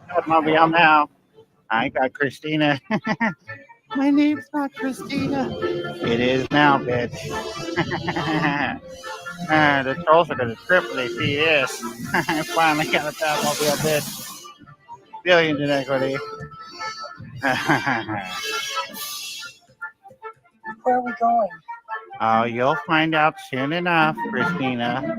Got Mobile now. I got Christina. My name's not Christina. It is now, bitch. The trolls are gonna trip when they see this. I finally got a Batmobile, bitch. Billions in equity. Where are we going? Oh, you'll find out soon enough, Christina.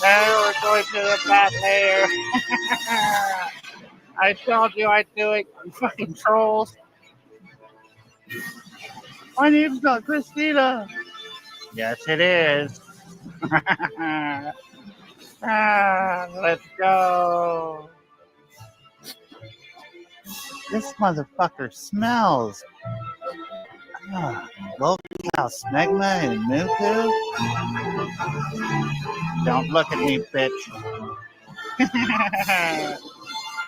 Oh, we're going to the bat lair. I told you I'd do it, you fucking trolls. My name's not Christina. Yes, it is. Let's go. This motherfucker smells. Local smegma and muku. Don't look at me, bitch.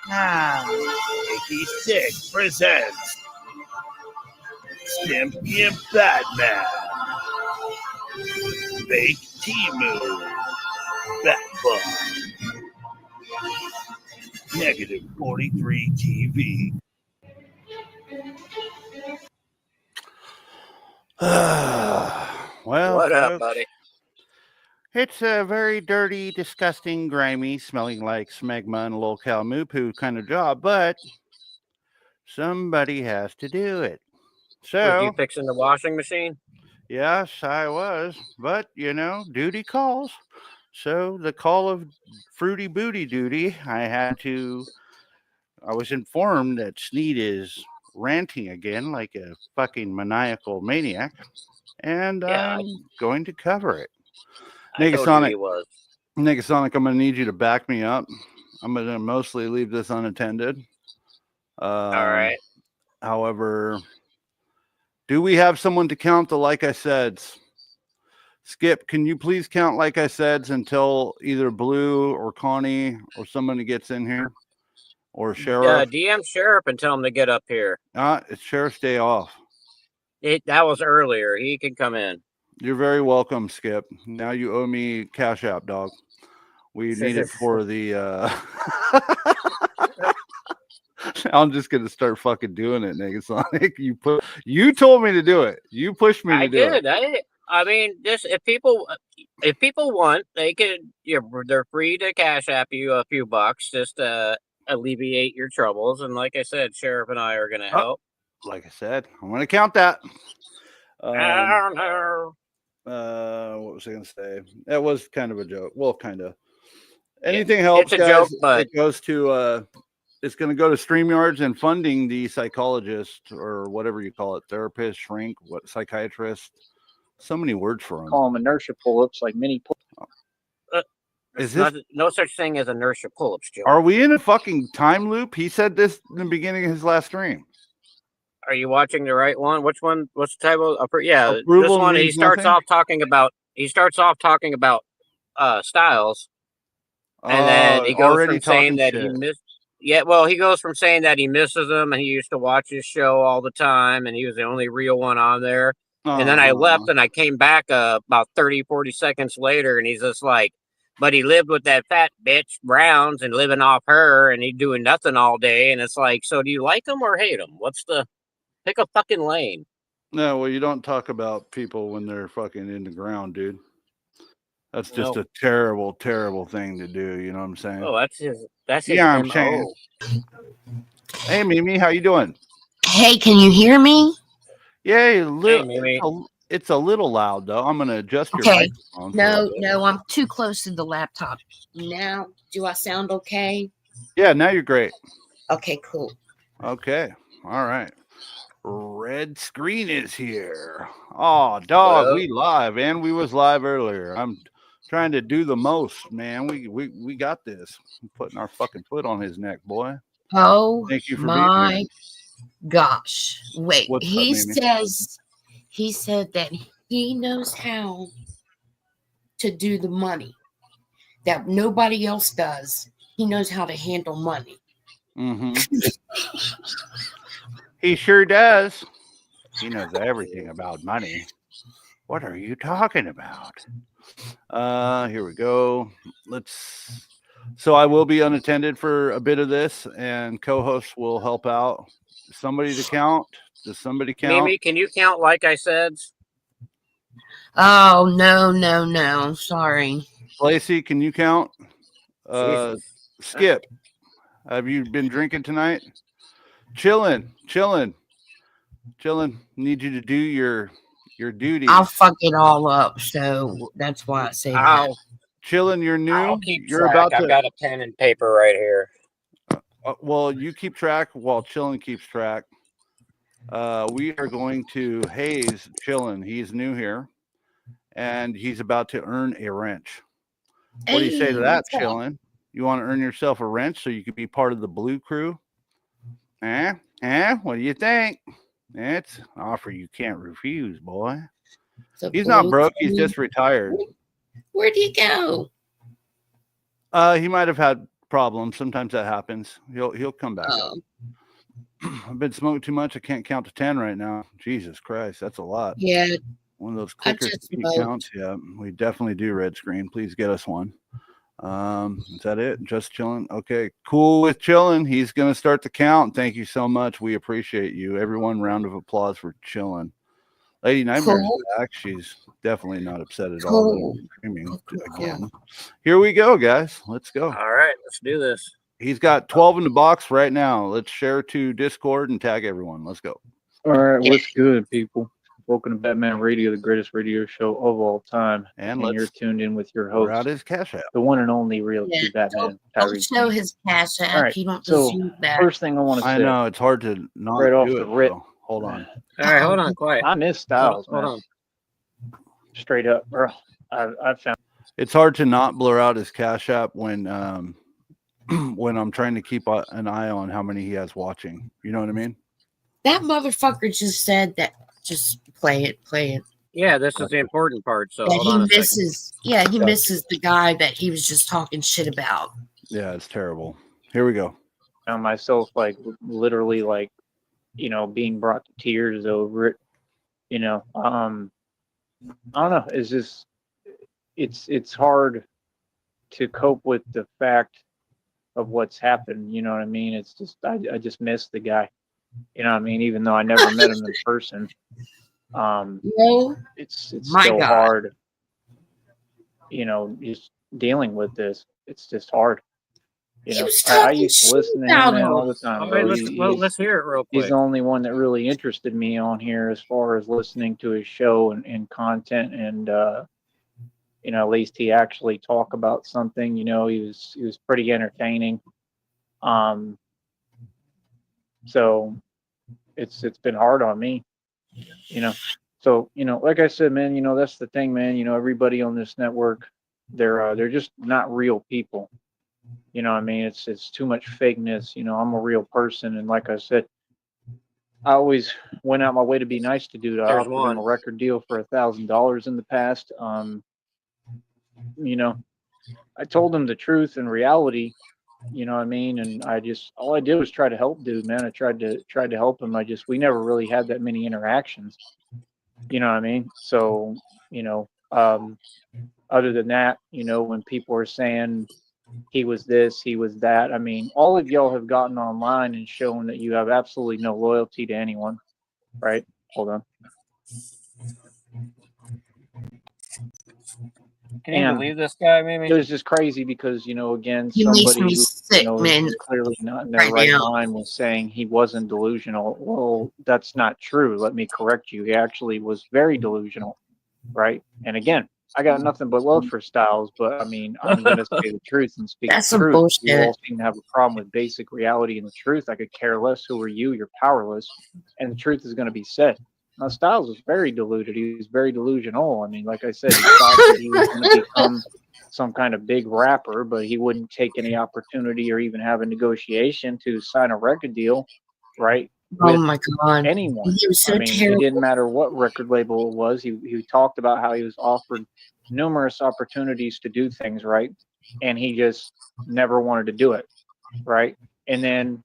86 presents Stimpy and Batman. Fake Timu. Batbug. Negative 43 TV. Well, what up, folks, buddy? It's a very dirty, disgusting, grimy, smelling like smegma and lolcow moo poo kind of job, but somebody has to do it. Was So, you fixing the washing machine? yes, I was, but duty calls. So the call of fruity booty duty, I was informed that Sneed is ranting again like a fucking maniacal maniac, and Yeah, I'm going to cover it. I told you he was. Negasonic, I'm going to need you to back me up. I'm going to mostly leave this unattended. All right. However, do we have someone to count the like I said's? Skip, can you please count like I said's until either Blue or Connie or somebody gets in here? Or Sheriff? DM Sheriff and tell him to get up here. It's Sheriff's day off. That was earlier. He can come in. You're very welcome, Skip. Now you owe me Cash App, dog. We need it for the... I'm just gonna start fucking doing it, Negasonic. You told me to do it. You pushed me to do it. I did. I mean, if people want, they could. They're free to Cash App you a few bucks just to alleviate your troubles. And like I said, Sheriff and I are gonna help. Like I said, I'm gonna count that. I don't know. What was I gonna say? That was kind of a joke. Well, kind of. Anything helps, it's a guys. joke, but it goes to it's going to go to StreamYards and funding the psychologist or whatever you call it, therapist, shrink, psychiatrist. So many words for them. Call them inertia pull-ups, like mini pull-ups. Is this no such thing as inertia pull-ups, Joe? Are we in a fucking time loop? He said this in the beginning of his last stream. Are you watching the right one? Which one? What's the title? Yeah, Approval this one. He starts nothing? off talking about. Styles, and then he goes from saying that he missed. Yeah, well, he goes from saying that he misses him, and he used to watch his show all the time, and he was the only real one on there. And then I left, and I came back about 30, 40 seconds later, and he's just like, but he lived with that fat bitch Browns and living off her, and he doing nothing all day. And it's like, so do you like him or hate him? Pick a fucking lane. No, well, you don't talk about people when they're fucking in the ground, dude. That's just a terrible, terrible thing to do. You know what I'm saying? Oh, that's his I'm MO. saying. Hey, Mimi, how you doing? Hey, can you hear me? Yeah, Mimi. It's a little loud though. I'm gonna adjust your microphone. No, I'm too close to the laptop. Now, do I sound okay? Yeah, now you're great. Okay, cool. Okay, all right. Red screen is here. Oh, dog, we live, and we was live earlier. I'm trying to do the most, man. We got this. I'm putting our fucking foot on his neck, boy. Oh, thank you for my being here. Gosh. Wait, What's he up, said that he knows how to do the money that nobody else does. He knows how to handle money. Mm-hmm. He sure does. He knows everything about money. What are you talking about? Here we go. So I will be unattended for a bit of this, and co-hosts will help out. Somebody to count? Does somebody count? Mimi, can you count like I said? Oh, no. Sorry. Lacey, can you count? Jesus. Skip, have you been drinking tonight? Chilling. Need you to do your duty. I'll fuck it all up, so that's why I say that. Chilling, you're new. I'll keep You're track. about to. I've got a pen and paper right here. Well, you keep track while Chillin keeps track. We are going to haze Chillin. He's new here, and he's about to earn a wrench. What do you say to that, Chillin? You want to earn yourself a wrench so you could be part of the blue crew? What do you think? It's an offer you can't refuse, boy. He's not broke. He's just retired. Where'd he go? He might have had problems. Sometimes that happens. He'll come back. I've been smoking too much. I can't count to 10 right now. Jesus Christ, that's a lot. Yeah. One of those clicker counts. Yeah, we definitely do. Red screen. Please get us one. Is that it? Just chilling. Okay, cool with chilling. He's gonna start the count. Thank you so much. We appreciate you. Everyone, round of applause for chilling. Lady Nightmare is back. She's definitely not upset at all. Streaming again. Here we go, guys. Let's go. All right, let's do this. He's got 12 in the box right now. Let's share to Discord and tag everyone. Let's go. All right, what's good, people? Welcome to Batman Radio, the greatest radio show of all time. And you're tuned in with your host, out his cash app, the one and only real Batman. Don't show his cash app. All right, you don't so that. first thing I want to say. I know it's hard to not right off do the it. rip. So hold on. All right, hold on, quiet. I miss Styles, hold man. on. Straight up, bro. I found it's hard to not blur out his cash app when when I'm trying to keep an eye on how many he has watching. You know what I mean? That motherfucker just said that. Just play it. Yeah, this is the important part. So yeah, hold on a misses. second. Yeah, he misses the guy that he was just talking shit about. Yeah, it's terrible. Here we go. Found myself like literally like, being brought to tears over it. I don't know. It's just it's hard to cope with the fact of what's happened. You know what I mean? It's just I just miss the guy. You know what I mean? Even though I never met him in person. It's still hard. Just dealing with this. It's just hard. I used to listen to him all the time. All right, let's hear it real quick. He's the only one that really interested me on here as far as listening to his show and content, and at least he actually talk about something. He was pretty entertaining. So it's been hard on me. So like I said, man, that's the thing, man. Everybody on this network, they're just not real people. You know what I mean? It's too much fakeness. I'm a real person, and like I said, I always went out my way to be nice to dude. I offered him a record deal for $1,000 in the past. I told him the truth and reality. You know what I mean? And all I did was try to help dude, man. I tried to help him. We never really had that many interactions. You know what I mean? So, other than that, when people are saying he was this, he was that, I mean, all of y'all have gotten online and shown that you have absolutely no loyalty to anyone, right? Hold on. Can you believe this guy, maybe? It was just crazy because, again, he somebody makes me sick, man. clearly not in their right mind was saying he wasn't delusional. Well, that's not true. Let me correct you. He actually was very delusional, right? And again, I got nothing but love for Styles, but I mean, I'm going to say the truth and speak That's the truth. Bullshit. You all seem to have a problem with basic reality and the truth. I could care less. Who are you? You're powerless. And the truth is going to be said. Now, Styles was very deluded. He was very delusional. I mean, like I said, he thought that he was going to become some kind of big rapper, but he wouldn't take any opportunity or even have a negotiation to sign a record deal, right? Oh my God. Anyone. He was so terrible. It didn't matter what record label it was. He talked about how he was offered numerous opportunities to do things, right? And he just never wanted to do it, right? And then,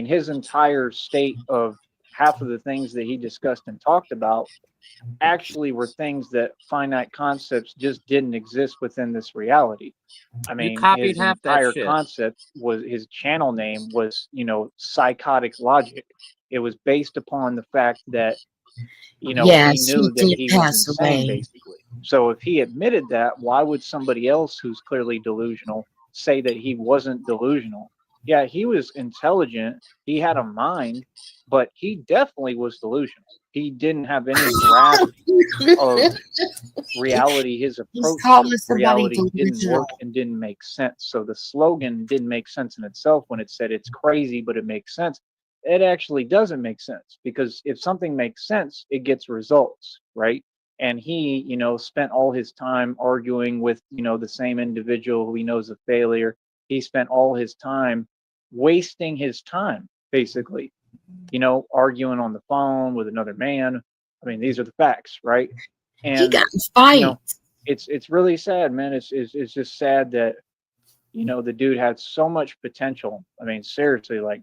his entire state of half of the things that he discussed and talked about actually were things that finite concepts just didn't exist within this reality. I You mean, copied his half that entire shit. concept was, his channel name was, psychotic logic. It was based upon the fact that, he Yes, he knew that did he was pass insane, away. basically. So if he admitted that, why would somebody else who's clearly delusional say that he wasn't delusional? Yeah, he was intelligent. He had a mind, but he definitely was delusional. He didn't have any grasp of reality. His He's approach to calling somebody reality didn't delusional. work and didn't make sense. So the slogan didn't make sense in itself when it said it's crazy, but it makes sense. It actually doesn't make sense, because if something makes sense, it gets results, right? And he, spent all his time arguing with, the same individual who he knows a failure. He spent all his time wasting his time, basically, arguing on the phone with another man. I mean, these are the facts, right? He got And in you know, fights. it's really sad, man. It's just sad that the dude had so much potential. I mean, seriously, like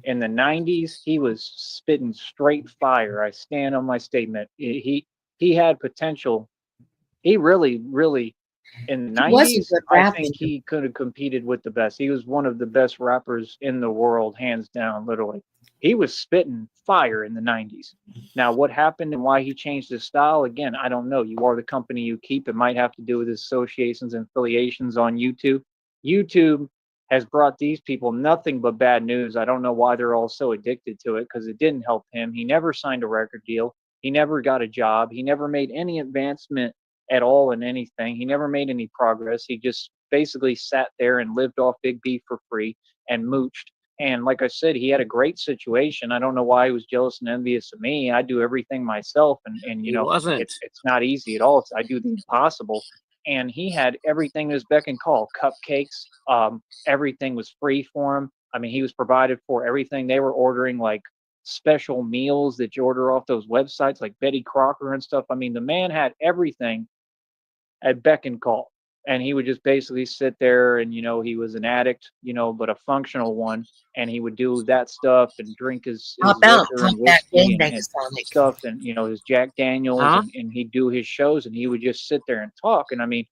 in the '90s, he was spitting straight fire. I stand on my statement. He had potential. He really, really, in the He was a '90s, good I rapper. think he could have competed with the best. He was one of the best rappers in the world, hands down, literally. He was spitting fire in the '90s. Now, what happened and why he changed his style, again, I don't know. You are the company you keep. It might have to do with his associations and affiliations on YouTube. YouTube has brought these people nothing but bad news. I don't know why they're all so addicted to it, because it didn't help him. He never signed a record deal. He never got a job. He never made any advancement at all in anything. He never made any progress. He just basically sat there and lived off Big B for free and mooched. And like I said, he had a great situation. I don't know why he was jealous and envious of me. I do everything myself, and He wasn't. it's not easy at all. I do the impossible. And he had everything at his beck and call. Cupcakes, everything was free for him. I mean, he was provided for everything. They were ordering like special meals that you order off those websites like Betty Crocker and stuff. I mean, the man had everything at beck and call. And he would just basically sit there, and he was an addict, but a functional one. And he would do that stuff and drink his Hop out, liquor pop and that whiskey game and, next and Sonic. stuff, and his Jack Daniels, Huh? and he'd do his shows, and he would just sit there and talk. And I mean,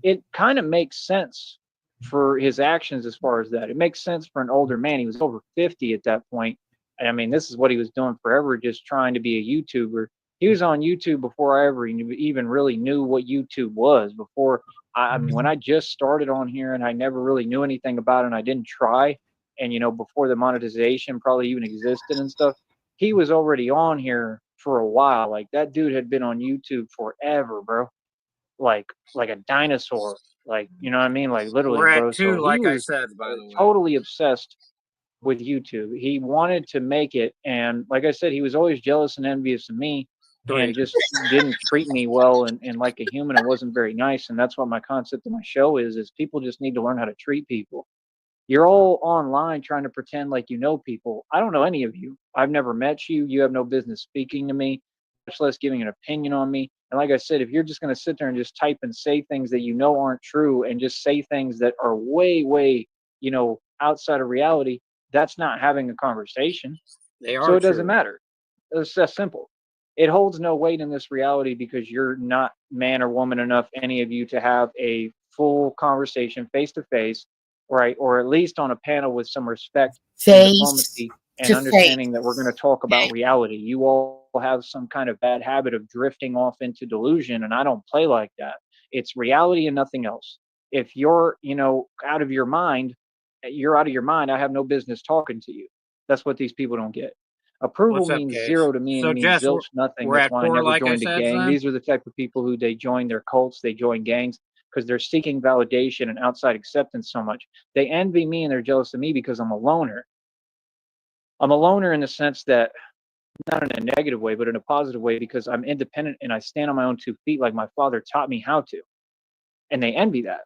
it kind of makes sense for his actions as far as that. It makes sense for an older man. He was over 50 at that point. And I mean, this is what he was doing forever, just trying to be a YouTuber. He was on YouTube before I ever even really knew what YouTube was. Before I mean, when I just started on here and I never really knew anything about it, and I didn't try, and before the monetization probably even existed and stuff, he was already on here for a while. Like that dude had been on YouTube forever, bro. Like a dinosaur. Like, you know what I mean? Like literally, We're bro. at So 2, he like I was said, by the way. totally obsessed with YouTube. He wanted to make it, and like I said, he was always jealous and envious of me, 3. and just didn't treat me well and like a human, and wasn't very nice. And that's what my concept of my show is people just need to learn how to treat people. You're all online trying to pretend like you know people. I don't know any of you. I've never met you. You have no business speaking to me, much less giving an opinion on me. And like I said, if you're just going to sit there and just type and say things that you know aren't true, and just say things that are way, way, outside of reality, that's not having a conversation. They So are it doesn't true. matter. It's that simple. It holds no weight in this reality, because you're not man or woman enough, any of you, to have a full conversation face to face, right? Or at least on a panel with some respect and Face diplomacy and to face. understanding that we're going to talk about reality. You all have some kind of bad habit of drifting off into delusion, and I don't play like that. It's reality and nothing else. If you're, out of your mind, you're out of your mind. I have no business talking to you. That's what these people don't get. Approval What's up, means Case? zero to me, So, and means Jess, zilch nothing. we're That's at why I 4, never like I joined a said, gang. son? These are the type of people who they join their cults, they join gangs, because they're seeking validation and outside acceptance so much. They envy me and they're jealous of me because I'm a loner. I'm a loner in the sense that, not in a negative way, but in a positive way, because I'm independent and I stand on my own 2 feet like my father taught me how to. And they envy that.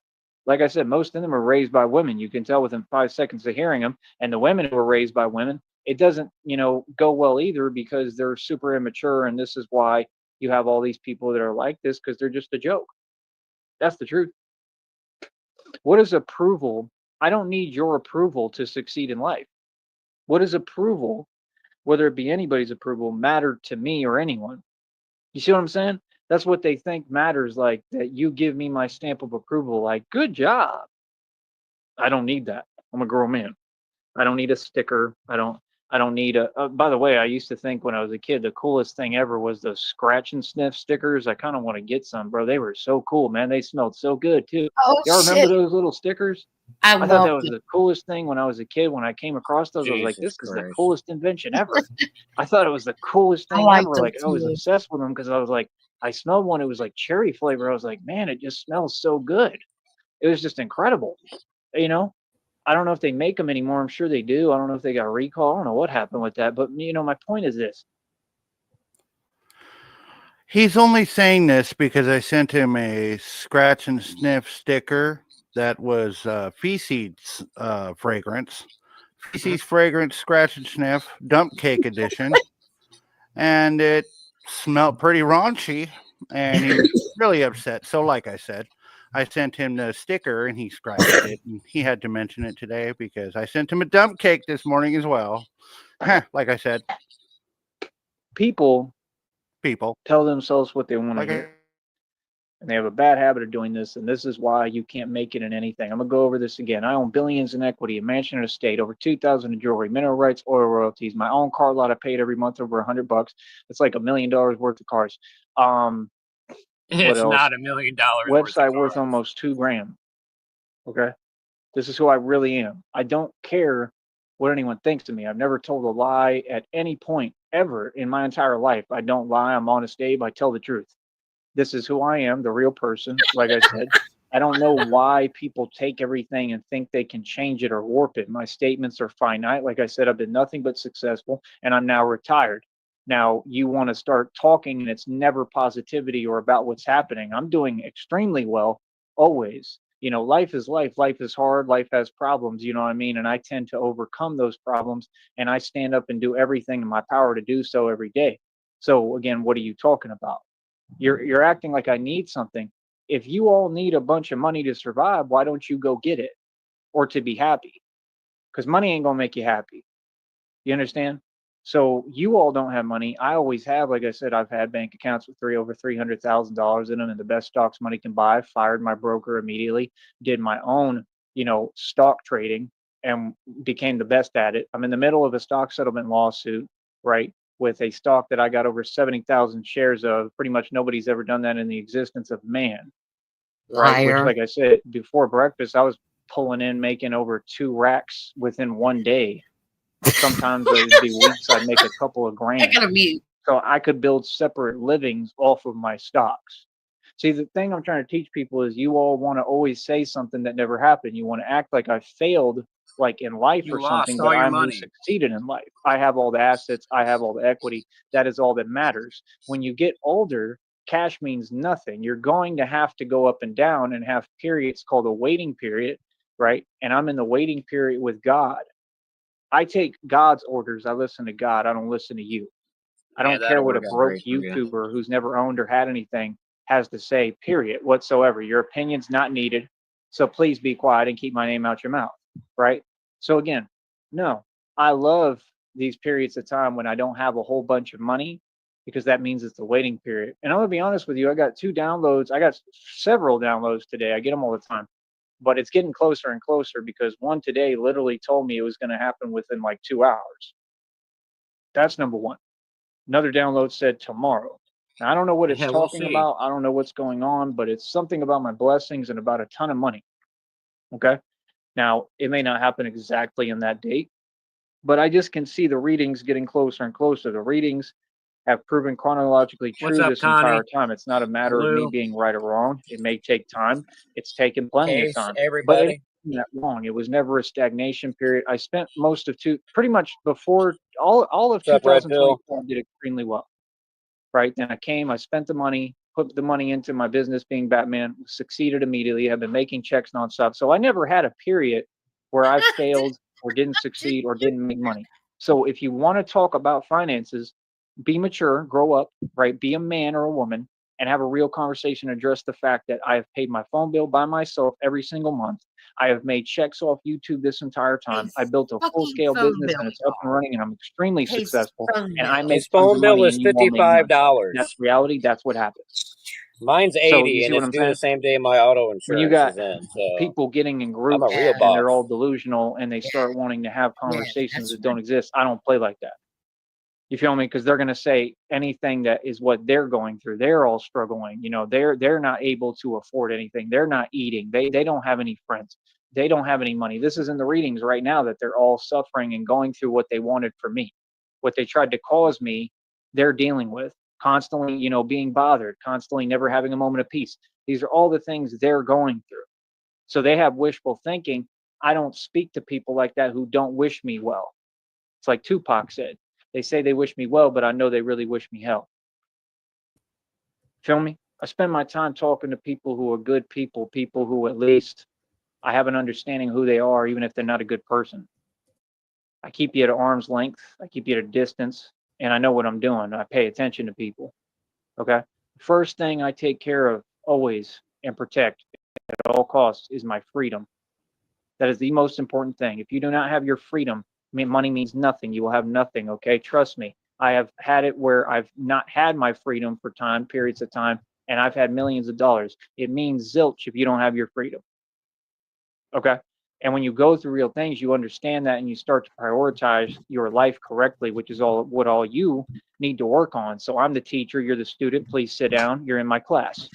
Like I said, most of them are raised by women. You can tell within 5 seconds of hearing them. And the women who are raised by women, it doesn't, go well either, because they're super immature. And this is why you have all these people that are like this, because they're just a joke. That's the truth. What is approval? I don't need your approval to succeed in life. What is approval whether it be anybody's approval, mattered to me or anyone. You see what I'm saying? That's what they think matters, like that you give me my stamp of approval, like, good job. I don't need that. I'm a grown man. I don't need a sticker. I don't need a by the way, I used to think when I was a kid the coolest thing ever was the scratch and sniff stickers. I kind of want to get some, bro. They were so cool, man. They smelled so good too. Oh Y'all remember shit! those little stickers? I I thought that love was it. the coolest thing when I was a kid. When I came across those, I was like, Jesus this is the Christ. coolest invention ever. I thought it was the coolest I thing like ever. them Like I was too. obsessed with them because I was like, I smelled one. It was like cherry flavor. I was like, man, it just smells so good. It was just incredible. You know, I don't know if they make them anymore. I'm sure they do. I don't know if they got a recall. I don't know what happened with that. But my point is this. He's only saying this because I sent him a scratch and sniff sticker that was feces fragrance. Feces fragrance scratch and sniff dump cake edition. And it smelled pretty raunchy. And he was really upset. So, like I said, I sent him the sticker and he scratched it. And he had to mention it today because I sent him a dump cake this morning as well. Like I said, People people. tell themselves what they want to Like hear. And they have a bad habit of doing this, and this is why you can't make it in anything. I'm gonna go over this again. I own billions in equity, a mansion and estate, over 2,000 in jewelry, mineral rights, oil royalties, my own car lot I paid every month over $100. That's like $1 million worth of cars. What It's else? not $1 million worth of Website worth cars. almost $2,000. Okay, this is who I really am. I don't care what anyone thinks of me. I've never told a lie at any point ever in my entire life. I don't lie. I'm honest, Abe. I tell the truth. This is who I am, the real person. Like I said, I don't know why people take everything and think they can change it or warp it. My statements are finite. Like I said, I've been nothing but successful and I'm now retired. Now, you want to start talking and it's never positivity or about what's happening. I'm doing extremely well always. Life is life. Life is hard. Life has problems. You know what I mean? And I tend to overcome those problems and I stand up and do everything in my power to do so every day. So, again, what are you talking about? You're acting like I need something. If you all need a bunch of money to survive, why don't you go get it or to be happy? Because money ain't gonna make you happy. You understand? So you all don't have money. I always have. Like I said, I've had bank accounts with over $300,000 in them, and the best stocks money can buy. Fired my broker immediately. Did my own, stock trading, and became the best at it. I'm in the middle of a stock settlement lawsuit, right? With a stock that I got over 70,000 shares of. Pretty much nobody's ever done that in the existence of man, right? Which, Liar. like I said, before breakfast, I was pulling in, making over 2 racks within one day. Sometimes there'd be weeks I'd make a couple of I grand. gotta mute. So I could build separate livings off of my stocks. See, the thing I'm trying to teach people is you all want to always say something that never happened. You want to act like I failed, like in life You or lost something, all but your I'm who money. succeeded in life. I have all the assets. I have all the equity. That is all that matters. When you get older, cash means nothing. You're going to have to go up and down and have periods called a waiting period, right? And I'm in the waiting period with God. I take God's orders. I listen to God. I don't listen to you. I Yeah, don't care that'll what a work out broke great for you. YouTuber who's never owned or had anything has to say, period, whatsoever. Your opinion's not needed. So please be quiet and keep my name out your mouth. Right. So again, no, I love these periods of time when I don't have a whole bunch of money because that means it's the waiting period. And I'm going to be honest with you. I got 2 downloads. I got several downloads today. I get them all the time, but it's getting closer and closer because one today literally told me it was going to happen within like 2 hours. That's number one. Another download said tomorrow. Now, I don't know what it's Yeah, we'll talking see. about. I don't know what's going on, but it's something about my blessings and about a ton of money. Okay. Now, it may not happen exactly in that date, but I just can see the readings getting closer and closer. The readings have proven chronologically What's true up, this entire Connie? time. It's not a matter of me Lou? being right or wrong. It may take time. It's taken plenty of Case, time, but it everybody. wasn't that long. It was never a stagnation period. I spent most of pretty much before all of What's up, Red Pill? 2024, I did extremely well. Right? Then I spent the money, put the money into my business being Batman, succeeded immediately. I've been making checks nonstop. So I never had a period where I failed or didn't succeed or didn't make money. So if you want to talk about finances, be mature, grow up, right? Be a man or a woman and have a real conversation, address the fact that I have paid my phone bill by myself every single month. I have made checks off YouTube this entire time. I built a full-scale phone business, bill, and it's up and running, and I'm extremely Pays successful. phone And I bill. make His tons phone of bill money, is and you all make money. $55. That's reality. That's what happens. Mine's So 80, you see and what it's I'm due saying? the same day my auto When you insurance got is in. So people getting in I'm a groups real and they're boss. all delusional and they start wanting to have conversations that don't exist, I don't play like that. You feel me? Because they're going to say anything that is what they're going through. They're all struggling. You know, they're not able to afford anything. They're not eating. They don't have any friends. They don't have any money. This is in the readings right now that they're all suffering and going through what they wanted for me, what they tried to cause me. They're dealing with constantly, you know, being bothered, constantly never having a moment of peace. These are all the things they're going through. So they have wishful thinking. I don't speak to people like that who don't wish me well. It's like Tupac said. They say they wish me well, but I know they really wish me hell. Feel me? I spend my time talking to people who are good people, people who at least I have an understanding of who they are, even if they're not a good person. I keep you at arm's length. I keep you at a distance, and I know what I'm doing. I pay attention to people. Okay? First thing I take care of always and protect at all costs is my freedom. That is the most important thing. If you do not have your freedom, money means nothing. You will have nothing. Okay, trust me. I have had it where I've not had my freedom for periods of time, and I've had millions of dollars. It means zilch if you don't have your freedom. Okay, and when you go through real things, you understand that, and you start to prioritize your life correctly, which is all you need to work on. So I'm the teacher. You're the student. Please sit down. You're in my class.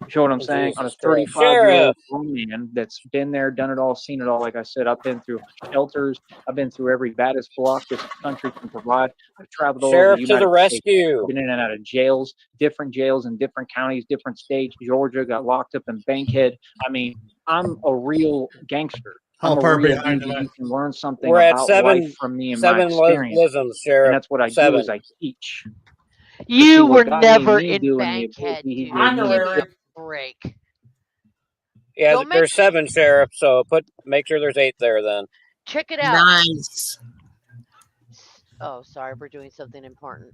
You know what I'm saying? I'm a Jesus Christ. 35-year-old grown man that's been there, done it all, seen it all. Like I said, I've been through shelters. I've been through every baddest block this country can provide. I've traveled all over the Sheriff to the United States. rescue. I've been in and out of jails in different counties, different states. Georgia, got locked up in Bankhead. I mean, I'm a real gangster. I'm a real dude. You can learn something We're at about seven, life from me and my seven experience. lisms, Sheriff. And that's what I do is I teach. You see, were what God made never me in do and the Bankhead, ability He dude. gave me. Give me a break. Yeah, Don't there's 7, Sheriff. So make sure there's 8 there then. Check it out. Nice. Oh, sorry, we're doing something important.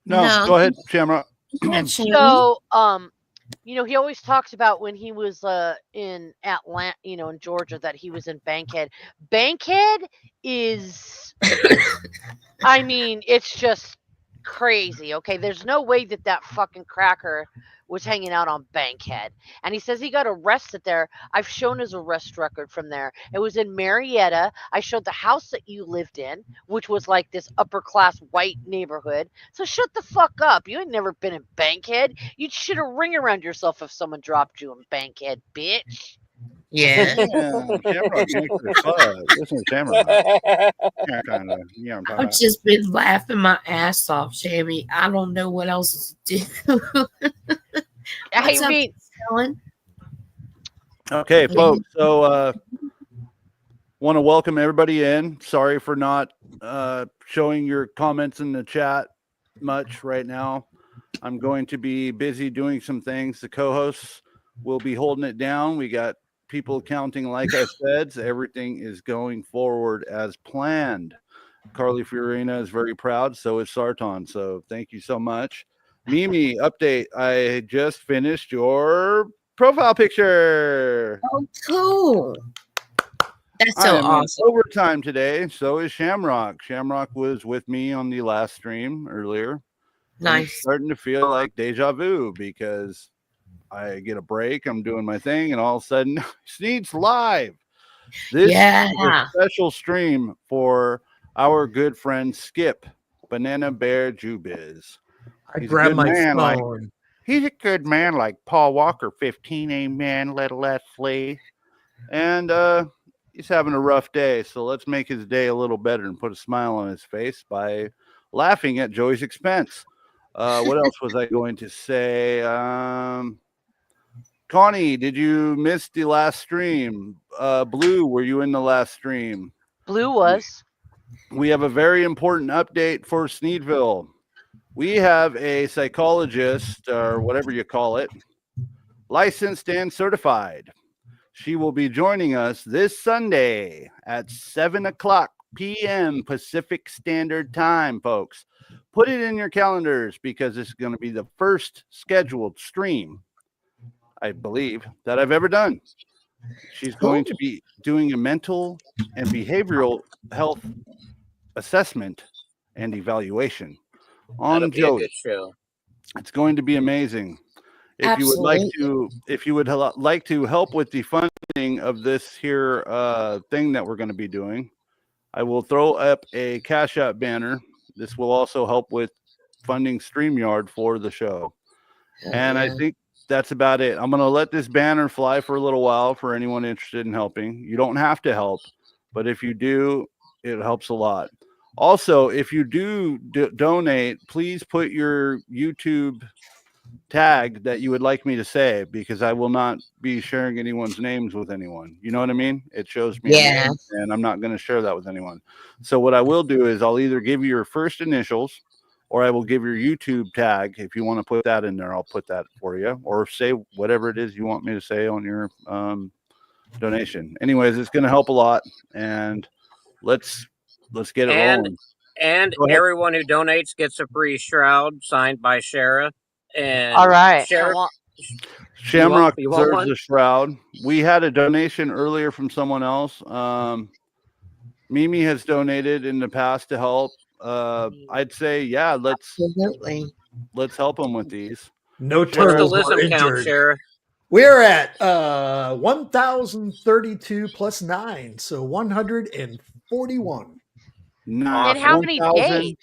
No. Go ahead, Shamrock. So, you know, he always talks about when he was in Atlanta, you know, in Georgia, that he was in Bankhead. Bankhead is, I mean, it's just crazy. Okay, there's no way that fucking cracker was hanging out on Bankhead. And he says he got arrested there. I've shown his arrest record from there. It was in Marietta. I showed the house that you lived in, which was like this upper class white neighborhood. So shut the fuck up. You ain't never been in Bankhead. You'd shit a ring around yourself if someone dropped you in Bankhead, bitch. Yeah. Shamrock gangster as fuck. Listen to Shamrock. Yeah, kind of. You know what I'm talking I've about. just been laughing my ass off, Shammy. I don't know what else to do. What's up, Ellen? Okay, folks. So, want to welcome everybody in. Sorry for not showing your comments in the chat much right now. I'm going to be busy doing some things. The co-hosts will be holding it down. We got people counting, like I said. So everything is going forward as planned. Carly Fiorina is very proud. So is Sarton. So thank you so much. Mimi, update. I just finished your profile picture. Oh, cool. That's so awesome. Overtime today. So is Shamrock. Shamrock was with me on the last stream earlier. Nice. It's starting to feel like deja vu because I get a break. I'm doing my thing, and all of a sudden, Sneed's live. This is a special stream for our good friend Skip, Banana Bear Jubiz. I grabbed my phone. He's a good man like Paul Walker, 15, amen, little Leslie. And he's having a rough day, so let's make his day a little better and put a smile on his face by laughing at Joey's expense. What else was I going to say? Connie, did you miss the last stream? Blue, were you in the last stream? Blue was. We have a very important update for Sneedville. We have a psychologist, or whatever you call it, licensed and certified. She will be joining us this Sunday at 7:00 p.m. Pacific Standard Time, folks. Put it in your calendars because it's going to be the first scheduled stream, I believe, that I've ever done. She's going to be doing a mental and behavioral health assessment and evaluation That'll on be a Joey. good show. It's going to be amazing. If Absolutely. you would like to help with the funding of this here thing that we're going to be doing, I will throw up a Cash App banner. This will also help with funding StreamYard for the show. And I think that's about it. I'm going to let this banner fly for a little while for anyone interested in helping. You don't have to help, but if you do, it helps a lot. Also, if you do donate, please put your YouTube tag that you would like me to say, because I will not be sharing anyone's names with anyone. You know what I mean? It shows me a name, and I'm not going to share that with anyone. So what I will do is I'll either give you your first initials, or I will give your YouTube tag. If you want to put that in there, I'll put that for you, or say whatever it is you want me to say on your donation. Anyways, it's going to help a lot, and let's get it rolling. And everyone who donates gets a free shroud signed by Shara. And all right, Shamrock deserves a shroud. We had a donation earlier from someone else. Mimi has donated in the past to help. I'd say, yeah, let's help them with these. No What's the turtles listen were count, injured. Shara? We're at 1,032 plus 9, so 141. Nice. And how many days?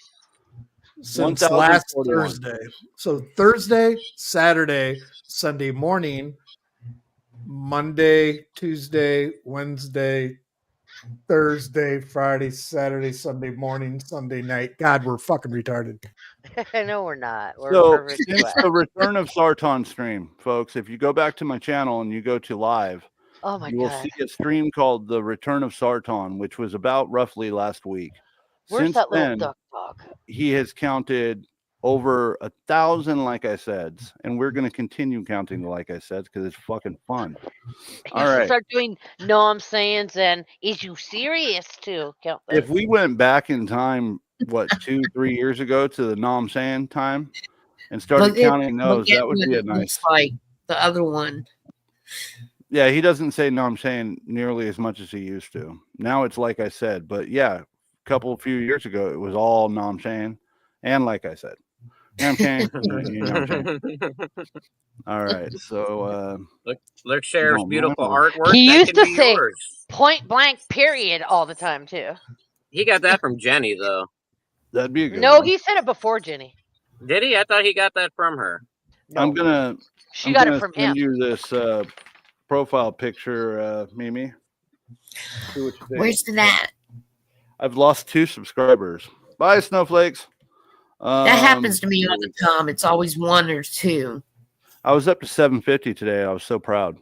Since last Thursday. So Thursday, Saturday, Sunday morning, Monday, Tuesday, Wednesday, Thursday, Friday, Saturday, Sunday morning, Sunday night. God, we're fucking retarded. No, we're not. We're So perfect. since the Return of Sartan stream, folks, if you go back to my channel and you go to live, you will see a stream called the Return of Sartan, which was about roughly last week. Where's Since that little then, duck dog? He has counted over 1,000 like I said, and we're going to continue counting the like I said because it's fucking fun. All right. Start doing no I'm sayings and is you serious to count those? If we went back in time, what, 2-3 years ago to the Nom saying time and started counting those, that would be a nice. Like the other one. Yeah, he doesn't say Nom saying nearly as much as he used to. Now it's like I said, but yeah, a few years ago it was all Nom saying and like I said. I'm saying. All right, so look, Shara's beautiful artwork. He used to say point blank period all the time too. He got that from Jenny though. That'd be a good No, one. he said it before Jenny. Did he? I thought he got that from her. No. She got it from him. Send you this profile picture, Mimi. See what you think. Where's that? I've lost 2 subscribers. Bye, snowflakes. That happens to me all the time. It's always 1 or 2. I was up to 750 today. I was so proud.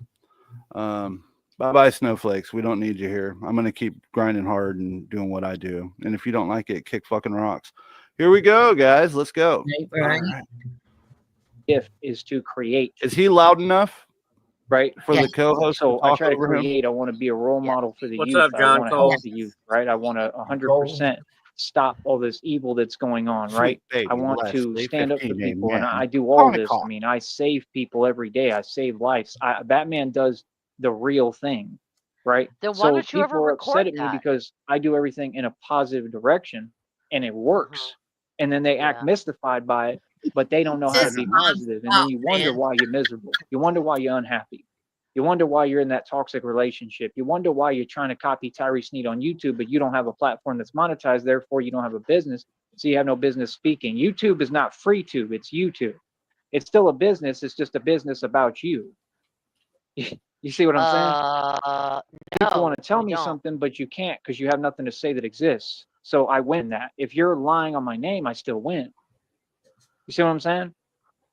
Bye-bye, snowflakes. We don't need you here. I'm going to keep grinding hard and doing what I do. And if you don't like it, kick fucking rocks. Here we go, guys. Let's go. Right. Gift is to create. Is he loud enough? Right. For the co-host. So I try to create. I want to be a role model for the What's youth. up, John I want to Cole? help the youth. Right. I want to 100% stop all this evil that's going on. Right. I want to stand up for people, and I do all this. I mean, I save people every day. I save lives. Batman does the real thing. Right. Then why don't you people ever are record upset at me because I do everything in a positive direction, and it works. And then they act mystified by it, but they don't know how to be positive. And then you wonder why you're miserable. You wonder why you're unhappy. You wonder why you're in that toxic relationship. You wonder why you're trying to copy Tyree Sneed on YouTube, but you don't have a platform that's monetized. Therefore, you don't have a business. So you have no business speaking. YouTube is not free tube. It's YouTube. It's still a business. It's just a business about you. You see what I'm saying? People want to tell me something, but you can't because you have nothing to say that exists. So I win that. If you're lying on my name, I still win. You see what I'm saying?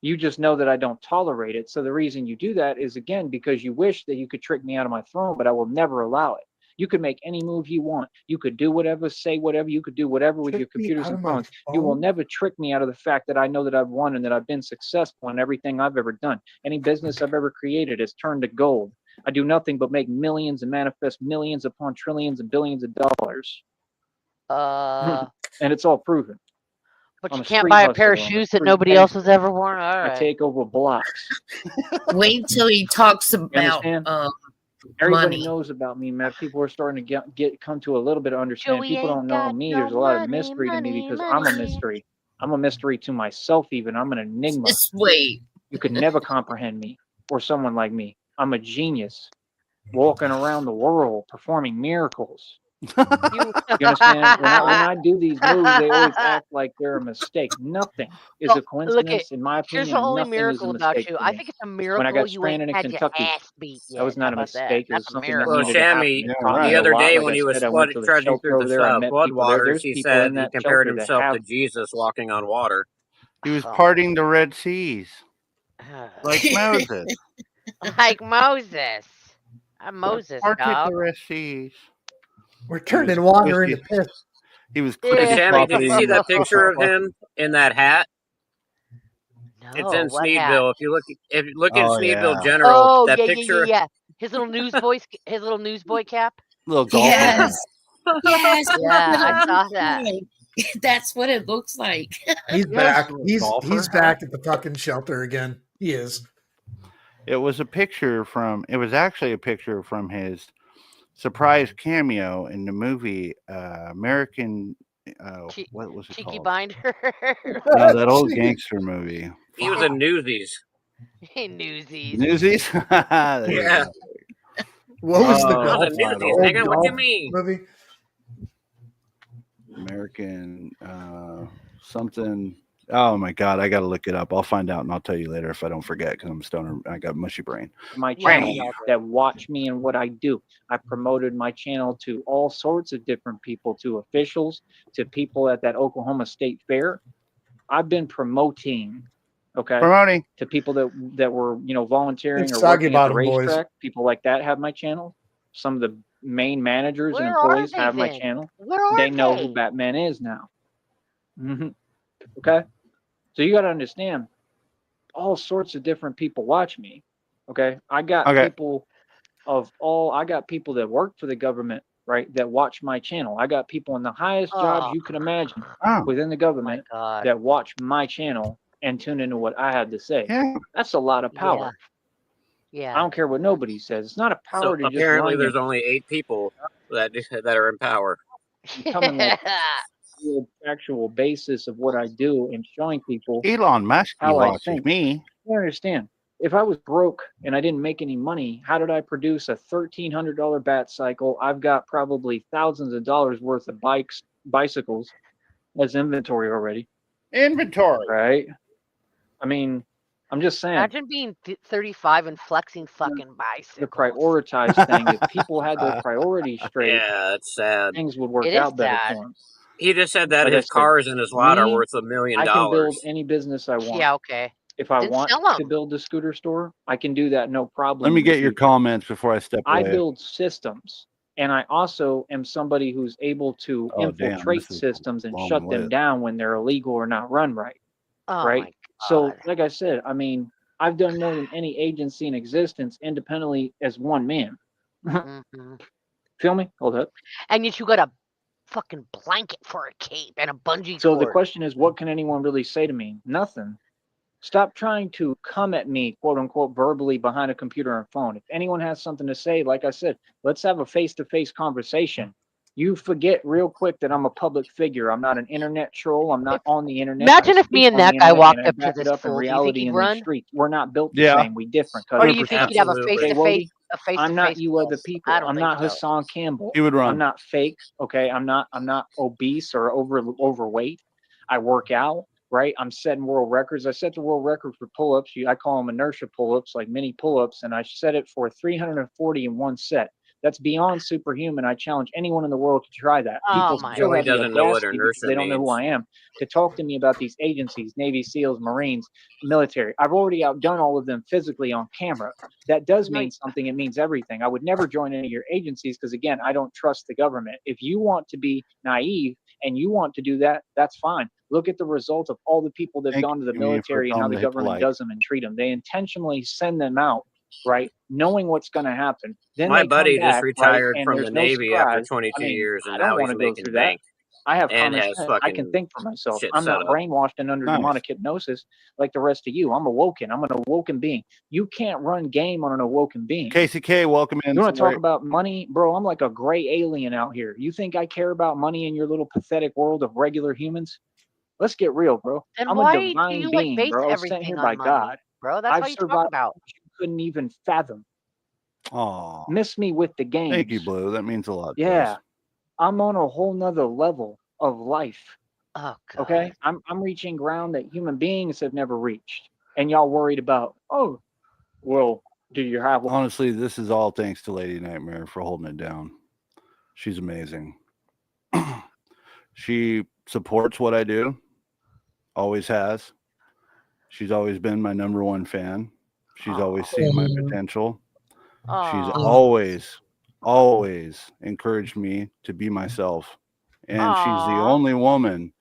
You just know that I don't tolerate it. So the reason you do that is, again, because you wish that you could trick me out of my throne, but I will never allow it. You could make any move you want. You could do whatever, say whatever. You could do whatever with your computers and phones. You will never trick me out of the fact that I know that I've won and that I've been successful in everything I've ever done. Any business I've ever created has turned to gold. I do nothing but make millions and manifest millions upon trillions and billions of dollars. And it's all proven. But you can't buy a pair of shoes that nobody else has ever worn. All right. I take over blocks. Wait till he talks about Everybody Money. knows about me, man. People are starting to come to a little bit of understanding. Joey People don't ain't know got me. no There's a lot of money, mystery to me money, because I'm a money. mystery. I'm a mystery to myself even. I'm an enigma. Just wait. You could never comprehend me or someone like me. I'm a genius walking around the world performing miracles. You You understand? When I do these moves, they always act like they're a mistake. Nothing is a Look, coincidence. In my here's opinion, the only nothing is a miracle about mistake you. for I me. think it's a When I miracle got you ain't stranded in had your Kentucky, ass beat that yet. was How not a about that? mistake. It was That's a something that miracle. Well, needed to happen. Shammy, It Yeah, taught me the right. a other lot. day Like when I he was said, I went to the trudging shelter through over there. I the met people there. There's floodwaters, he people in said he that compared shelter that himself to have. Jesus walking on water. He was Oh. parting the Red Seas like Moses. Like Moses. I'm Moses, Parted dog. the Red Seas. We're He was turning water Christy- into piss. He was But Christy Shammy, did you see clopping that the picture of him in that hat? It's No, in what hat? Sneedville. If you look in Oh, Sneedville yeah. General, Oh, that yeah. picture. His little newsboy cap. Little golfer hat. Yes. Yes. Yeah, I That's saw what it that. looks like. That's what it looks like. He's Yes, back. little He's golfer hat. back at the fucking shelter again. He is. It was actually a picture from his surprise cameo in the movie American. Che- What was it Cheeky called? binder. No, that old gangster movie. He was in Newsies. Hey, Newsies. Newsies. There you Yeah. go. What was the Oh, I was golf, in Newsies, old nigga. What you golf mean? movie? American something. Oh my god, I gotta look it up. I'll find out and I'll tell you later if I don't forget because I'm a stoner. I got mushy brain. My Yeah, channel we all do. that watch me and what I do. I promoted my channel to all sorts of different people, to officials, to people at that Oklahoma State Fair. I've been promoting, okay, Promoting. to people that were volunteering It's or Soggy working at the Bottom Boys. racetrack. People like that have my channel. Some of the main managers and Where are employees they have my then? channel. Where are They know who they? Batman is now. Okay, so you got to understand, all sorts of different people watch me. Okay, I got people that work for the government, right, that watch my channel. I got people in the highest jobs Oh, you could imagine Oh, within the my government God. that watch my channel and tune into what I have to say. yeah. That's a lot of power. Yeah. I don't care what nobody says. It's not a So power to just apparently, run there's only 8 people that are in power. coming with the actual basis of what I do and showing people Elon Musk how I watches think. me. You understand? If I was broke and I didn't make any money, how did I produce a $1,300 bat cycle? I've got probably thousands of dollars worth of bicycles as inventory already, Inventory. right? I mean, I'm just saying. Imagine being 35 and flexing fucking bicycles. The prioritize thing. If people had their priorities straight, Yeah, it's sad. things would work It is out better sad. for them. He just said that Like I his said, cars in his lot are me, worth $1 million. I can build any business I want. Yeah, okay. If I Then want sell 'em. to build a scooter store, I can do that no problem. Let me in the get your future. comments before I step I away. build systems, and I also am somebody who's able to Oh, damn, infiltrate this is systems and long shut them list. down when they're illegal or not run right. Oh Right? my So, God. like I said, I mean, I've done more than any agency in existence independently as one man. Mhm. Feel me? Hold up. And yet you got a fucking blanket for a cape and a bungee So the cord. question is, what can anyone really say to me? Nothing. Stop trying to come at me, quote unquote, verbally behind a computer and phone. If anyone has something to say, like I said, let's have a face-to-face conversation. You forget real quick that I'm a public figure. I'm not an internet troll. I'm not on the internet. Imagine I if me speak and on that the guy internet, walked and I up to back it this up in fool. Do you think reality he'd in the run? streets. We're not built the Yeah. same. We different. Or do you think he'd have a Absolutely. Hey, face-to-face Wody, I'm not you other pulse? people. I don't I'm think not so. Hassan Campbell. He would run. I'm not fake. Okay. I'm not obese or overweight. I work out, right? I'm setting world records. I set the world record for pull-ups. I call them inertia pull-ups, like mini pull-ups, and I set it for 340 in one set. That's beyond superhuman. I challenge anyone in the world to try that. Oh People my still Joey have the doesn't know what audacity because inertia they don't know who means. I am to talk to me about these agencies, Navy SEALs, Marines, military. I've already outdone all of them physically on camera. That does No, mean something. It means everything. I would never join any of your agencies because, again, I don't trust the government. If you want to be naive and you want to do that, that's fine. Look at the result of all the people that have Thank gone to the you for military and how telling the me to hit the government like. does them and treat them. They intentionally send them out, right, knowing what's going to happen. Then My they come buddy just back, right, retired and from the there's no Navy after surprise. 22 I mean, years, and I don't now want he's to go making through that. bank. I have and common has sense. I can fucking think for myself. shit I'm set not up. brainwashed and under Nice. demonic hypnosis like the rest of you. I'm awoken. I'm an awoken being. You can't run game on an awoken being. KCK, welcome in. You want to Sorry. talk about money? Bro, I'm like a gray alien out here. You think I care about money in your little pathetic world of regular humans? Let's get real, bro. Then I'm a why do divine you being, base bro. I was sent everything here by on money, God. bro? That's I've all you talk survived about. what you couldn't even fathom. Aw. Miss me with the games. Thank you, Blue. That means a lot. to Yeah. us. I'm on a whole nother level of life. Oh God. Okay. I'm reaching ground that human beings have never reached. And y'all worried about, oh, well, do you have Honestly, this is all thanks to Lady Nightmare for holding it down. She's amazing. She supports what I do. Always has. She's always been my number one fan. She's always seen my potential. She's always encouraged me to be myself. And she's the Aw. only woman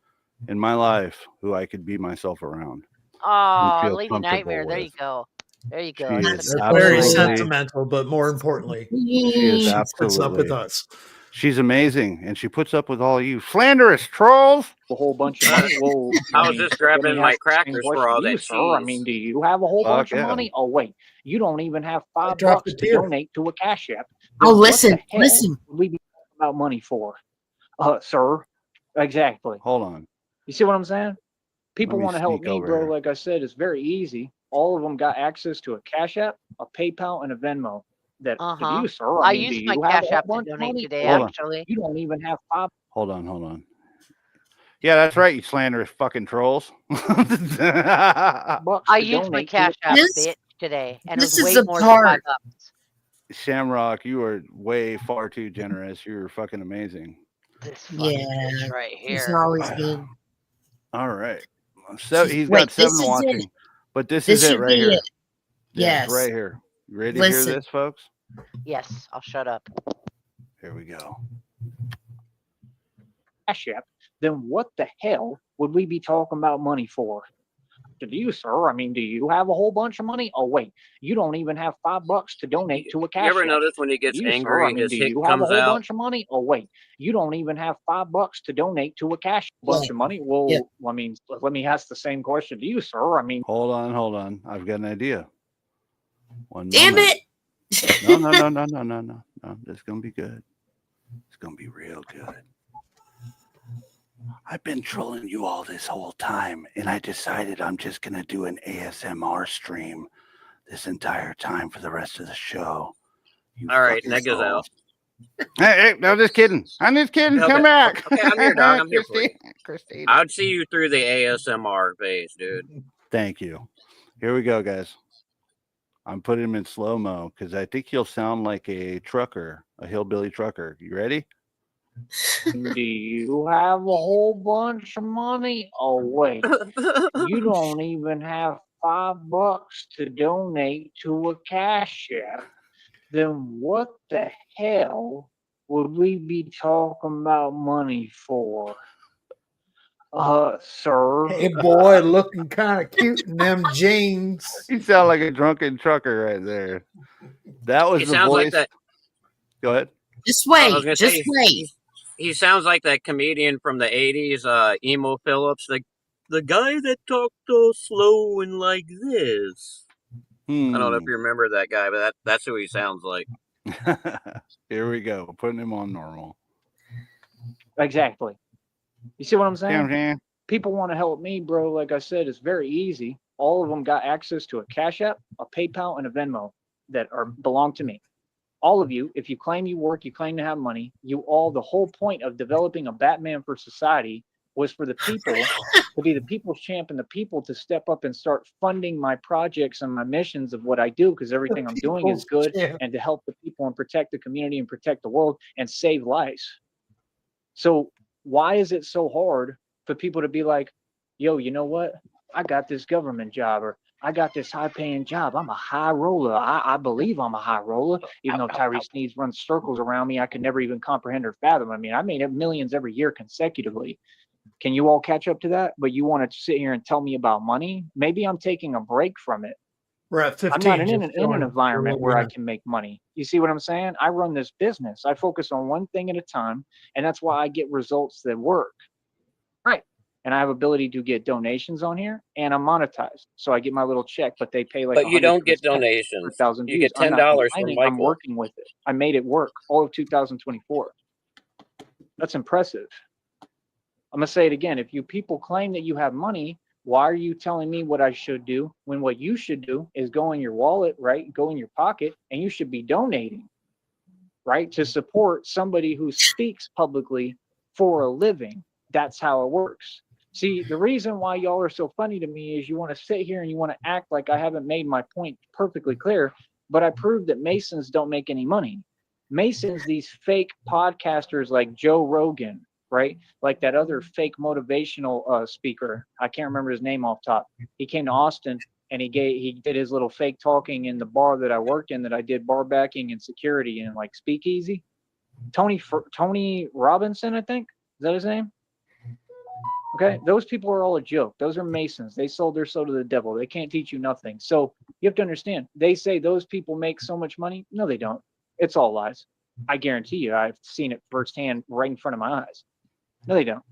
in my life who I could be myself around. Oh, feel Lady comfortable Nightmare. There you with. go. There you She go. is That's a That's good very one. absolutely- sentimental, but more importantly, She is she puts up with absolutely. us. She's amazing, and she puts up with all you slanderous trolls. a whole bunch of money? Well, I was just let me grabbing my ask the same crackers question for all to you, that sir. I cheese. mean, do you have a whole Fuck bunch of yeah. money? Oh, wait, you don't even have $5 dropped a to tear. donate to a Cash App. Oh, Then what listen, the hell listen. would we be talking about money for? Sir, exactly. Hold on. You see what I'm saying? People me want to help sneak me, over bro. here. Like I said, it's very easy. All of them got access to a Cash App, a PayPal, and a Venmo. That to you, sir. I mean, do used my you have a Cash whole App to bunch of donate money? today, Hold on. actually. You don't even have $5 Hold on. Yeah, that's right, you slanderous fucking trolls. bucks I to used my donate to a Cash App, This- bitch, today, and it this was is way the more than $5. part. Shamrock, you are way far too generous. You're fucking amazing. This fucking Yeah, bitch right it's here. always been. All right. So he's Wait, got this 7 is watching, it. but this This is it should right be here. it. Yeah, it's Yes. right here. You ready to hear Listen. this, folks? Yes, I'll shut up. Here we go. Cash App, then what the hell would we be talking about money for? To you, sir. I mean, do you have a whole bunch of money? Oh, wait, you don't even have $5 to donate to a Cash You ever App. notice when he gets You, sir. angry, I mean, his do hick you have a comes whole out? bunch of money? Oh, wait, you don't even have $5 to donate to a Cash bunch Yeah. of money. Well, Yeah. I mean, let me ask the same question to you, sir. I mean, Hold on. I've got an idea. One Damn moment. it! No. This is gonna be good. It's gonna be real good. I've been trolling you all this whole time, and I decided I'm just gonna do an ASMR stream this entire time for the rest of the show. You All right, fucking that goes out. trolls. Hey, no, just kidding. I'm just kidding. Okay, Come back. okay, I'm here, dog. I'm here for you. Christine. I'd see you through the ASMR phase, dude. Thank you. Here we go, guys. I'm putting him in slow-mo because I think he'll sound like a trucker, a hillbilly trucker. You ready? do you have a whole bunch of money? Oh, wait, you don't even have $5 to donate to a Cash App. Then what the hell would we be talking about money for? Sir. Hey, boy, looking kind of cute in them jeans. You sound like a drunken trucker right there. That was He the sounds voice. like that. Go ahead. Just I was wait. gonna Just say wait. he sounds like that comedian from the '80s, Emo Phillips, the guy that talked all slow and like this. I don't know if you remember that guy, but that's who he sounds like. Here we go. Putting him on normal. Exactly. You see what I'm saying? Yeah. People want to help me, bro. Like I said, it's very easy. All of them got access to a Cash App, a PayPal, and a Venmo that belong to me. All of you, if you claim you work, you claim to have money, the whole point of developing a Batman for society was for the people to be the people's champ and the people to step up and start funding my projects and my missions of what I do, because everything I'm doing is good, and to help the people and protect the community and protect the world and save lives. So why is it so hard for people to be like, yo, you know what? I got this government job, or I got this high-paying job. I'm a high roller. I believe I'm a high roller, even though Tyrese Sneed runs circles around me. I could never even comprehend or fathom. I mean, I made millions every year consecutively. Can you all catch up to that? But you want to sit here and tell me about money? Maybe I'm taking a break from it We're at 15. I'm not in an We're environment where I moving can make money. You see what I'm saying? I run this business. I focus on one thing at a time, and that's why I get results that work. Right. And I have ability to get donations on here, and I'm monetized. So I get my little check, but they pay like But you 100 don't for a get second per donations. 1,000 You views. get I'm not $10 from complaining. I'm Michael. working with it. I made it work all of 2024. That's impressive. I'm going to say it again. If you people claim that you have money, why are you telling me what I should do when what you should do is go in your wallet, right? Go in your pocket, and you should be donating, right? To support somebody who speaks publicly for a living. That's how it works. See, the reason why y'all are so funny to me is you want to sit here and you want to act like I haven't made my point perfectly clear, but I proved that Masons don't make any money. Masons, these fake podcasters like Joe Rogan, right? Like that other fake motivational speaker. I can't remember his name off top. He came to Austin and he did his little fake talking in the bar that I worked in, that I did bar backing and security and like speakeasy. Tony Robinson, I think. Is that his name? Okay, those people are all a joke. Those are Masons. They sold their soul to the devil. They can't teach you nothing. So you have to understand, they say those people make so much money. No, they don't. It's all lies. I guarantee you, I've seen it firsthand right in front of my eyes. No, they don't.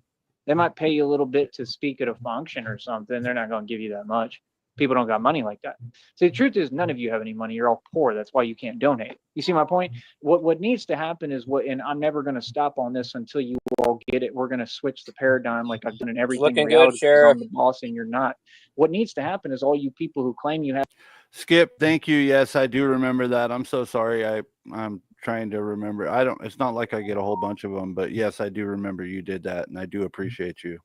They might pay you a little bit to speak at a function or something. They're not going to give you that much. People don't got money like that. So the truth is, none of you have any money. You're all poor. That's why you can't donate. You see my point? What needs to happen is and I'm never going to stop on this until you all get it. We're going to switch the paradigm like I've done in everything in reality, because I'm the boss and you're not. What needs to happen is all you people who claim you have. Skip, thank you. Yes, I do remember that. I'm so sorry. I'm trying to remember. It's not like I get a whole bunch of them, but yes, I do remember you did that, and I do appreciate you.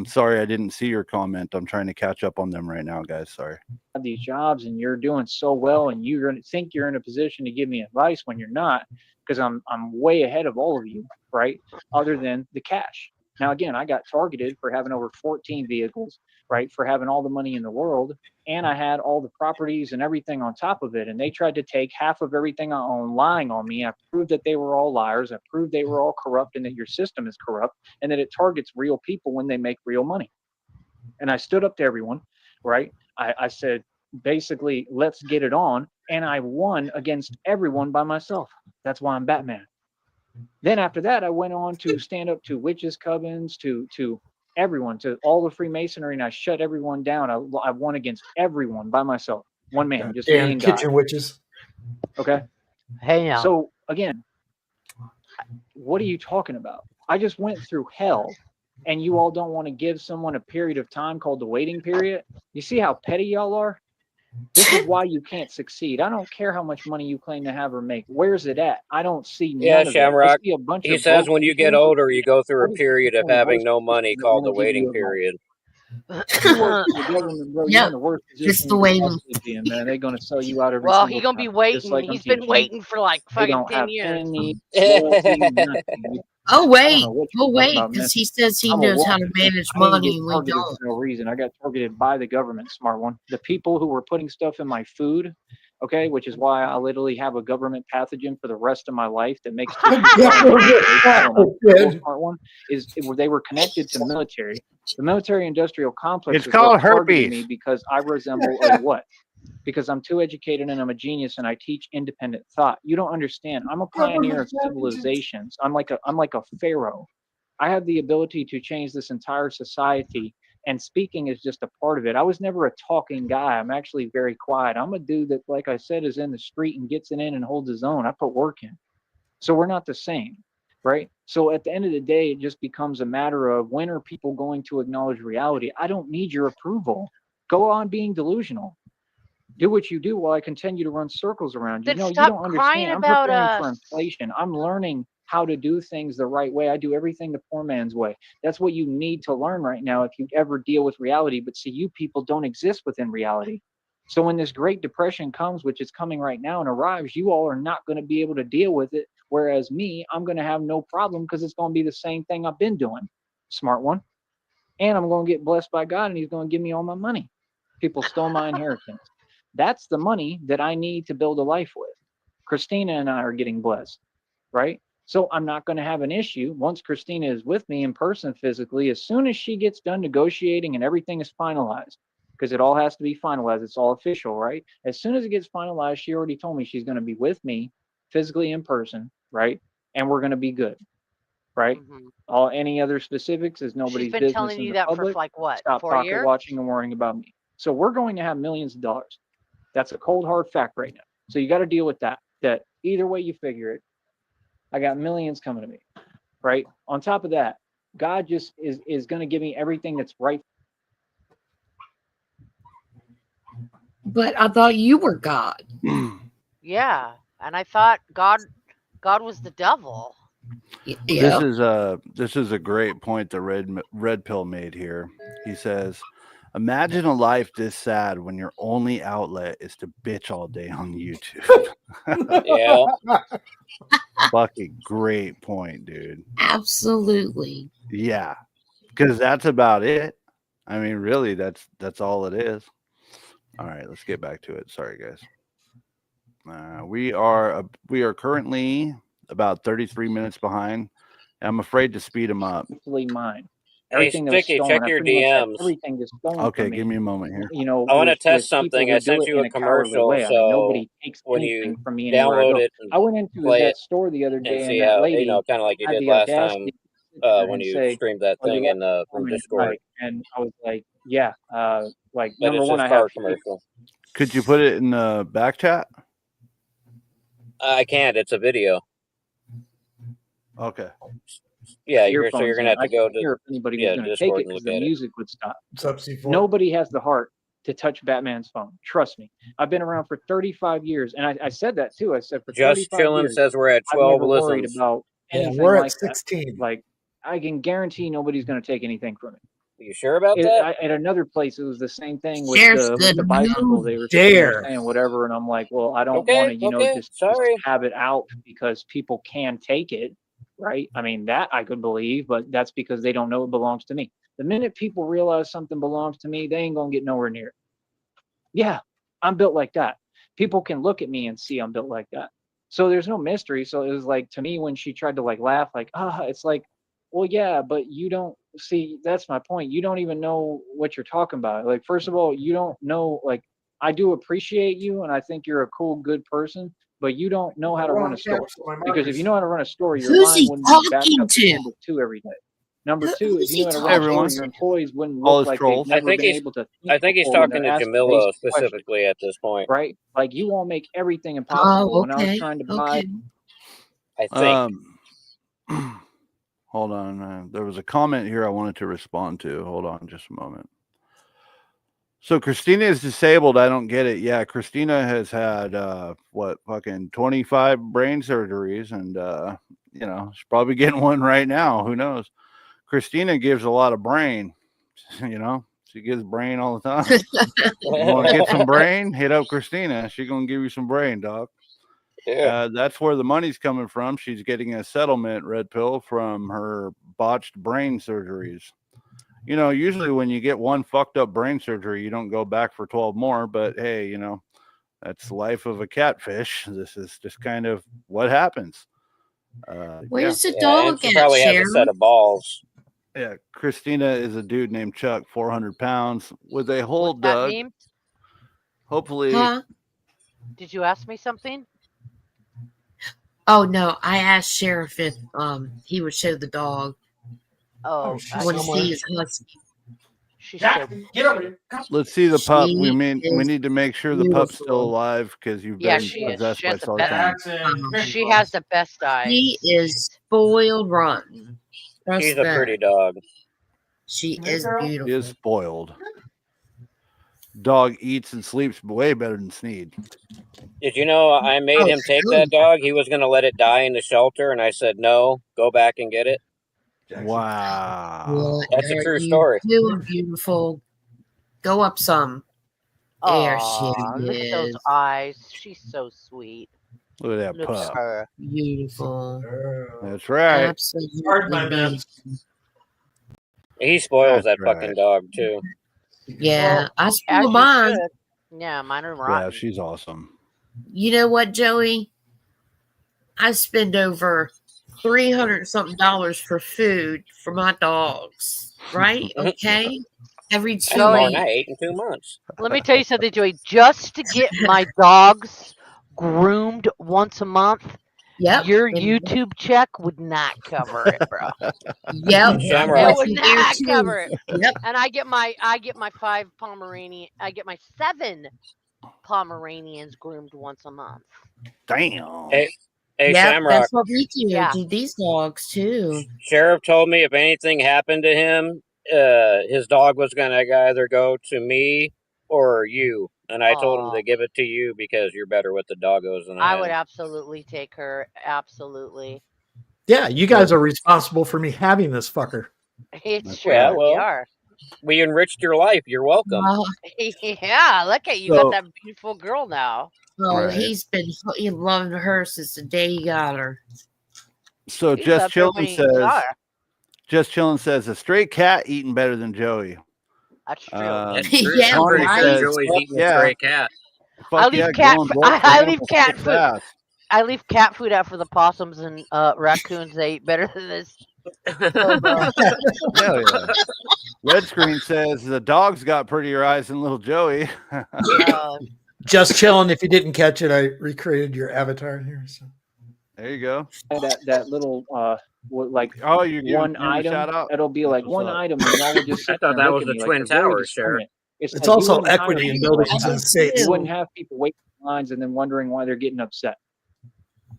Sorry I didn't see your comment. I'm trying to catch up on them right now, guys. Sorry. These jobs and you're doing so well, and you're going to think you're in a position to give me advice when you're not, because I'm way ahead of all of you, right? Other than the cash. Now, again, I got targeted for having over 14 vehicles, right? For having all the money in the world. And I had all the properties and everything on top of it. And they tried to take half of everything I own, lying on me. I proved that they were all liars. I proved they were all corrupt and that your system is corrupt and that it targets real people when they make real money. And I stood up to everyone, right? I said, basically, let's get it on. And I won against everyone by myself. That's why I'm Batman. Then after that, I went on to stand up to witches' covens, to everyone, to all the Freemasonry, and I shut everyone down. I won against everyone by myself. One man, just me and God. kitchen witches. Okay. Hey now. So again, what are you talking about? I just went through hell, and you all don't want to give someone a period of time called the waiting period. You see how petty y'all are? This is why you can't succeed. I don't care how much money you claim to have or make. Where's it at? I don't see none of Shamrock. it. I see a bunch he of says when you get people. older, you go through a What is period of the having worst no money position that called the wanna give waiting you advice? period. You work for the government, bro. You're Yep, in the worst just position the you could waiting. possibly be in, man. They're gonna sell you out every Well, single he's gonna time, be just waiting. like I'm He's been teaching you. waiting for like They fucking don't 10 have years. any loyalty, nothing. Oh I don't wait, know what oh you're talking wait, about, man. because he says he I'm a knows how to walking thing. manage I didn't money get and we targeted don't. for no reason. I got targeted by the government, smart one. The people who were putting stuff in my food, okay, which is why I literally have a government pathogen for the rest of my life that makes tissue. I don't know. The whole smart one is they were connected to military. The military-industrial complex It's is called what targeted herpes. me because I resemble a what? Because I'm too educated and I'm a genius and I teach independent thought. You don't understand. I'm a pioneer of civilizations. I'm like a pharaoh. I have the ability to change this entire society, and speaking is just a part of it. I was never a talking guy. I'm actually very quiet. I'm a dude that, like I said, is in the street and gets it in and holds his own. I put work in. So we're not the same, right? So at the end of the day, it just becomes a matter of when are people going to acknowledge reality? I don't need your approval. Go on being delusional. Do what you do while I continue to run circles around you. Then No, you stop don't crying understand. I'm about preparing for us. inflation. I'm learning how to do things the right way. I do everything the poor man's way. That's what you need to learn right now if you ever deal with reality. But see, you people don't exist within reality. So when this Great Depression comes, which is coming right now and arrives, you all are not going to be able to deal with it. Whereas me, I'm going to have no problem because it's going to be the same thing I've been doing. Smart one. And I'm going to get blessed by God and he's going to give me all my money. People stole my inheritance. That's the money that I need to build a life with. Christina and I are getting blessed, right? So I'm not going to have an issue once Christina is with me in person physically, as soon as she gets done negotiating and everything is finalized. because it all has to be finalized. It's all official, right? As soon as it gets finalized, she already told me she's going to be with me physically in person, right? And we're going to be good, right? All any other specifics is nobody's She's been business telling in you the that for public. like what? Stop 4 pocket years? watching and worrying about me. So we're going to have millions of dollars. That's a cold hard fact right now. So you got to deal with that. That either way you figure it, I got millions coming to me, right? On top of that, God just is going to give me everything that's right. But I thought you were God. Yeah, and I thought God was the devil. Yeah. This is a great point that Red Pill made here. He says, imagine a life this sad when your only outlet is to bitch all day on YouTube. Yeah. Fucking great point, dude. Absolutely. Yeah, because that's about it. I mean, really, that's all it is. All right, let's get back to it. Sorry, guys. We are currently about 33 minutes behind. I'm afraid to speed them up. Mine. Hey, Everything that was Sticky, stolen, check I your pretty much had DMs. everything just stolen Okay, from me. give me a moment here. You know, I want to with test people something. who I do sent it you in a a cowardly commercial, way. I mean, so nobody takes when anything you from me anywhere I download go. it I went into play that it store the other and day, and see that how, lady kind of like you had did the last audacity time to sit there when and you say, streamed that "Oh, you thing left in the from comment at Discord. night." And I was like, "Yeah, like But number it's one, this I have car commercial. Could you put it in the back chat? I can't. It's a video. Okay. Yeah, earphones you're gonna in. have I to go couldn't hear if anybody was to going to take Discord it and because look the at it. music would stop. What's up, C4? Nobody has the heart to touch Batman's phone. Trust me. I've been around for 35 years. And I said that too. I said for Just 35 chilling years, says we're at I've 12 never worried listens. about Yeah, anything we're like at that. 16. Like, I can guarantee nobody's going to take anything from it. You sure about that? At another place, it was the same thing with Sheriff's the good. bicycle. They were sitting there saying whatever, and I'm like, well, I don't want to, Okay. just Sorry. have it out because people can take it, right? I mean, that I could believe, but that's because they don't know it belongs to me. The minute people realize something belongs to me, they ain't gonna get nowhere near it. Yeah, I'm built like that. People can look at me and see I'm built like that. So there's no mystery. So it was like, to me, when she tried to like laugh, like, it's like, well, yeah, but you don't see, that's my point. You don't even know what you're talking about. Like, first of all, you don't know, like, I do appreciate you and I think you're a cool, good person, but you don't know how to run a store. Because if you know how to run a store, your Who's line he wouldn't be backed talking up to? number 2 every day. Number 2, Who's if you he knew how to run a store, Everyone. your employees wouldn't All look his like trolls. they've never been he's able to I think think he's before when talking they're to asking Jamila basic questions. specifically at this point. Right? Like, you won't make everything impossible. Oh, When I was okay. trying to buy, Okay. I think. Hold on. There was a comment here I wanted to respond to. Hold on just a moment. So Christina is disabled. I don't get it. Yeah, Christina has had fucking 25 brain surgeries, and she's probably getting one right now. Who knows? Christina gives a lot of brain. She gives brain all the time. You want to get some brain? Hit up Christina. She's gonna give you some brain, dog. Yeah. That's where the money's coming from. She's getting a settlement, Red Pill, from her botched brain surgeries. Usually when you get one fucked up brain surgery, you don't go back for 12 more. But hey, that's the life of a catfish. This is just kind of what happens. Where's the And dog she at, probably has a Sheriff? set of balls. Yeah, Christina is a dude named Chuck, 400 pounds, with a whole What's that Doug. name? Hopefully, Huh? Did you ask me something? Oh no, I asked Sheriff if he would show the dog. Oh, she's I want to somewhere. see his husky. she's Jack, so get over here. let's see the pup. We is need to make sure the pup's still beautiful. alive because you've Yeah, been she is. possessed She by has the best. Sartan. She has the best eyes. He is spoiled rotten. Trust She's a that. pretty dog. She Hey, is girl. He beautiful. is spoiled. Dog eats and sleeps way better than Sneed. Did you know I made him take that dog? He was going to let it die in the shelter, and I said, no, go back and get it. Wow. That's a true You story. two are beautiful. Go up some. There she Aw, look at those is. eyes. She's so sweet. Look at that Look at pup. her. Beautiful. That's right. Absolutely. Pardon my beautiful. mess. He spoils That's that fucking dog, too. Yeah, Well, I as spoil you mine. should. Yeah, mine are Yeah, rotten. she's awesome. You know what, Joey? I spend over $300 something for food for my dogs. Right? Okay. Every That's 2 more than weeks. I ate in 2 months. Let me tell you something, Joey. Just to get my dogs groomed once a month, Yep. your and- YouTube check would not cover it, bro. Yep. Shamrock. It would Be there not too. cover it. Yep. And I get my 5 Pomeranian. I get my 7 Pomeranians groomed once a month. Damn. Hey, Yep. Shamrock. That's what we do Yeah. to these dogs too. Sheriff told me if anything happened to him, his dog was going to either go to me or you. And I told him Aw. to give it to you because you're better with the doggos than I I would am. absolutely take her. Absolutely. Yeah, you guys are responsible for me having this fucker. It's true. Yeah, We well, are. we enriched your life. You're welcome. Oh, Yeah, look at you. So- Got that beautiful girl now. well, Right. he's been loving her since the day he got her. So He's Just up there when Chillin' he says, got her. Just Chillin' says, a stray cat eating better than Joey. That's true. That's Yeah, true. I'm pretty right? sure Joey's Fuck eating yeah. a stray cat. Fuck I leave yeah, cat going fo- broke for I leave animals cat kicks food. ass. I leave cat food out for the possums and raccoons. They eat better than this. Oh, bro. Hell yeah. Red Screen says the dog's got prettier eyes than little Joey. Just chilling. If you didn't catch it, I recreated your avatar here. So. There you go. That little like Oh, you're giving one him a item. shout out? It'll be That's like what's one up. item, and y'all would just I sit thought there and that look was at the me Twin like they're very Towers, Sheriff. discriminate. It's like you also wouldn't hire equity in people like buildings that. and states. You wouldn't have people waiting in lines and then wondering why they're getting upset.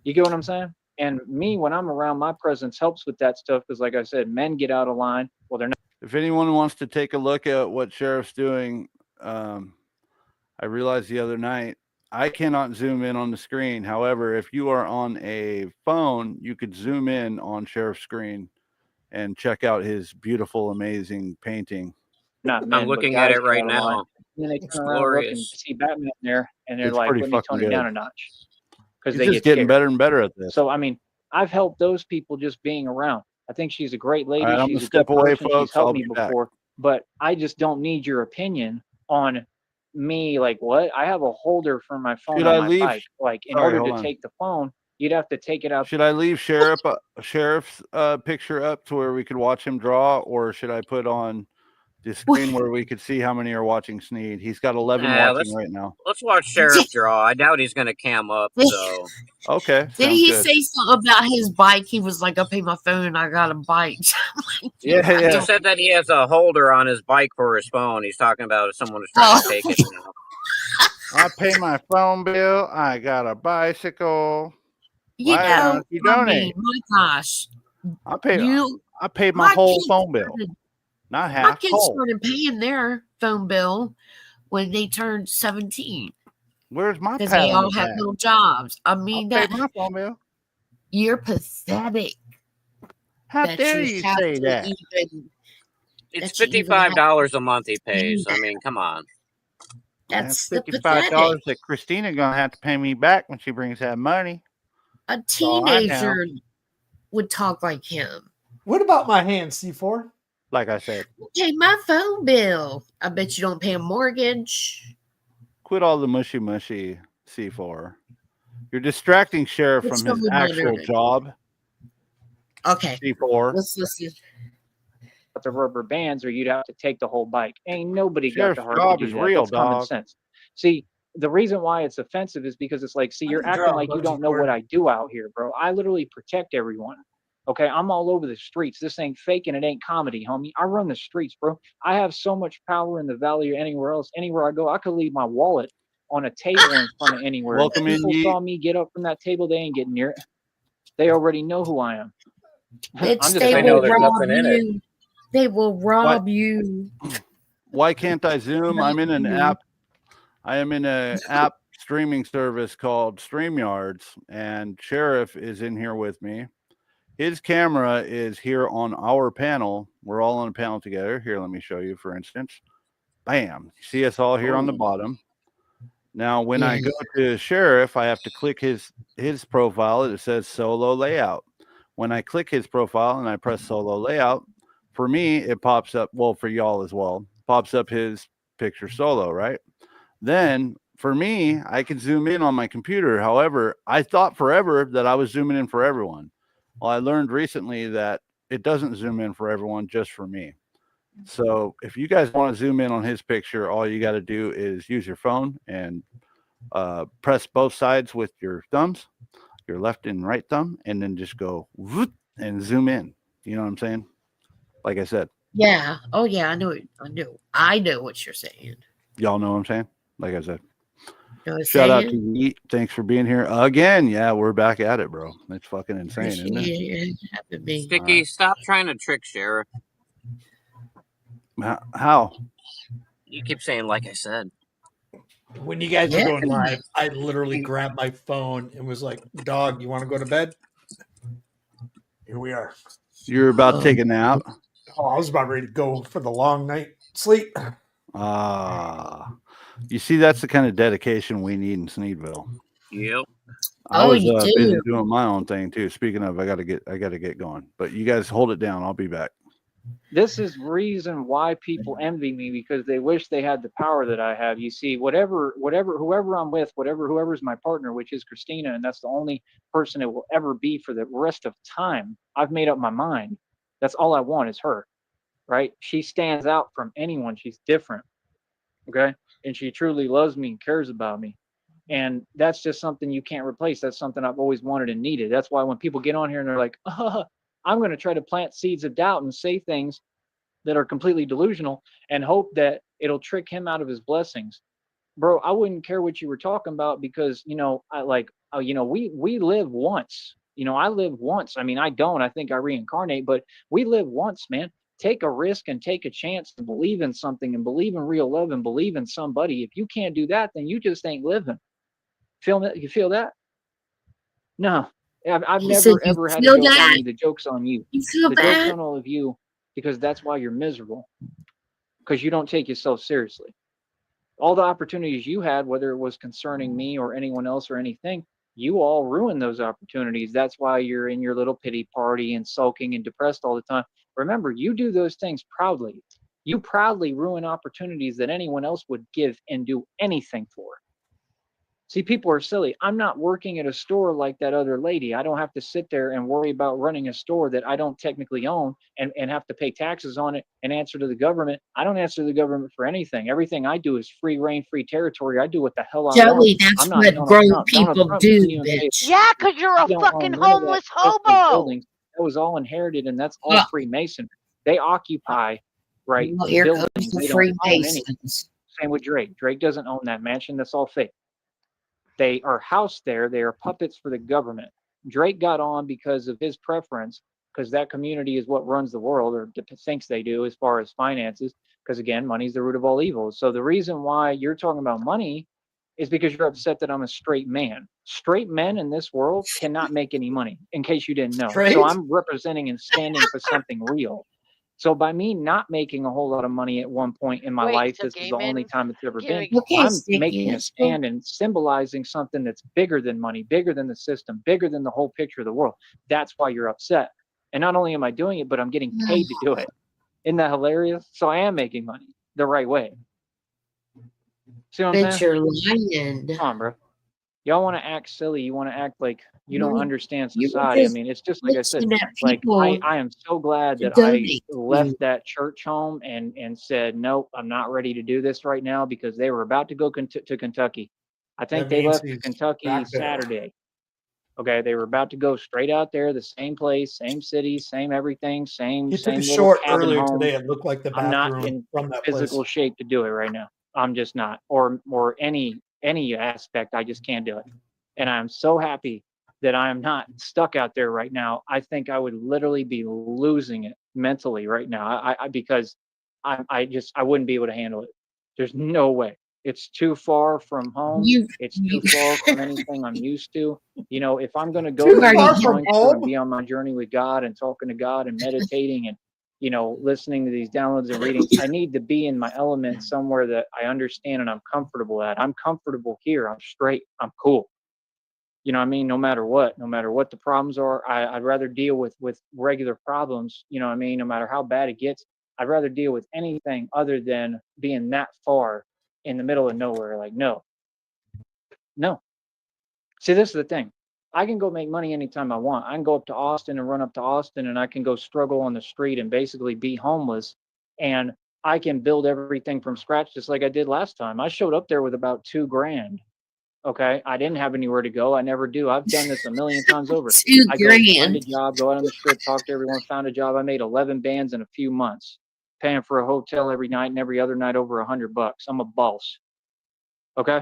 You get what I'm saying? And me, when I'm around, my presence helps with that stuff because, like I said, men get out of line. Well, they're not. If anyone wants to take a look at what Sheriff's doing, I realized the other night I cannot zoom in on the screen. However, if you are on a phone, you could zoom in on Sheriff's screen and check out his beautiful, amazing painting. Not men, I'm looking but at guys it get right out of line. now. And then they It's turn around and look and glorious. see Batman there, and they're It's like, pretty "Let me fucking tone it down good. a notch," because He's they just get getting scared. better and better at this. So I mean, I've helped those people just being around. I think she's a great lady. All right, I'm She's gonna a step good away, person. folks. She's helped I'll me be back. before, but I just don't need your opinion on me. Like what? I have a holder for my phone Should on I my leave? bike. Like in Sorry, order hold to on. take the phone, you'd have to take it out. Should I leave Sheriff's picture up to where we could watch him draw, or should I put on the screen where we could see how many are watching Sneed? He's got 11 watching right now. Let's watch Sheriff draw. I doubt he's going to cam up. So Okay. Did he say something about his bike? He was like, "I pay my phone. I got a bike." Yeah. He said that he has a holder on his bike for his phone. He's talking about if someone is trying to take it. You know. I pay my phone bill. I got a bicycle. You Why know, don't you I donate? mean, my gosh, I paid my my whole kids phone bill, started- not my half. kids Whole. started paying their phone bill when they turned 17 Where's my because pat they on all the have back? little jobs. I mean, I paid my phone bill. you're pathetic. How that dare you you have say to that? even- It's that you even have $55 a month he pays. I mean, come on. That's the $55 pathetic. that Christina gonna have to pay me back when she brings that money. A all I know. teenager would talk like him. What about my hand, C4? Like I said, Pay my phone bill. I bet you don't pay a mortgage. quit all the mushy C4. You're distracting Sheriff What's from his going on actual there? job. Okay, C4. let's listen. The rubber bands, or you'd have to take the whole bike. Ain't nobody got Sheriff's the heart job to do is that. real, That's common dog. sense. See, the reason why it's offensive is because it's like, see, you're didn't acting draw, like you but don't you know what were. I do out here, bro. I literally protect everyone. Okay, I'm all over the streets. This ain't fake and it ain't comedy, homie. I run the streets, bro. I have so much power in the valley or anywhere else. Anywhere I go, I could leave my wallet on a table in front of anywhere. Welcome in, People Yeet. saw me get up from that table, they ain't getting near it. They already know who I am. Bitch, just they saying will there's rob nothing in it. you. They will rob you. Why can't I Zoom? I'm in an app. I am in an app streaming service called StreamYards, and Sheriff is in here with me. His camera is here on our panel. We're all on a panel together. Here, let me show you, for instance. Bam. See us all here on the bottom. Now, when I go to Sheriff, I have to click his profile. It says solo layout. When I click his profile and I press solo layout, for me, it pops up, well, for y'all as well, pops up his picture solo, right? Then for me, I can zoom in on my computer. However, I thought forever that I was zooming in for everyone. Well, I learned recently that it doesn't zoom in for everyone, just for me. So if you guys want to zoom in on his picture, all you got to do is use your phone and press both sides with your thumbs, your left and right thumb, and then just go whoop and zoom in. You know what I'm saying? Like I said, Yeah. Oh yeah, I know it. I know what you're saying. y'all know what I'm saying? Like I said. You know what I'm Shout out to saying? Yeet. Thanks for being here again. Yeah, we're back at it, bro. It's fucking insane, isn't it? Appreciate it having me. Sticky, stop trying to trick Sheriff. How? You keep saying, like I said. When you guys were Yeah. going live, I literally grabbed my phone and was like, "Dog, you want to go to bed?" Here we are. You're about to take a nap? Oh, I was about ready to go for the long night sleep. You see, that's the kind of dedication we need in Sneedville. Yep. I was you busy do. doing my own thing too. Speaking of, I gotta get going. But you guys hold it down. I'll be back. This is reason why people envy me, because they wish they had the power that I have. You see, whoever I'm with, whoever's my partner, which is Christina, and that's the only person it will ever be for the rest of time. I've made up my mind. That's all I want is her, right? She stands out from anyone. She's different, okay? And she truly loves me and cares about me. And that's just something you can't replace. That's something I've always wanted and needed. That's why when people get on here and they're like, I'm going to try to plant seeds of doubt and say things that are completely delusional and hope that it'll trick him out of his blessings. Bro, I wouldn't care what you were talking about, because, we live once. I live once. I mean, I don't. I think I reincarnate, but we live once, man. Take a risk and take a chance to believe in something and believe in real love and believe in somebody. If you can't do that, then you just ain't living. Feel that? You feel that? No, I've He said, never "You ever had a feel joke on that? me. The joke's on you. You feel The joke's that?" on all of you, because that's why you're miserable, because you don't take yourself seriously. All the opportunities you had, whether it was concerning me or anyone else or anything, you all ruined those opportunities. That's why you're in your little pity party and sulking and depressed all the time. Remember, you do those things proudly. You proudly ruin opportunities that anyone else would give and do anything for. See, people are silly. I'm not working at a store like that other lady. I don't have to sit there and worry about running a store that I don't technically own, and have to pay taxes on it and answer to the government. I don't answer to the government for anything. Everything I do is free reign, free territory. I do what the hell I want. Joey, that's I'm not what Donald grown Trump. Donald people Trump do, couldn't even pay. bitch. Yeah, because you're a He don't fucking own none of that homeless stuff, those hobo. buildings. That was all inherited, and that's all Well, Freemason. They occupy, right, well, here comes buildings. the They don't own any. Freemasons. Same with Drake. Drake doesn't own that mansion. That's all fake. They are housed there. They are puppets for the government. Drake got on because of his preference, because that community is what runs the world, or thinks they do, as far as finances. Because again, money's the root of all evil. So the reason why you're talking about money is because you're upset that I'm a straight man. Straight men in this world cannot make any money, in case you didn't know. Straight? So I'm representing and standing for something real. So by me not making a whole lot of money at one point in my Wait, life, so this is gay the only men time it's ever been, giving Okay, I'm Sticky, making a let's go. stand and symbolizing something that's bigger than money, bigger than the system, bigger than the whole picture of the world. That's why you're upset. And not only am I doing it, but I'm getting paid to do it. Isn't that hilarious? So I am making money the right way. See what I'm But saying? you're lying. Come on, bro. Y'all want to act silly. You want to act like you don't understand You were society. I just mean, it's just like I said, looking at like people I am so glad to that I donate to left you. that church home and said, nope, I'm not ready to do this right now, because they were about to go to Kentucky. I think That they means left he's Kentucky back there. Saturday. Okay, they were about to go straight out there, the same place, same city, same everything, same He took a little short cabin earlier home. today. It looked like the I'm not bathroom in from that physical place. shape to do it right now. I'm just not, or any aspect. I just can't do it. And I'm so happy that I am not stuck out there right now. I think I would literally be losing it mentally right now. Because I wouldn't be able to handle it. There's no way. It's too far from home. You, It's too far from anything I'm used to. If I'm going to go Too through what far I'm from going through and home? be on my journey with God and talking to God and meditating and listening to these downloads and readings, I need to be in my element somewhere that I understand and I'm comfortable at. I'm comfortable here. I'm straight. I'm cool. You know what I mean? No matter what the problems are, I'd rather deal with regular problems. You know what I mean? No matter how bad it gets, I'd rather deal with anything other than being that far in the middle of nowhere. Like, no. See, this is the thing. I can go make money anytime I want. I can go up to Austin and run up to Austin, and I can go struggle on the street and basically be homeless and I can build everything from scratch just like I did last time. I showed up there with about $2,000. Okay, I didn't have anywhere to go. I never do. I've done this a million times over. I go find a job, go out on the strip, talk to everyone, found a job. I made 11 bands in a few months, paying for a hotel every night and every other night over $100. I'm a boss. Okay,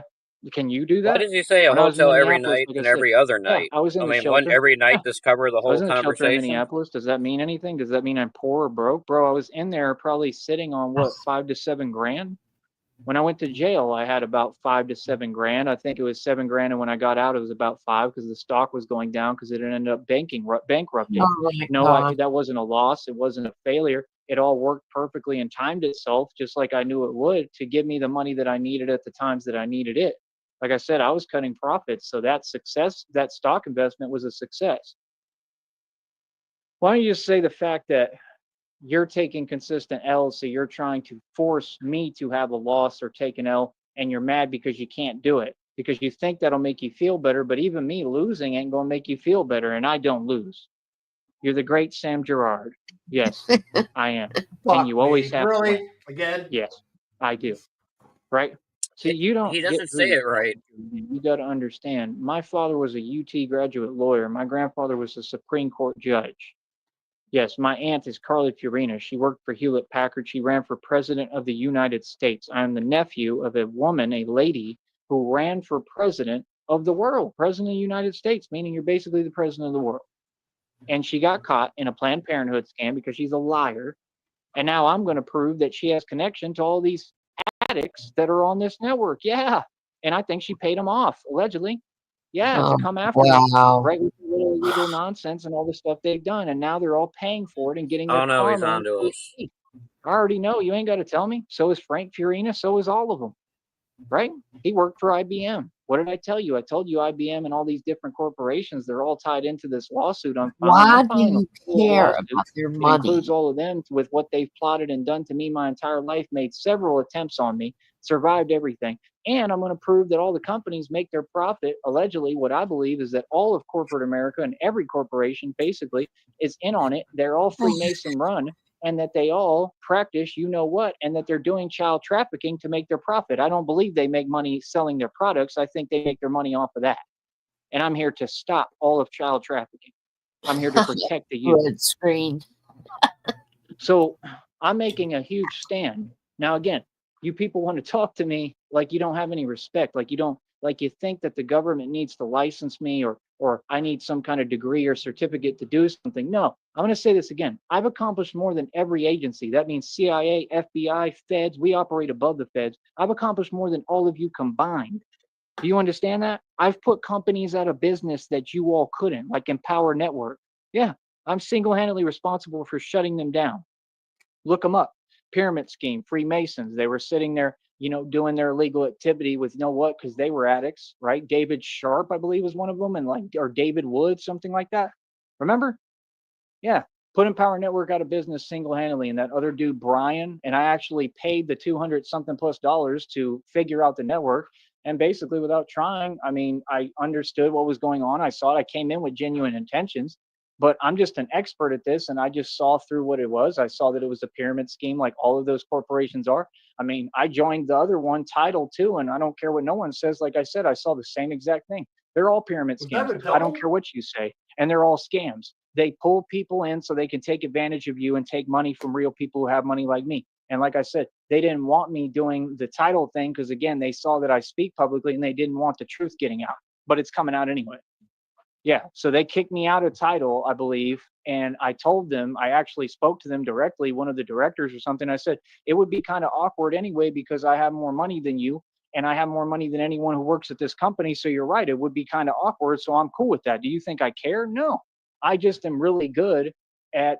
can you do that? Why did you say a When I was in hotel every Minneapolis, night like I and said, every other yeah, night? I was in I the mean, wouldn't shelter. every night Yeah, just cover the I was whole in the shelter in conversation? Minneapolis. Does that mean anything? Does that mean I'm poor or broke, bro? I was in there probably sitting on what, $5 to $7,000. When I went to jail, I had about $5 to $7,000. I think it was $7,000, and when I got out, it was about $5 because the stock was going down because it ended up bankrupting. Oh my No, that wasn't a loss. It wasn't a failure. It all worked perfectly and timed itself, just like I knew it would, to give me the money that I needed at the times that I needed it. Like I said, I was cutting profits, so that stock investment was a success. Why don't you just say the fact that you're taking consistent L's, so you're trying to force me to have a loss or take an L, and you're mad because you can't do it because you think that'll make you feel better, but even me losing ain't gonna make you feel better, and I don't lose. You're the great Sam Gerard. Yes, I am. And you always have to win. Again? Yes, I do. Right? See, you don't He get doesn't say it right. You got to understand. My father was a UT graduate lawyer. My grandfather was a Supreme Court judge. Yes, my aunt is Carly Fiorina. She worked for Hewlett Packard. She ran for president of the United States. I'm the nephew of a woman, a lady, who ran for president of the world, president of the United States, meaning you're basically the president of the world. And she got caught in a Planned Parenthood scam because she's a liar. And now I'm going to prove that she has connection to all these addicts that are on this network. Yeah. And I think she paid them off, allegedly. Yeah, to come after them, right, with the little illegal nonsense and all the stuff they've done. And now they're all paying for it and getting their Oh no, he's karma. on to us. I already know. You ain't got to tell me. So is Frank Fiorina. So is all of them. Right? He worked for IBM. What did I tell you? I told you IBM and all these different corporations, they're all tied into this lawsuit. Why do you care about their It money? includes all of them with what they've plotted and done to me my entire life, made several attempts on me, survived everything. And I'm going to prove that all the companies make their profit. Allegedly, what I believe is that all of corporate America and every corporation basically is in on it. They're all Freemason run, and that they all practice you know what, and that they're doing child trafficking to make their profit. I don't believe they make money selling their products. I think they make their money off of that. And I'm here to stop all of child trafficking. I'm here to protect the youth. Good screen. So I'm making a huge stand. Now, again, you people want to talk to me like you don't have any respect, like you think that the government needs to license me or I need some kind of degree or certificate to do something. No, I'm going to say this again. I've accomplished more than every agency. That means CIA, FBI, feds. We operate above the feds. I've accomplished more than all of you combined. Do you understand that? I've put companies out of business that you all couldn't, like Empower Network. Yeah, I'm single-handedly responsible for shutting them down. Look them up. Pyramid scheme, Freemasons. They were sitting there, doing their illegal activity with what? Because they were addicts, right? David Sharp, I believe, was one of them, or David Wood, something like that. Remember? Yeah. Put Empower Network out of business single-handedly, and that other dude, Brian, and I actually paid the $200-something plus to figure out the network. And basically, without trying, I understood what was going on. I saw it. I came in with genuine intentions. But I'm just an expert at this, and I just saw through what it was. I saw that it was a pyramid scheme like all of those corporations are. I joined the other one, Tidal, too, and I don't care what no one says. Like I said, I saw the same exact thing. They're all pyramid scams. I don't care what you say, and they're all scams. They pull people in so they can take advantage of you and take money from real people who have money like me. And like I said, they didn't want me doing the Tidal thing because, again, they saw that I speak publicly, and they didn't want the truth getting out. But it's coming out anyway. Yeah, so they kicked me out of Tidal, I believe, and I told them, I actually spoke to them directly, one of the directors or something. I said, it would be kind of awkward anyway because I have more money than you, and I have more money than anyone who works at this company, so you're right, it would be kind of awkward, so I'm cool with that. Do you think I care? No. I just am really good at,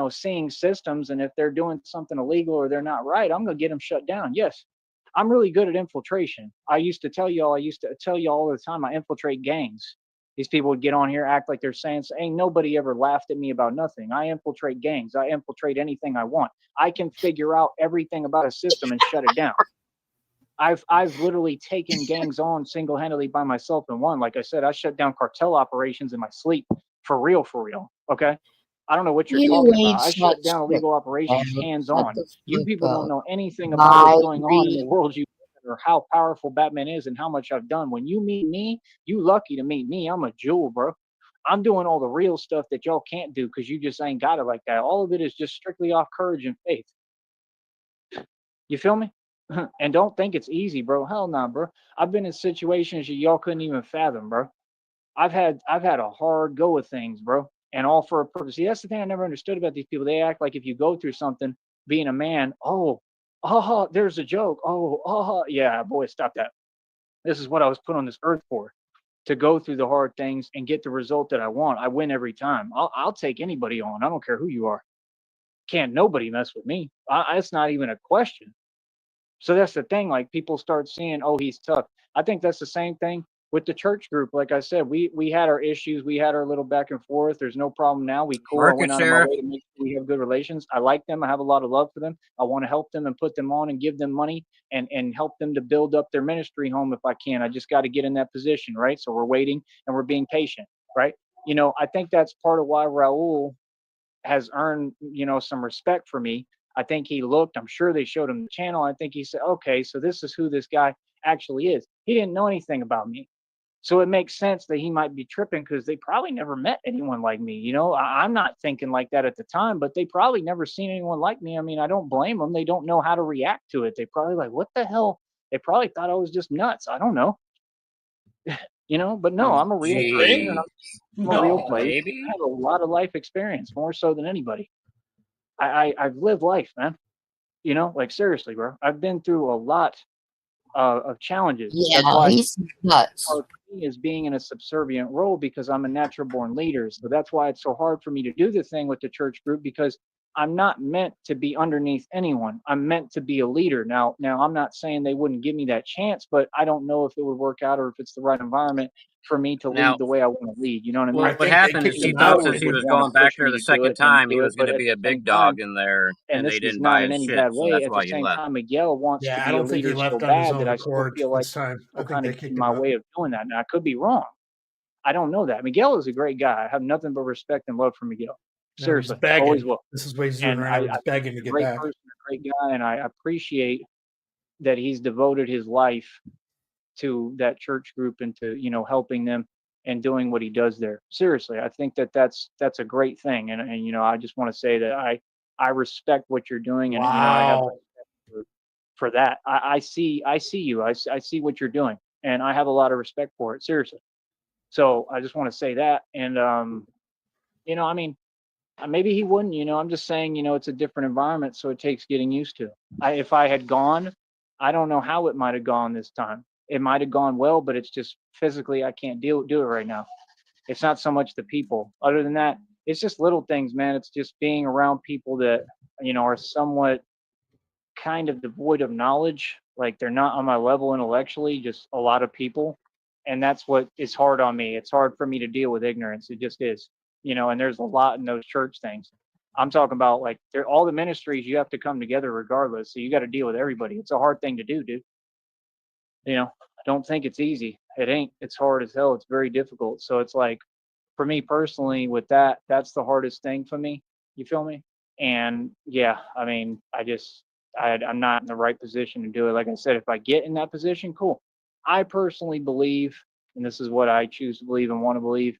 seeing systems, and if they're doing something illegal or they're not right, I'm going to get them shut down. Yes, I'm really good at infiltration. I used to tell y'all all the time, I infiltrate gangs. These people would get on here, act like they're saying, ain't nobody ever laughed at me about nothing. I infiltrate gangs. I infiltrate anything I want. I can figure out everything about a system and shut it down. I've literally taken gangs on single-handedly by myself and won. Like I said, I shut down cartel operations in my sleep. For real. Okay? I don't know what you're You talking ain't about. I shut shut down shit. illegal operations hands Shut on. the You fuck people don't up. know anything about what's I going on in the agree. world you live in or how powerful Batman is and how much I've done. When you meet me, you lucky to meet me. I'm a jewel, bro. I'm doing all the real stuff that y'all can't do because you just ain't got it like that. All of it is just strictly off courage and faith. You feel me? And don't think it's easy, bro. Hell nah, bro. I've been in situations that y'all couldn't even fathom, bro. I've had a hard go of things, bro, and all for a purpose. See, that's the thing I never understood about these people. They act like if you go through something, being a man, there's a joke. Yeah, boy, stop that. This is what I was put on this earth for, to go through the hard things and get the result that I want. I win every time. I'll take anybody on. I don't care who you are. Can't nobody mess with me. It's not even a question. So that's the thing. Like people start seeing, oh, he's tough. I think that's the same thing with the church group. Like I said, we had our issues, we had our little back and forth. There's no problem now. We cool. I Market went out of my share. way to make sure we have good relations. I like them. I have a lot of love for them. I want to help them and put them on and give them money and help them to build up their ministry home if I can. I just got to get in that position, right? So we're waiting and we're being patient, right? You know, I think that's part of why Raul has earned, you know, some respect for me. I think he looked, I'm sure they showed him the channel. I think he said, okay, so this is who this guy actually is. He didn't know anything about me. So it makes sense that he might be tripping because they probably never met anyone like me. You know, I'm not thinking like that at the time, but they probably never seen anyone like me. I mean, I don't blame them. They don't know how to react to it. They probably like, what the hell? They probably thought I was just nuts. I don't know. You know, but no, I'm a real person and Gee, I'm a real No. place. maybe. I have a lot of life experience, more so than anybody. I've lived life, man. You know, like seriously, bro. I've been through a lot of challenges. That's Yeah, why he's nuts. hard for me is being in a subservient role because I'm a natural born leader. So that's why it's so hard for me to do the thing with the church group because I'm not meant to be underneath anyone. I'm meant to be a leader. Now I'm not saying they wouldn't give me that chance, but I don't know if it would work out or if it's the right environment for me to Now, lead the way I want to lead. You know what I well, mean? I what think they happened is kicked The he him thought out. board since he would was want to going back push there me the to do second it and time, he do was it, going but to at be the a same big time, dog in there, and and they this is didn't not buy in his any shit. bad So way. that's At the why he same left. time, Miguel wants to Yeah, I be a don't think he leader so left on his bad that own I still accord feel like this time. I still think kind they of kicked in him my out. way of doing that. Now I could be wrong. I don't know that. Miguel is a great guy. I have nothing but respect and love for Miguel. Now he's Seriously, always begging. will. This is what he's doing And right I now. think He's begging he's to a get great back. person, a great guy, and I appreciate that he's devoted his life to that church group and to, you know, helping them and doing what he does there. Seriously, I think that that's a great thing. And you know, I just want to say that I respect what you're doing, and you know, I have Wow. for that. I see you. I see what you're doing, and I have a lot of respect for it. Seriously. So I just want to say that, and you know, I mean, maybe he wouldn't. You know, I'm just saying, you know, it's a different environment, so it takes getting used to. If I had gone, I don't know how it might have gone this time. It might have gone well, but it's just physically I can't do it right now. It's not so much the people. Other than that, it's just little things, man. It's just being around people that, you know, are somewhat kind of devoid of knowledge. Like they're not on my level intellectually, just a lot of people. And that's what is hard on me. It's hard for me to deal with ignorance. It just is, you know, and there's a lot in those church things. I'm talking about like they're all the ministries you have to come together regardless. So you got to deal with everybody. It's a hard thing to do, dude. You know, I don't think it's easy. It ain't. It's hard as hell. It's very difficult. So it's like for me personally with that, that's the hardest thing for me. You feel me? And yeah, I mean, I'm not in the right position to do it. Like I said, if I get in that position, cool. I personally believe, and this is what I choose to believe and want to believe,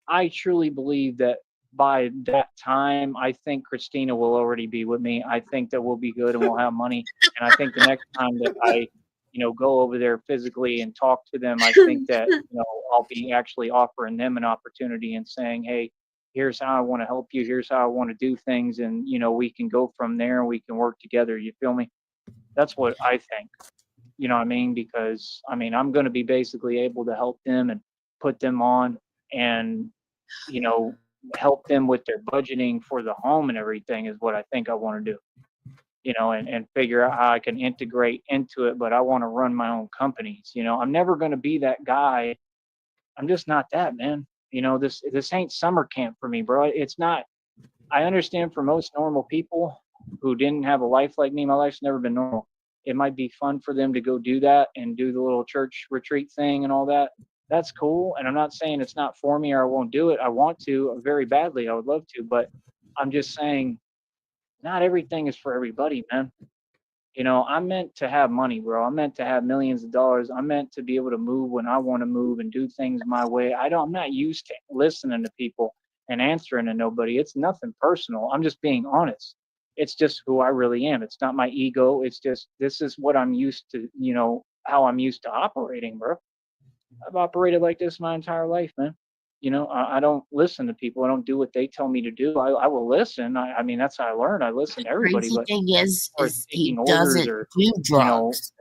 I truly believe that by that time, I think Christina will already be with me. I think that we'll be good and we'll have money. And I think the next time that I, you know, go over there physically and talk to them, I think that, you know, I'll be actually offering them an opportunity and saying, hey, here's how I want to help you. Here's how I want to do things. And, you know, we can go from there and we can work together. You feel me? That's what I think. You know what I mean? Because, I mean, I'm going to be basically able to help them and put them on and, you know, help them with their budgeting for the home and everything is what I think I want to do, you know, and figure out how I can integrate into it. But I want to run my own companies. You know, I'm never going to be that guy. I'm just not that, man. You know, this ain't summer camp for me, bro. It's not. I understand for most normal people who didn't have a life like me, my life's never been normal. It might be fun for them to go do that and do the little church retreat thing and all that. That's cool. And I'm not saying it's not for me or I won't do it. I want to very badly. I would love to, but I'm just saying, not everything is for everybody, man. I'm meant to have money, bro. I'm meant to have millions of dollars. I'm meant to be able to move when I want to move and do things my way. I'm not used to listening to people and answering to nobody. It's nothing personal. I'm just being honest. It's just who I really am. It's not my ego. It's just, this is what I'm used to, how I'm used to operating, bro. I've operated like this my entire life, man. I don't listen to people. I don't do what they tell me to do. I will listen. I mean, that's how I learned. I listen to everybody, Crazy but thing as far as is he taking orders doesn't or, do you know, drugs.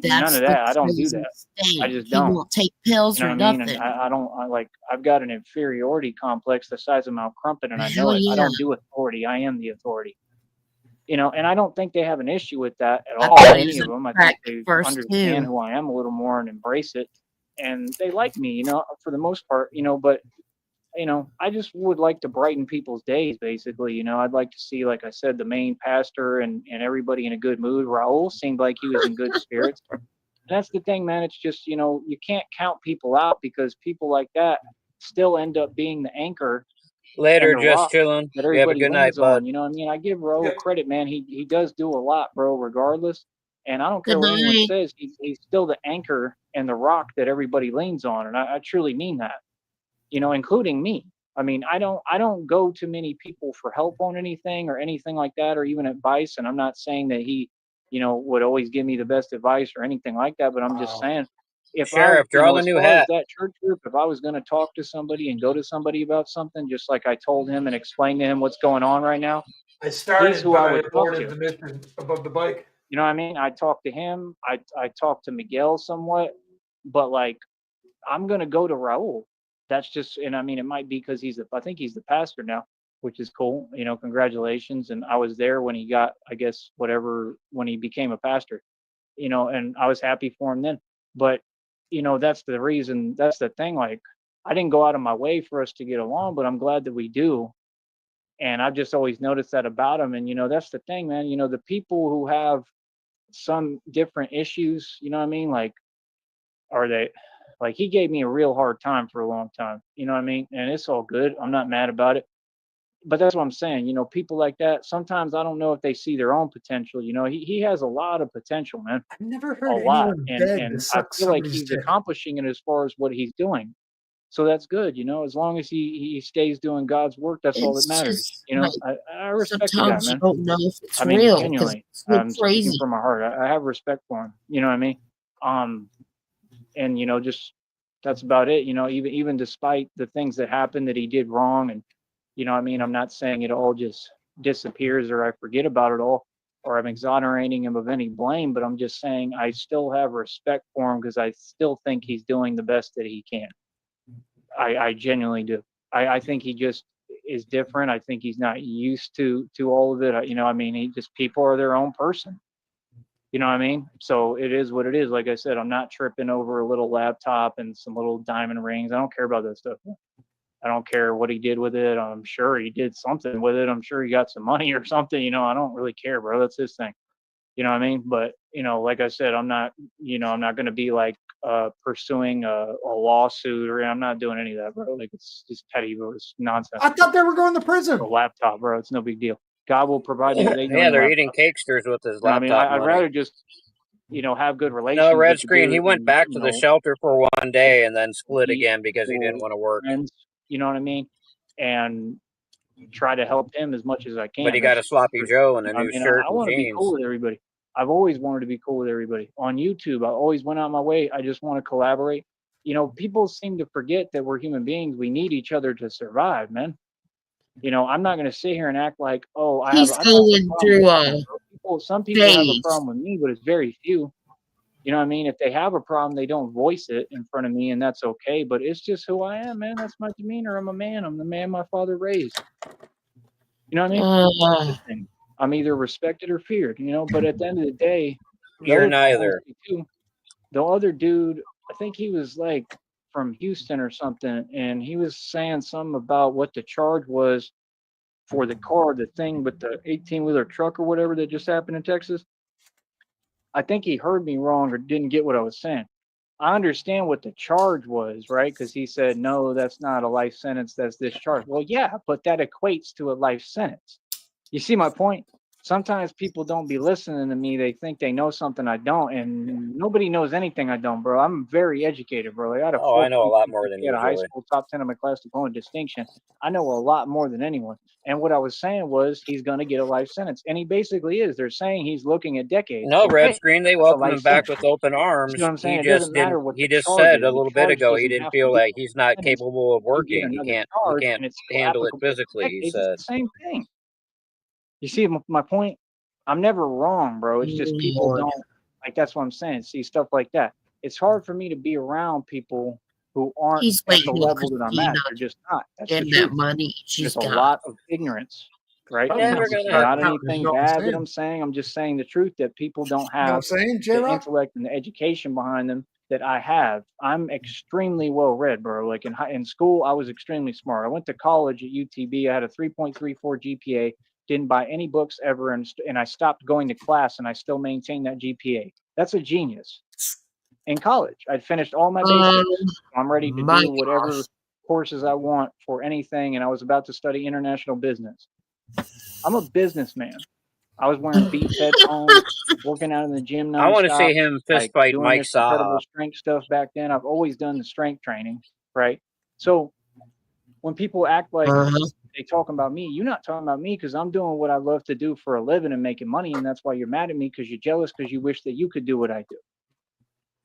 none That's of the that. I don't do that. craziest I thing. just He don't. won't take You pills know or what I mean? And nothing. I've got an inferiority complex the size of Mount Crumpet, and I know Hell it. I yeah. don't do authority. I am the authority. And I don't think they have an issue with that at I all. thought he Any was of a them. I think crack they first understand too. who I am a little more and embrace it. And they like me, for the most part, but I just would like to brighten people's days, basically. I'd like to see, like I said, the main pastor and everybody in a good mood. Raul seemed like he was in good spirits. And that's the thing, man. It's just, you can't count people out because people like that still end up being the anchor and Later, the just rock chilling. that You have a everybody good night, leans bud. on. You know what I mean? I give Raul credit, man. He does do a lot, bro, regardless. And I don't care Good what anyone night. says. He's still the anchor and the rock that everybody leans on. And I truly mean that, including me. I mean, I don't go to many people for help on anything or anything like that, or even advice. And I'm not saying that he, would always give me the best advice or anything like that. But I'm just saying, if I, Sheriff, draw the as new far as hat. that church group, if I was going to talk to somebody and go to somebody about something, just like I told him and explained to him what's going on right now, I started, he's who but I I would talk aborted to. the mission above the bike. You know what I mean? I talked to him. I talked to Miguel somewhat, but like I'm gonna go to Raul. That's just, and I mean, it might be because I think he's the pastor now, which is cool. Congratulations. And I was there when he got, I guess, whatever, when he became a pastor. And I was happy for him then. But that's the reason. That's the thing. Like, I didn't go out of my way for us to get along, but I'm glad that we do. And I've just always noticed that about him. And that's the thing, man. The people who have some different issues, you know what I mean? Like, are they like, he gave me a real hard time for a long time, you know what I mean? And it's all good. I'm not mad about it. But that's what I'm saying. People like that, sometimes I don't know if they see their own potential. He has a lot of potential, man. I've never A heard lot. anyone And beg to and I suck feel like somebody's he's dick. accomplishing it as far as what he's doing. So that's good, as long as he stays doing God's work, that's all that It's matters. just like I respect the guy, sometimes you man. don't know if it's I mean, real because genuinely, it's so I'm speaking crazy. from my heart. I have respect for him. You know what I mean? And just that's about it. Even despite the things that happened that he did wrong, and I mean, I'm not saying it all just disappears or I forget about it all or I'm exonerating him of any blame, but I'm just saying I still have respect for him because I still think he's doing the best that he can. I genuinely do. I think he just is different. I think he's not used to all of it. I mean, he just, people are their own person. You know what I mean? So it is what it is. Like I said, I'm not tripping over a little laptop and some little diamond rings. I don't care about that stuff. I don't care what he did with it. I'm sure he did something with it. I'm sure he got some money or something. I don't really care, bro. That's his thing. You know what I mean? But, like I said, I'm not going to be like pursuing a lawsuit, or I'm not doing any of that, bro. Like, it's just petty, bro. It's nonsense. I thought they were going to prison. A laptop, bro. It's no big deal. God will provide me with a Yeah, they're laptop. eating cakesters with his You know what I mean? laptop I'd money. rather just, have good No, relations Red with the Screen, dude. he went And, back to the shelter for one day and then split be again because he didn't want to work. friends, you know what I mean? And try to help him as much as I can. But he got a That's sloppy for Joe sure. and a I new mean, shirt I and want to be cool jeans. with everybody. I've always wanted to be cool with everybody. On YouTube, I always went out my way. I just want to collaborate. People seem to forget that we're human beings. We need each other to survive, man. I'm not going to sit here and act like, oh, I don't He's have a going problem through with a people. Some people have a phase. problem with me, but it's very few. You know what I mean? If they have a problem, they don't voice it in front of me, and that's okay. But it's just who I am, man. That's my demeanor. I'm a man. I'm the man my father raised. You know what I mean? I'm either respected or feared, but at the end of the day, You're neither. the other dude, I think he was like from Houston or something, and he was saying something about what the charge was for the car, the thing with the 18-wheeler truck or whatever that just happened in Texas. I think he heard me wrong or didn't get what I was saying. I understand what the charge was, right? Because he said, no, that's not a life sentence, that's this charge. Well, yeah, but that equates to a life sentence. You see my point? Sometimes people don't be listening to me. They think they know something I don't, and nobody knows anything I don't, bro. I'm very educated, bro. I got a Oh, I know a lot 4.2 more than GPA you, out of high Joey. school, top 10 of my class, diploma, distinction. I know a lot more than anyone. And what I was saying was he's going to get a life sentence, and he basically is. They're saying he's looking at decades. No, Red Okay, Screen, they that's a welcome life him back sentence. with open See arms. what I'm saying? He It just doesn't matter didn't. what He the just charge said is. a The little bit charge ago he doesn't didn't have to feel be like he's not sentence. capable of You get working. He another can't. He charge, can't and it's still handle it applicable to physically. He decades. It's said. the same thing. You see my point? I'm never wrong, bro. It's just people Lord. don't like. That's what I'm saying. See stuff like that. It's hard for me to be around people who aren't He's at the waiting on level that I'm at. Christina They're just not. That's the and that truth. money There's she's a got. lot of ignorance, right? Never It's gonna not happen. anything bad that I'm saying. I'm just saying the truth that people don't You know what I'm have saying, the J-Rock? intellect and the education behind them that I have. I'm extremely well read, bro. Like in school, I was extremely smart. I went to college at UTB. I had a 3.34 GPA. Didn't buy any books ever, and I stopped going to class, and I still maintain that GPA. That's a genius. In college, I'd finished all my basics. I'm ready to My do whatever gosh. courses I want for anything, and I was about to study international business. I'm a businessman. I was wearing Beats headphones, working out in the gym I want to see nonstop, him fist like fight doing Mike this incredible Saha. strength stuff back then. I've always done the strength training, right? So when people act like they talking about me, you're not talking about me because I'm doing what I love to do for a living and making money, and that's why you're mad at me because you're jealous because you wish that you could do what I do.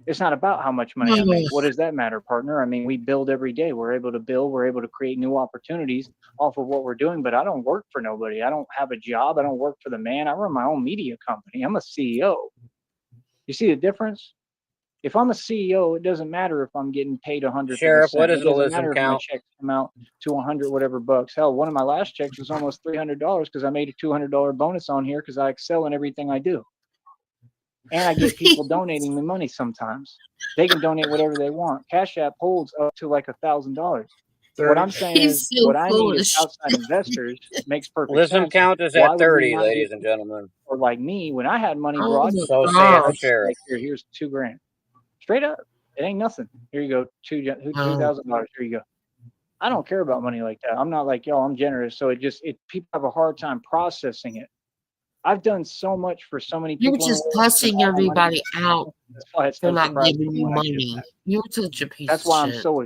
It's not about how much money I make. What does that matter, partner? I mean, we build every day. We're able to build. We're able to create new opportunities off of what we're doing. But I don't work for nobody. I don't have a job. I don't work for the man. I run my own media company. I'm a CEO. You see the difference? If I'm a CEO, it doesn't matter if I'm getting paid 100th of a Sheriff, what cent. is It the doesn't lism matter if my count? checks come out to 100 whatever bucks. Hell, one of my last checks was almost $300 because I made a $200 bonus on here because I excel in everything I do. And I get people donating me money sometimes. They can donate whatever they want. Cash App holds up to like $1,000. What I'm saying is, He's so what I need is foolish. outside investors. Makes perfect Lism sense. count is Why at would we 30, not ladies get and gentlemen. or like me when I had money, bro? Oh I'd my So saith the gosh. sheriff. like here's $2,000. Straight up, it ain't nothing. Here you go, $2,000. Here you go. I don't care about money like that. I'm not like y'all. I'm generous, so people have a hard time processing it. I've done so much for so many You're people. just cussing everybody out That's why it's for no not surprise to giving me you when I give money. back. You're such a piece That's of why I'm shit. so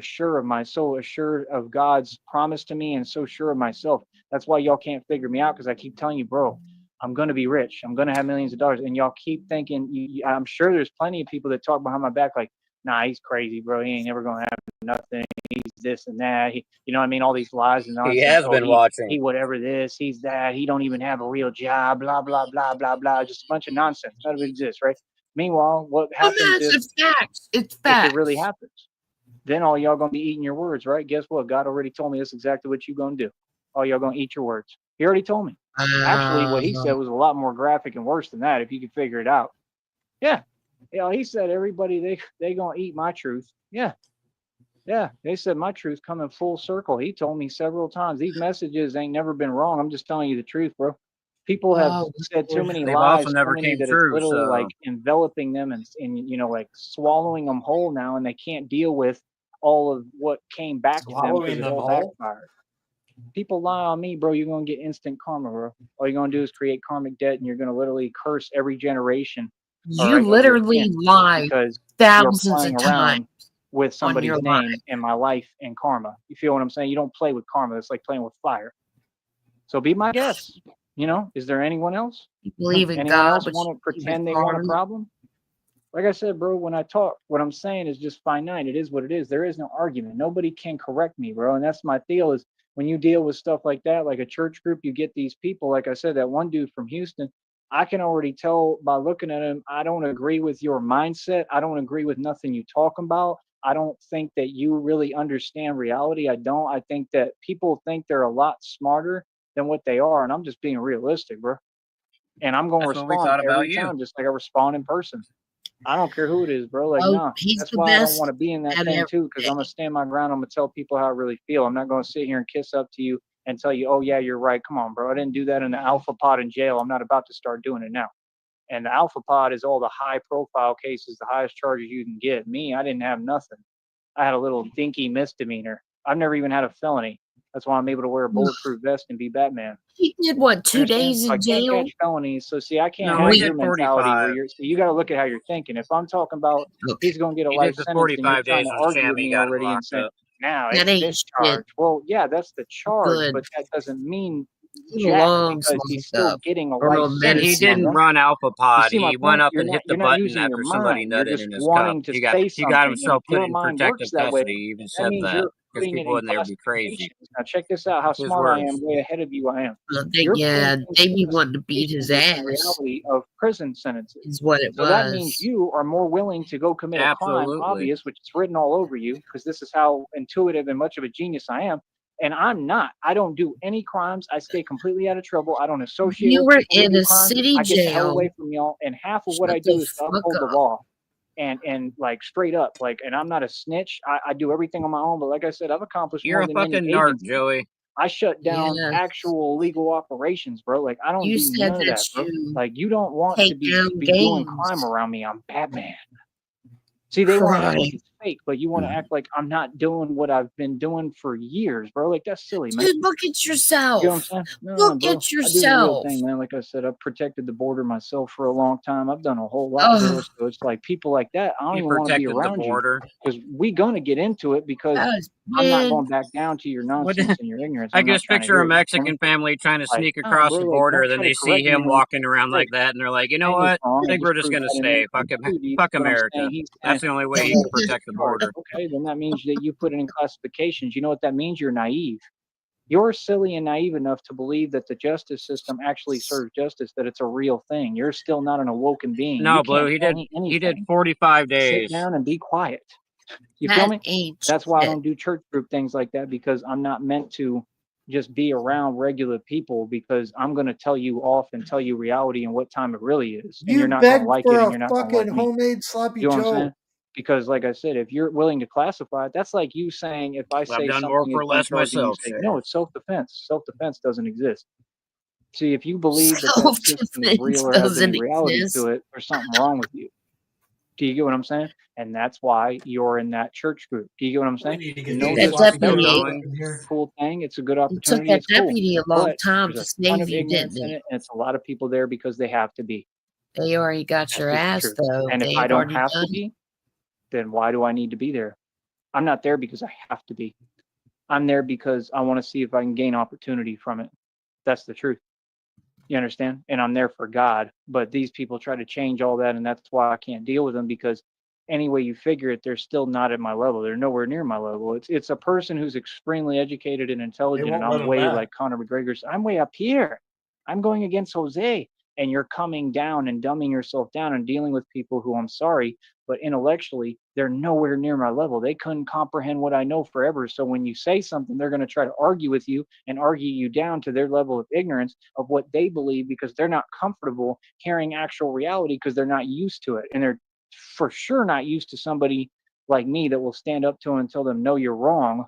assured of God's promise to me and so sure of myself. That's why y'all can't figure me out because I keep telling you, bro, I'm going to be rich. I'm going to have millions of dollars. And y'all keep thinking, I'm sure there's plenty of people that talk behind my back like, nah, he's crazy, bro. He ain't never going to have nothing. He's this and that. You know what I mean? All these lies and He nonsense. has been watching. He whatever this, he's that. He don't even have a real job, blah, blah, blah, blah, blah. Just a bunch of nonsense. None of it exists, right? Meanwhile, what happens if It's facts. It's if facts. it really happens? Then all y'all gonna be eating your words, right? Guess what? God already told me that's exactly what you gonna do. All y'all gonna eat your words. He already told me. Actually, what he said was a lot more graphic and worse than that. If you could figure it out, yeah. You know, he said everybody they gonna eat my truth. Yeah, yeah. They said my truth coming full circle. He told me several times. These messages ain't never been wrong. I'm just telling you the truth, bro. People have said too many They've also lies, so never many came that it's true. literally So like enveloping them and you know like swallowing them whole now, and they can't deal with all of what came back to them because it all backfired. People lie on me, bro. You're gonna get instant karma, bro. All you're gonna do is create karmic debt, and you're gonna literally curse every generation. All You right, of your literally kin lied because you're thousands playing of around times with on your somebody's name life. and my life and karma. You feel what I'm saying? You don't play with karma. It's like playing with fire. So be my guest. You know, is there anyone else? You believe in Anyone God, else but want you to believe in pretend they want a karma. problem? Like I said, bro, when I talk, what I'm saying is just finite. It is what it is. There is no argument. Nobody can correct me, bro. And that's my deal is when you deal with stuff like that, like a church group, you get these people. Like I said, that one dude from Houston, I can already tell by looking at him, I don't agree with your mindset. I don't agree with nothing you talk about. I don't think that you really understand reality. I don't. I think that people think they're a lot smarter than what they are. And I'm just being realistic, bro. And I'm going to that's what we respond thought about every you. time, just like I respond in person. I don't care who it is, bro. Like, Oh, nah. he's That's the why I don't best want to be in that at thing too, because I'm everything. gonna stand my ground. I'm gonna tell people how I really feel. I'm not gonna sit here and kiss up to you and tell you, oh yeah, you're right. Come on, bro. I didn't do that in the alpha pod in jail. I'm not about to start doing it now. And the alpha pod is all the high profile cases, the highest charges you can get. Me, I didn't have nothing. I had a little dinky misdemeanor. I've never even had a felony. That's why I'm able to wear a bulletproof vest and be Batman. He did what, 2 days So I in can't jail? catch felonies. So see, I can't No, have he your did mentality 45. where you're. So you got to look at how you're thinking. If I'm talking about he's going to get a He life did the sentence, and you're 45 trying days to was argue with sham. He me got him already and locked saying, up. now That it's ain't this shit. charge. Well, yeah, that's the charge, Good. but that doesn't mean He jack belongs because he's locked still up. getting a Or life a And sentence. he medicine. didn't run alpha You pod. see my He went point? up You're and hit the not button using your after somebody mind. You're nutted just in his cup. wanting to say He got something. And himself if put your in mind protective works that way, custody. He even that said means that you're because putting it people in in there would be crazy. classifications. Now check this out. How His smart I words. am. Way ahead of you I am. Yeah, they be wanting to beat his ass. Reality of prison sentences Is what it so that means was. you are more willing to go commit a crime, Absolutely. obvious, which is written all over you, because this is how intuitive and much of a genius I am. And I'm not. I don't do any crimes. I stay completely out of trouble. I don't associate You with were people who in do a crimes. city I get the hell jail. away from y'all. And half of what Shut I do the is to fuck uphold the up. law. And like straight up, like, and I'm not a snitch. I do everything on my own. But like I said, I've accomplished You're more a than any fucking narc, agency. Joey. I shut down Yes. actual legal operations, bro. Like I don't You do said none of that, that bro. you Like you don't want to take be down doing gangs. crime around me. I'm Batman. See, they want to act like Right. it's fake, but you want to act like I'm not doing what I've been doing for years, bro. Like that's silly, man. Dude, look at yourself. You know what I'm saying? No, Look bro. at I do the real yourself. thing, man. Like I said, I've protected the border myself for a long time. I've done a whole lot, bro. Oh, So it's like people like that, I don't He even want to be protected the around you border. because we gonna get into it because guys, I'm not man. going back down to your What? nonsense and your ignorance. I I'm not just trying to picture hear a it. You feel me? Mexican family trying to Like, sneak nah, across bro. the Like, border, don't then try to they see correct me him in a walking around mistake. like that, and they're like, you know Saying is what? I wrong. I think we're just just proved gonna that in stay. ignorance too. Do you Fuck see what I'm America. saying? He's That's saying the only way well, you can protect the charge. border. Okay, then that means that you put it in classifications. You know what that means? You're naive. You're silly and naive enough to believe that the justice system actually serves justice, that it's a real thing. You're still not an awoken being. No, You Blue. can't He tell did. me He did anything. 45 Sit days. down and be quiet. You feel That me? ain't That's why I shit. don't do church group things like that because I'm not meant to just be around regular people because I'm going to tell you off and tell you reality and what time it really is. And You you're not going to begged like for it and a you're not going to fucking like me. homemade sloppy You know what I'm Joe. saying? Because like I said, if you're willing to classify it, that's like you saying if I I've say done more something for is one less charge and you myself, say, Shay. no, it's self-defense. Self-defense doesn't exist. See, if you believe that system is real or has any reality to it, there's something wrong with you. Do you get what I'm saying? And that's why you're in that church group. Do you get what I'm saying? need to get No these That sloppy disrespect. Joes deputy, up in here. Cool thing. It's a good it took opportunity. that It's cool. deputy a long But time to there's a ton save of you, ignorance didn't in it? it, and it's a lot of people there because they have to be. They already got That's your just the ass, truth. though. And if They I had don't already have to done it. be, then why do I need to be there? I'm not there because I have to be. I'm there because I want to see if I can gain opportunity from it. That's the truth. You understand? And I'm there for God. But these people try to change all that, and that's why I can't deal with them because any way you figure it, they're still not at my level. They're nowhere near my level. It's a person who's extremely educated and intelligent, and won't let I'm 'em way back. like Conor McGregor's. I'm way up here. I'm going against Jose, and you're coming down and dumbing yourself down and dealing with people who I'm sorry, but intellectually they're nowhere near my level. They couldn't comprehend what I know forever. So when you say something, they're going to try to argue with you and argue you down to their level of ignorance of what they believe because they're not comfortable hearing actual reality because they're not used to it, and they're for sure not used to somebody like me that will stand up to them and tell them, no, you're wrong.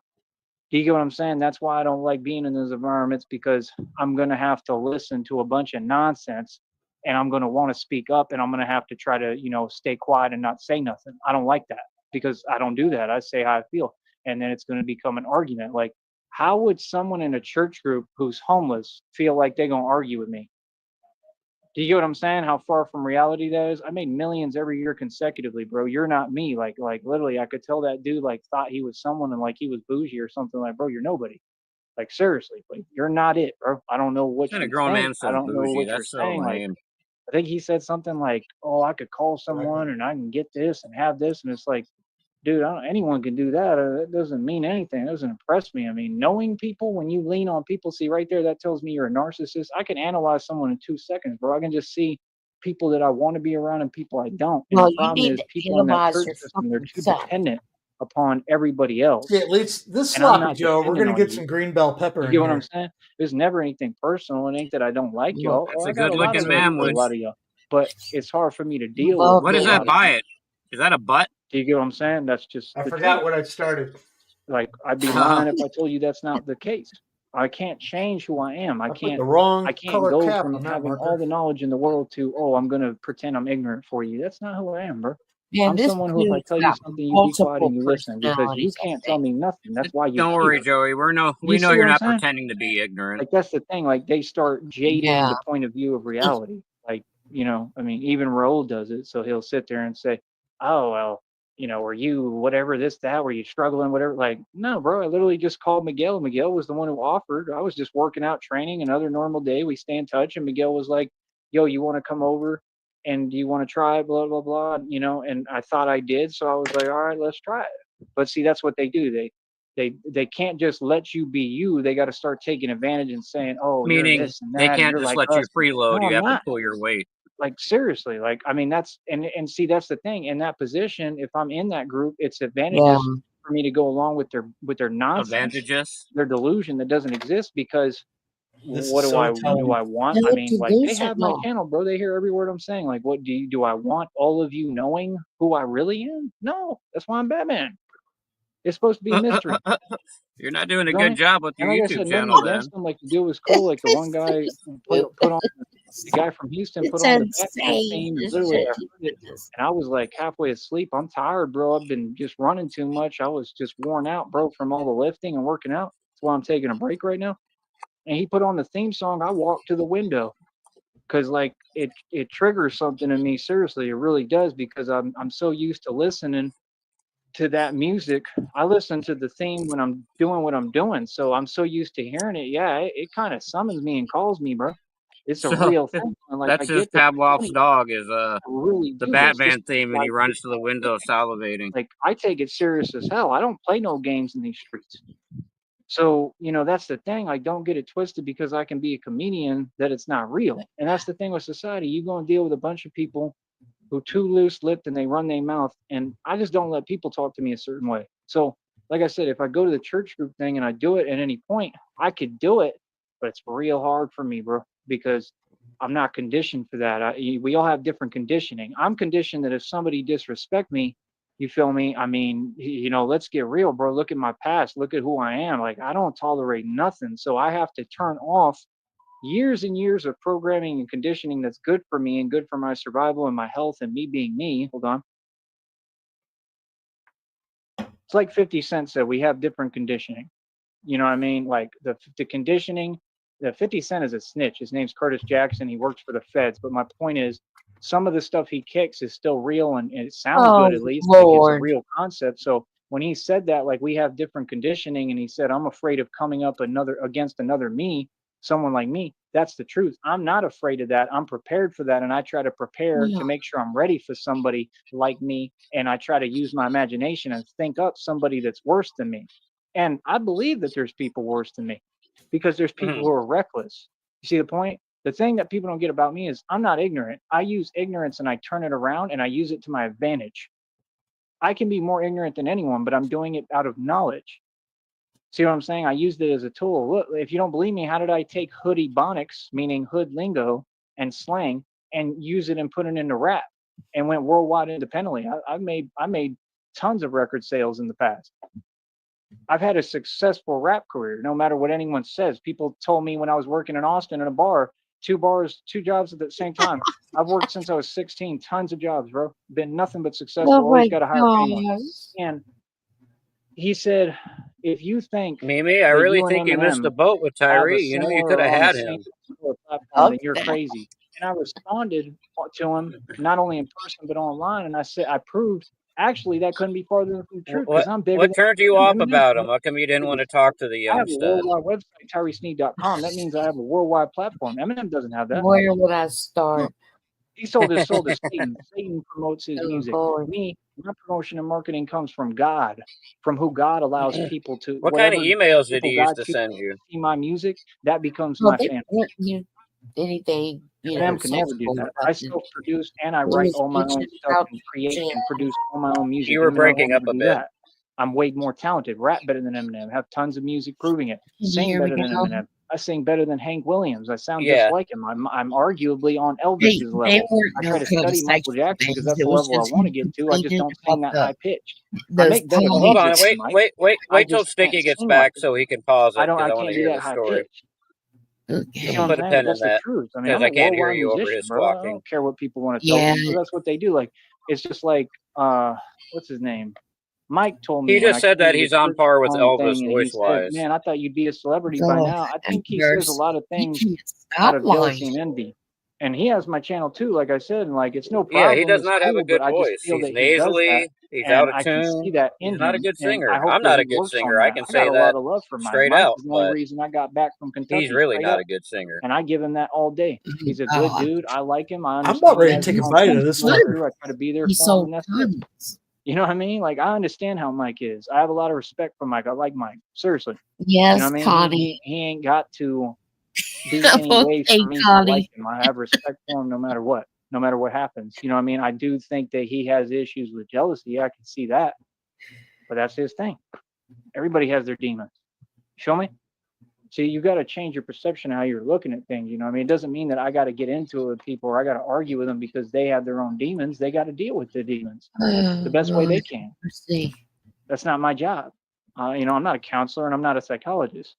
Do you get what I'm saying? That's why I don't like being in those environments because I'm going to have to listen to a bunch of nonsense and I'm going to want to speak up and I'm going to have to try to, stay quiet and not say nothing. I don't like that because I don't do that. I say how I feel. And then it's going to become an argument. Like, how would someone in a church group who's homeless feel like they're going to argue with me? Do you get what I'm saying? How far from reality that is? I made millions every year consecutively, bro. You're not me. Like literally, I could tell that dude like thought he was someone and like he was bougie or something. Like, bro, you're nobody. Like seriously, like you're not it, bro. I don't know what And a you grown think. man I says don't know bougie. what you're That's so saying. Like, lame. I think he said something like, "Oh, I could call someone and I can get this and have this," and it's like, dude, anyone can do that. That doesn't mean anything. It doesn't impress me. I mean, knowing people, when you lean on people, see right there, that tells me you're a narcissist. I can analyze someone in 2 seconds, bro. I can just see people that I want to be around and people I don't. And Well, the you problem need is to people in that analyze church your system, they're fucking too self. dependent upon everybody else. See, at least this And I'm sloppy not Joe, we're dependent gonna on get you. some green bell pepper You in get what I'm here. saying? There's never anything personal. It ain't that I don't like Look, y'all. That's I a got a good lot of looking love man, for a Woods. lot of y'all. But it's hard for me to deal Love with What a is lot that of by you. it? Is that a butt? Do you get what I'm saying? That's just I the forgot truth. what I started. Like, I'd be lying if I told you that's not the case. I can't change who I am. I put can't the wrong I can't color go cap from on that having all marker. the knowledge in the world to, oh, I'm gonna pretend I'm ignorant for you. That's not who I am, bro. Man, I'm this someone who, if I dude's tell you got something, you be quiet multiple and you listen because you personalities, I can't tell think. me nothing. That's why you're Don't worry, here. Joey. We know You see you're what I'm not saying? pretending to be ignorant. Like that's the thing. Like they start jading Yeah. the point of view of reality. Like, you know, I mean, even Raoul does it. So he'll sit there and say, "Oh well, you know, were you whatever this that? Were you struggling whatever?" Like, no, bro. I literally just called Miguel. Miguel was the one who offered. I was just working out, training, another normal day. We stay in touch, and Miguel was like, "Yo, you want to come over? And do you want to try?" Blah blah blah. You know, and I thought I did, so I was like, "All right, let's try it." But see, that's what they do. They can't just let you be you. They got to start taking advantage and saying, "Oh, you're Meaning this and they that, and can't you're just like let you us." freeload. No, You I'm have to not. pull your weight. Like seriously, like I mean, that's and see that's the thing. In that position, if I'm in that group, it's Yeah. advantageous for me to go along with their nonsense, Advantageous. their delusion that doesn't exist. Because This what is do I so Tony. want? I No mean, like they have my delusional. channel, bro. They hear every word I'm saying. Like, what do I want all of you knowing who I really am? No, that's why I'm Batman. It's supposed to be a mystery. You're not doing a You know what I good mean? job with And your like I YouTube said, nothing channel, then. against them. Like the deal was cool. Like the one guy put on the guy from Houston put It's on the Batman insane. theme, and This literally shit. I heard it, and I was like halfway asleep. I'm tired, bro. I've been just running too much. I was just worn out, bro, from all the lifting and working out. That's why I'm taking a break right now. And he put on the theme song. I walked to the window because like it triggers something in me. Seriously, it really does because I'm so used to listening to that music. I listen to the theme when I'm doing what I'm doing. So I'm so used to hearing it. Yeah, it kind of summons me and calls me, bro. It's a So real thing. And like I that's just get that it's Pavlov's funny. dog is I really the do this. This is Batman theme, and why he runs to the window salivating. like I take it serious as hell. I don't play no games in these streets. So, you know, that's the thing. I don't get it twisted because I can be a comedian that it's not real. And that's the thing with society. You're going to deal with a bunch of people who too loose lipped and they run their mouth. And I just don't let people talk to me a certain way. So, like I said, if I go to the church group thing and I do it at any point, I could do it, but it's real hard for me, bro, because I'm not conditioned for that. We all have different conditioning. I'm conditioned that if somebody disrespect me, you feel me? I mean, you know, let's get real, bro. Look at my past. Look at who I am. Like, I don't tolerate nothing. So I have to turn off years and years of programming and conditioning that's good for me and good for my survival and my health and me being me. Hold on. It's like 50 Cent said, we have different conditioning. You know what I mean? Like the conditioning, the 50 Cent is a snitch. His name's Curtis Jackson. He works for the feds. But my point is, some of the stuff he kicks is still real and it sounds good Oh, at least. Like it's a Lord. real concept. So when he said that, like we have different conditioning, and he said, I'm afraid of coming up against another me, someone like me. That's the truth. I'm not afraid of that. I'm prepared for that. And I try to prepare Yeah. to make sure I'm ready for somebody like me. And I try to use my imagination and think up somebody that's worse than me. And I believe that there's people worse than me because there's people who are reckless. You see the point? The thing that people don't get about me is I'm not ignorant. I use ignorance and I turn it around and I use it to my advantage. I can be more ignorant than anyone, but I'm doing it out of knowledge. See what I'm saying? I used it as a tool. Look, if you don't believe me, how did I take hood ebonics, meaning hood lingo and slang, and use it and put it into rap and went worldwide independently? I made tons of record sales in the past. I've had a successful rap career, no matter what anyone says. People told me when I was working in Austin in a bar, two jobs at the same time. I've worked since I was 16, tons of jobs, bro. Been nothing but successful. Oh Always my got to hire anyone. God. And he said, if you think Mimi, I that really you and think you missed Eminem the boat with have a Tyree. You know, you could similar have on the had same him. platform, then Fuck you're that. crazy. And I responded to him, not only in person, but online. And I said, I proved actually that couldn't be farther from the truth because I'm bigger What than turned you off Eminem. about him? How come you didn't want to talk to the I have a youngster? worldwide website, TyreeSneed.com. That means I have a worldwide platform. Eminem doesn't have that. Where would I start? He sold his soul to Satan. Satan promotes his Oh, music. Lord. Me, my promotion and marketing comes from God, from who God allows people to, What kind of whatever emails did he people used God to chooses send you? to see my music, that becomes Well, my they fan. weren't you anything, Eminem could never do sexual that. about I it. self-produce and I He write was all my own bitching stuff about and create jail. and produce all my own music. You were Eminem breaking will up never a do bit. that. I'm way more talented, rap better than Eminem, have tons of music proving it, Can you sing hear me better than now? Eminem. I sing better than Hank Williams. I sound Yeah. just like him. I'm arguably on Elvis's level. I try to study Michael Jackson because that's the level I want to get to. I just don't sing that high pitch. I make better Hold on, music, Mike. wait till Sticky gets back so he can pause it. I I want can't to do hear that the high story. pitch. You know what Put I'm a saying? pin That's in the that truth. I mean, I'm because a I can't hear worldwide you over musician, his bro. I squawking. don't care what people want to tell me. So that's what they do. Like, it's just like, what's his name? Mike told me He when just I said came that to he's the on church par with phone Elvis thing, and he said, voice-wise. "Man, I thought you'd be a celebrity by Oh, now." I and think he says a yours. lot of You things can't out stop of jealousy lying. and envy. And he has my channel too, like I said, and like it's no Yeah, problem. he does It's not have a cool, but good I just voice. feel He's that he does that, nasally. He's and out of I can see tune. that in He's not a him, good and singer. I hope I'm that not he a good works on singer. I that. can I got say a that lot of love for Mike. straight Mike out, is the only but reason I got back from Kentucky. he's really straight not up. a good singer. And I give him that all day. He's a good dude. I like him. I I'm understand about ready he to has take his a own bite things of this going fucker. through. I try to be there He for him, sold and that's it. tons. You know what I mean? Like, I understand how Mike is. I have a lot of respect for Mike. I like Mike. Seriously. You know Yes, what I mean? Connie. He ain't got to be any ways Okay, for me to Connie. like him. I have respect for him no matter what happens. You know what I mean? I do think that he has issues with jealousy. I can see that. But that's his thing. Everybody has their demons. Show me. See, you got to change your perception of how you're looking at things. You know what I mean? It doesn't mean that I got to get into it with people or I got to argue with them because they have their own demons. They got to deal with the demons the best way they can. Let's see. That's not my job. You know, I'm not a counselor and I'm not a psychologist.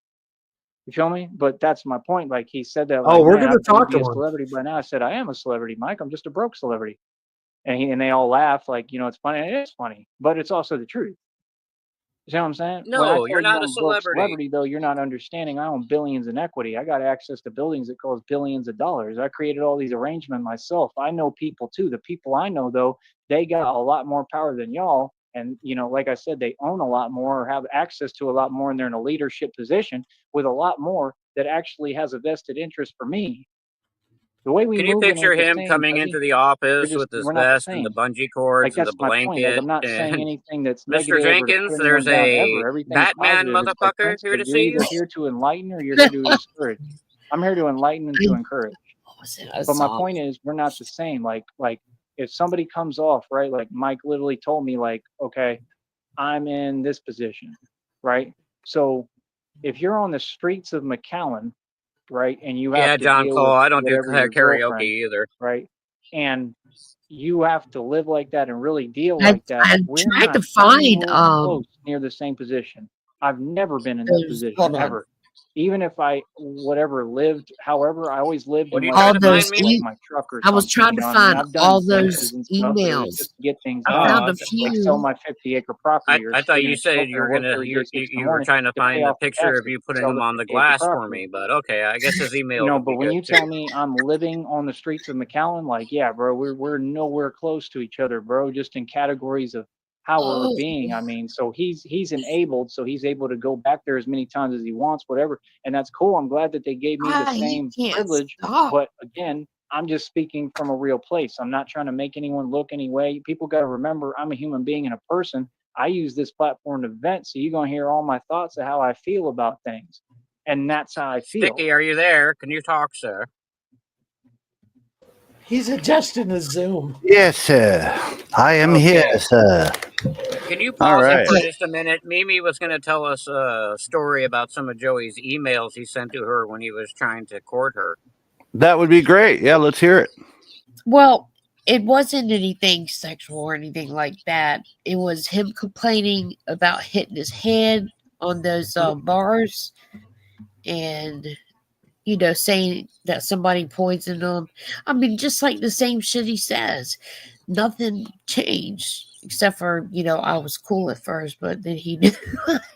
You feel me? But that's my point. Like, he said that. Like, We're man, gonna I thought talk you'd be to a him. celebrity by now. I said, I am a celebrity, Mike. I'm just a broke celebrity. And they all laugh. Like, you know, it's funny. It is funny, but it's also the truth. You see what I'm saying? When I No, tell you're you not a I'm a broke celebrity. celebrity, though, you're not understanding. I own billions in equity. I got access to buildings that cost billions of dollars. I created all these arrangements myself. I know people too. The people I know, though, they got a lot more power than y'all. And, you know, like I said, they own a lot more or have access to a lot more, and they're in a leadership position with a lot more that actually has a vested interest for me. The way we Can you move picture ain't the him same, coming buddy. into the office with his We're not the vest and the same. bungee Like, cords and the that's my point. Like, blanket? I'm not saying And anything that's Mr. negative or to Jenkins, put anyone there's down a ever. Everything's Batman positive. It's like motherfucker here Princeton. to You're see either you. here to enlighten or you're here to discourage. I'm here to enlighten and to encourage. But my point is, we're not the same. Like if somebody comes off, right, like Mike literally told me, like, okay, I'm in this position, right? So if you're on the streets of McAllen, right, and you have Yeah, to John deal Cole. with I don't do whatever your karaoke girlfriend, either. right, and you have to live like that and really deal I like that. We're tried not to find anywhere close near the same position. I've never been in that position hold on. ever. Even if I whatever lived, however, I always lived What in are you like trying all to those find me? like my truck or I was something. trying You to know what I mean? find I've done all fences those and stuff, but it was emails. just to get things I done. found a Like sell few. my 50-acre property or I thought you you know, said smoke you or were work gonna 30 days, 6 in you the were morning trying to to pay find a off the picture of taxes you and putting sell them the on the 50-acre glass for property. me. But okay, I guess his email You know, would but be when good you too. tell me I'm living on the streets of McAllen, like, yeah, bro, we're nowhere close to each other, bro, just in categories of how we're Oh, being. I mean, so he's enabled, so he's able to go back there as many times as he wants, whatever. And that's cool. I'm glad that they gave me the you same can't privilege. stop. But again, I'm just speaking from a real place. I'm not trying to make anyone look any way. People got to remember I'm a human being and a person. I use this platform to vent, so you're going to hear all my thoughts of how I feel about things. And that's how I feel. Sticky, are you there? Can you talk, sir? He's adjusting the Zoom. Yes, sir. I am here, sir. Can you All pause it right. for just a minute? Mimi was going to tell us a story about some of Joey's emails he sent to her when he was trying to court her. That would be great. Yeah, let's hear it. Well, it wasn't anything sexual or anything like that. It was him complaining about hitting his head on those bars and, you know, saying that somebody poisoned him. I mean, just like the same shit he says. Nothing changed except for, you know, I was cool at first, but then he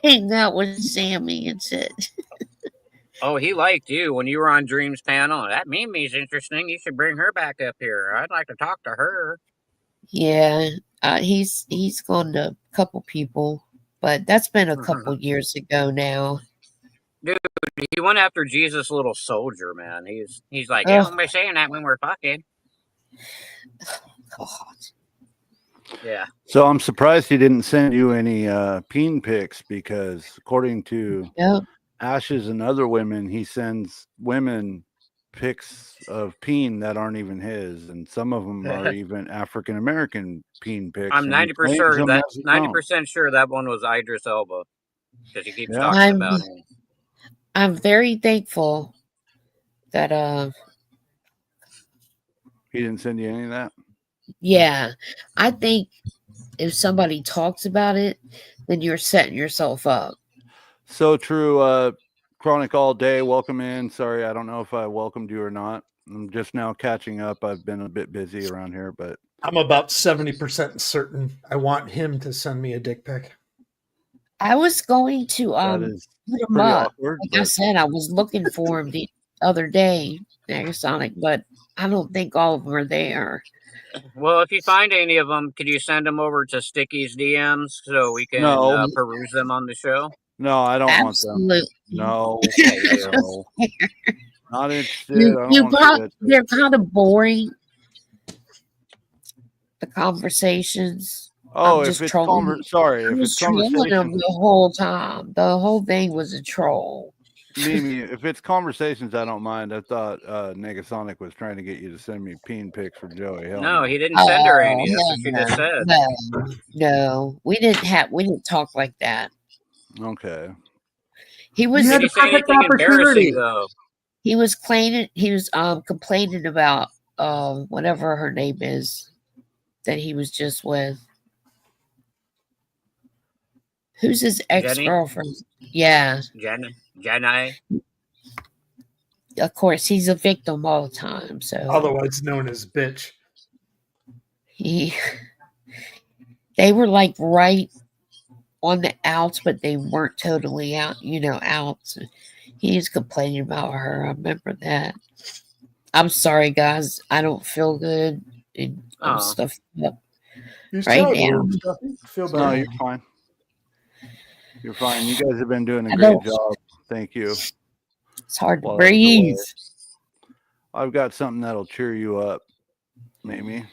hang out with Sammy and shit. Oh, he liked you when you were on Dream's panel. That Mimi's interesting. You should bring her back up here. I'd like to talk to her. Yeah, he's gone to a couple people, but that's been a couple years ago now. Dude, he went after Jesus' little soldier, man. He's like, you don't be saying that when we're fucking. God. Yeah. So I'm surprised he didn't send you any peen pics because according to Ashes and other women, he sends women pics of peen that aren't even his, and some of them are even African American peen pics. I'm 90% sure that one was Idris Elba because he keeps talking about him. I'm very thankful that He didn't send you any of that? yeah, I think if somebody talks about it, then you're setting yourself up. So true. Chronic all day. Welcome in. Sorry, I don't know if I welcomed you or not. I'm just now catching up. I've been a bit busy around here, but I'm about 70% certain I want him to send me a dick pic. I was going to that is put him pretty up. awkward. Like I said, I was looking for him the other day, Negasonic, but I don't think all of them are there. Well, if you find any of them, could you send them over to Sticky's DMs so we can No. peruse them on the show? No, I don't Absolutely. want them. No, Yeah, you do. no. Not interested. I don't want to see They're kind of boring. The conversations. Oh, I'm if just it's trolling. sorry, I if was it's trolling them conversation, the whole time. The whole thing was a troll. Mimi, if it's conversations, I don't mind. I thought Negasonic was trying to get you to send me peen pics for Joey. Hell No, he didn't send her any. That's what she just said. No, we didn't talk like that. Okay. He was. Did he say anything embarrassing though? He was complaining. He was complaining about whatever her name is that he was just with. Who's his ex-girlfriend? Yeah. Jenny. Of course, he's a victim all the time. So Otherwise known as bitch. They were like right on the outs, but they weren't totally out, outs. He's complaining about her. I remember that. I'm sorry, guys. I don't feel good. I'm stuffed up right now. Feel better. No, you're fine. You're fine. You guys have been doing a great job. Thank you. It's hard to breathe. I've got something that'll cheer you up, Mimi.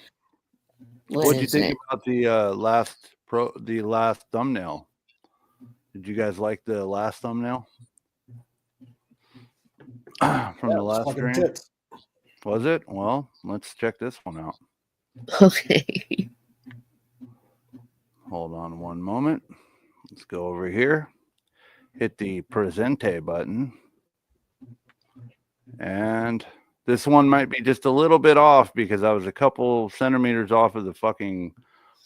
What'd you think about the last thumbnail? Did you guys like the last thumbnail from the last stream? Tits. Was it? Well, let's check this one out. Okay. Hold on one moment. Let's go over here. Hit the presente button. And this one might be just a little bit off because I was a couple centimeters off of the fucking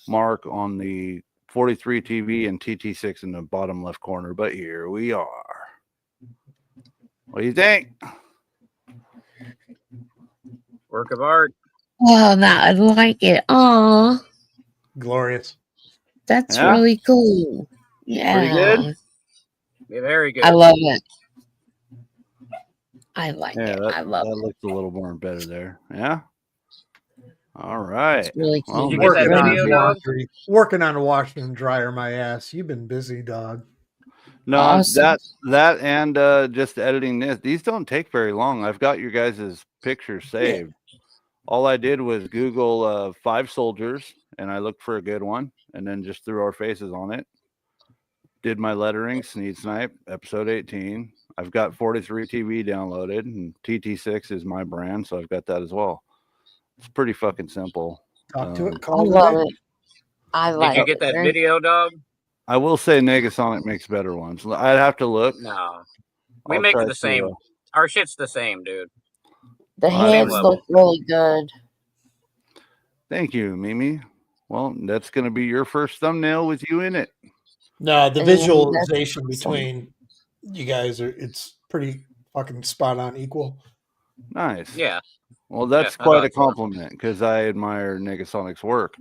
mark on the 43 TV and TT6 in the bottom left corner. But here we are. What do you think? Work of art. Oh, no, I like it. Aw. Glorious. That's really cool. Yeah. Pretty good? Yeah, very good. I love it. I like it. I love that. That looks a little more better there. Yeah. All right. It's really cool. Did you get that video, dog? Working on a washer and dryer my ass. You've been busy, dog. No, awesome. that and just editing this. These don't take very long. I've got your guys' pictures saved. All I did was Google 5 soldiers and I looked for a good one and then just threw our faces on it. Did my lettering, Sneed Snipe, episode 18. I've got 43 TV downloaded and TT6 is my brand, so I've got that as well. It's pretty fucking simple. Talk to it. I love it. I like it. Did you get that video, dog? I will say Negasonic makes better ones. I'd have to look. No. We make the same. Our shit's the same, dude. The heads look really good. Thank you, Mimi. Well, that's going to be your first thumbnail with you in it. No, the visualization between you guys it's pretty fucking spot on equal. Nice. Yeah. Well, that's quite a compliment because I admire Negasonic's work.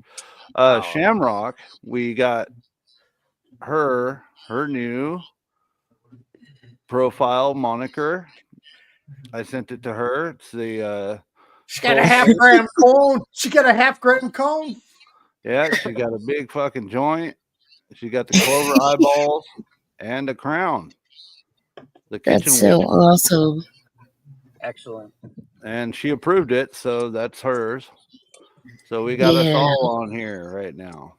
Shamrock, we got her new profile moniker. I sent it to her. It's the she got a half-gram cone. She got a half-gram cone. Yeah, she got a big fucking joint. She got the clover eyeballs and a crown. The kitchen. That's so awesome. Excellent. And she approved it, so that's hers. So we got us all on here right now.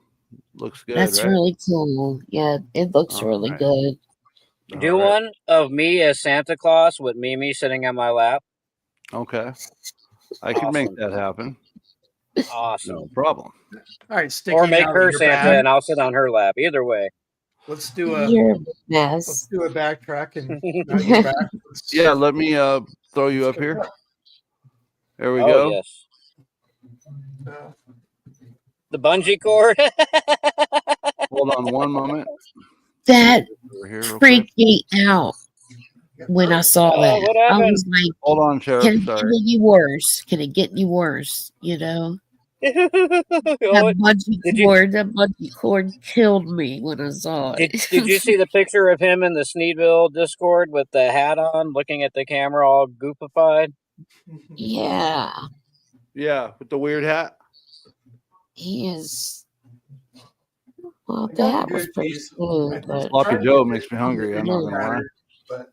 Looks good. That's right? really cool. Yeah, it looks really good. Do one of me as Santa Claus with Mimi sitting on my lap. Okay. I can make that happen. Awesome. No problem. All right, or make her Santa and I'll sit on her lap. Either way. Let's do a You're a let's mess. do a backtrack and now you're back. Yeah, let me throw you up here. There we Oh go. yes, Uh, the bungee cord. Hold on one moment. That Over here, real quick. freaked me out when I saw Oh, that. what I happened? was like, Hold on, can Sheriff. it get Sorry. any worse? Can it get any worse? You know? What? That Did bungee cord killed me when I saw it. Did you see the picture of him in the Sneedville Discord with the hat on, looking at the camera, all goofified? Yeah, Yeah, with the weird hat. he is. Well, I got that the was good pretty piece. smooth, but Sloppy Joe makes me hungry. I'm not gonna lie. But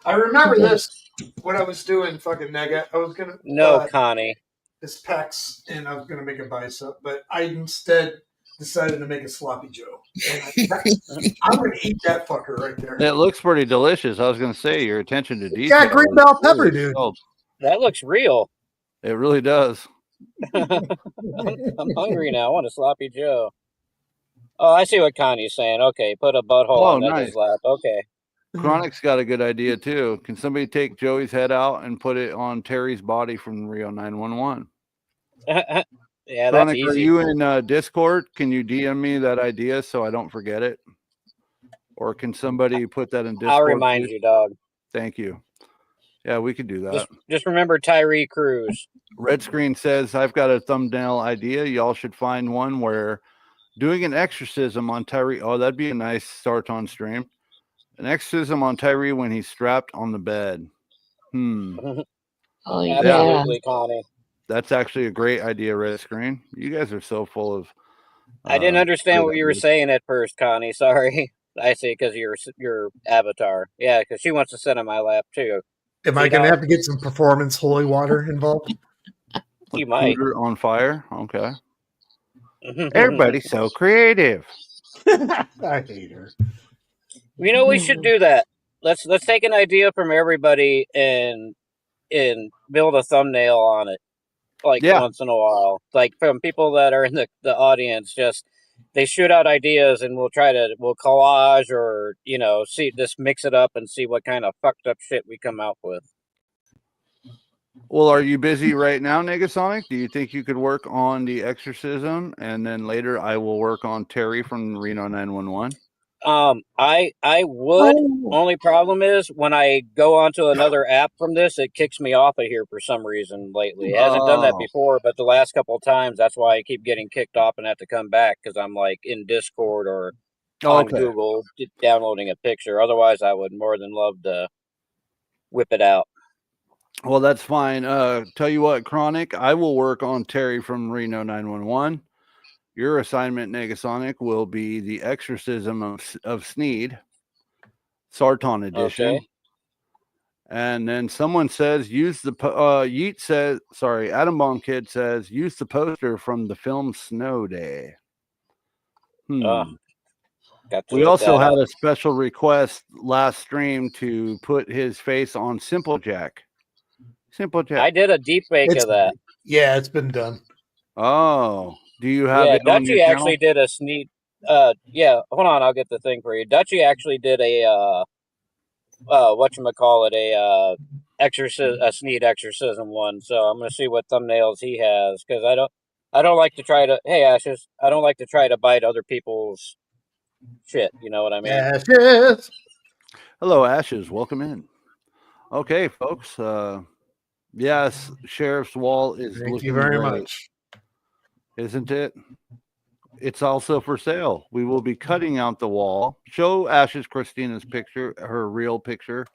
I remember this when I was doing fucking nega. I was gonna No, Connie. this pecs and I was gonna make a bicep, but I instead decided to make a sloppy Joe. And I'm gonna eat that fucker right there. It looks pretty delicious. I was gonna say your attention to detail. Yeah, green is bell pepper, really dude. well. That looks real. It really does. I'm hungry now. I want a sloppy Joe. Oh, I see what Connie's saying. Okay, put a butthole on Nega's lap. Okay. Chronic's got a good idea too. Can somebody take Joey's head out and put it on Terry's body from Rio 911? Yeah, that's Chronic, easy. are you in Discord? Can you DM me that idea so I don't forget it? Or can somebody put that in Discord? I'll remind please? you, dog. Thank you. Yeah, we could do that. Just remember Tyree Cruz. Red Screen says, I've got a thumbnail idea. Y'all should find one where doing an exorcism on Tyree. Oh, that'd be a nice start on stream. An exorcism on Tyree when he's strapped on the bed. oh Absolutely, yeah, Connie. That's actually a great idea, Red Screen. You guys are so full of. I didn't understand what you were ideas. saying at first, Connie. Sorry. I see, because your avatar. Yeah, because she wants to sit on my lap too. Am I going to have to get some performance holy water involved? You might. Cooter on fire. Okay. Everybody's so creative. I hate her. You know, we should do that. Let's take an idea from everybody and build a thumbnail on it. Like once in a while. Like from people that are in the audience, just they shoot out ideas and we'll collage or, just mix it up and see what kind of fucked up shit we come out with. Well, are you busy right now, Negasonic? Do you think you could work on the exorcism and then later I will work on Terry from Reno 911? I would. Only problem is when I go onto another app from this, it kicks me off of here for some reason lately. It hasn't done that before, but the last couple of times, that's why I keep getting kicked off and have to come back because I'm like in Discord or on Google downloading a picture. Otherwise, I would more than love to whip it out. Well, that's fine. Tell you what, Chronic, I will work on Terry from Reno 911. Your assignment, Negasonic, will be the exorcism of Sneed, Sarton edition. Okay. And then someone says, Yeet says, sorry, Adam Bomb Kid says, use the poster from the film Snow Day. We also had a special request last stream to put his face on Simple Jack. Simple Jack. I did a deep fake of that. Yeah, it's been done. Oh, do you have it on your Dutchie actually did a Sneed. Yeah, hold on, I'll get the thing for you. Dutchie actually did a whatchamacallit, a Sneed exorcism one. So I'm gonna see what thumbnails he has because I don't like to try to. Hey, Ashes, I don't like to try to bite other people's shit. You know what I mean? Ashes. Hello, Ashes. Welcome in. Okay, folks. Yes, Sheriff's Wall is Thank looking you very great, much. isn't it? It's also for sale. We will be cutting out the wall. Show Ashes Christina's picture, her real picture.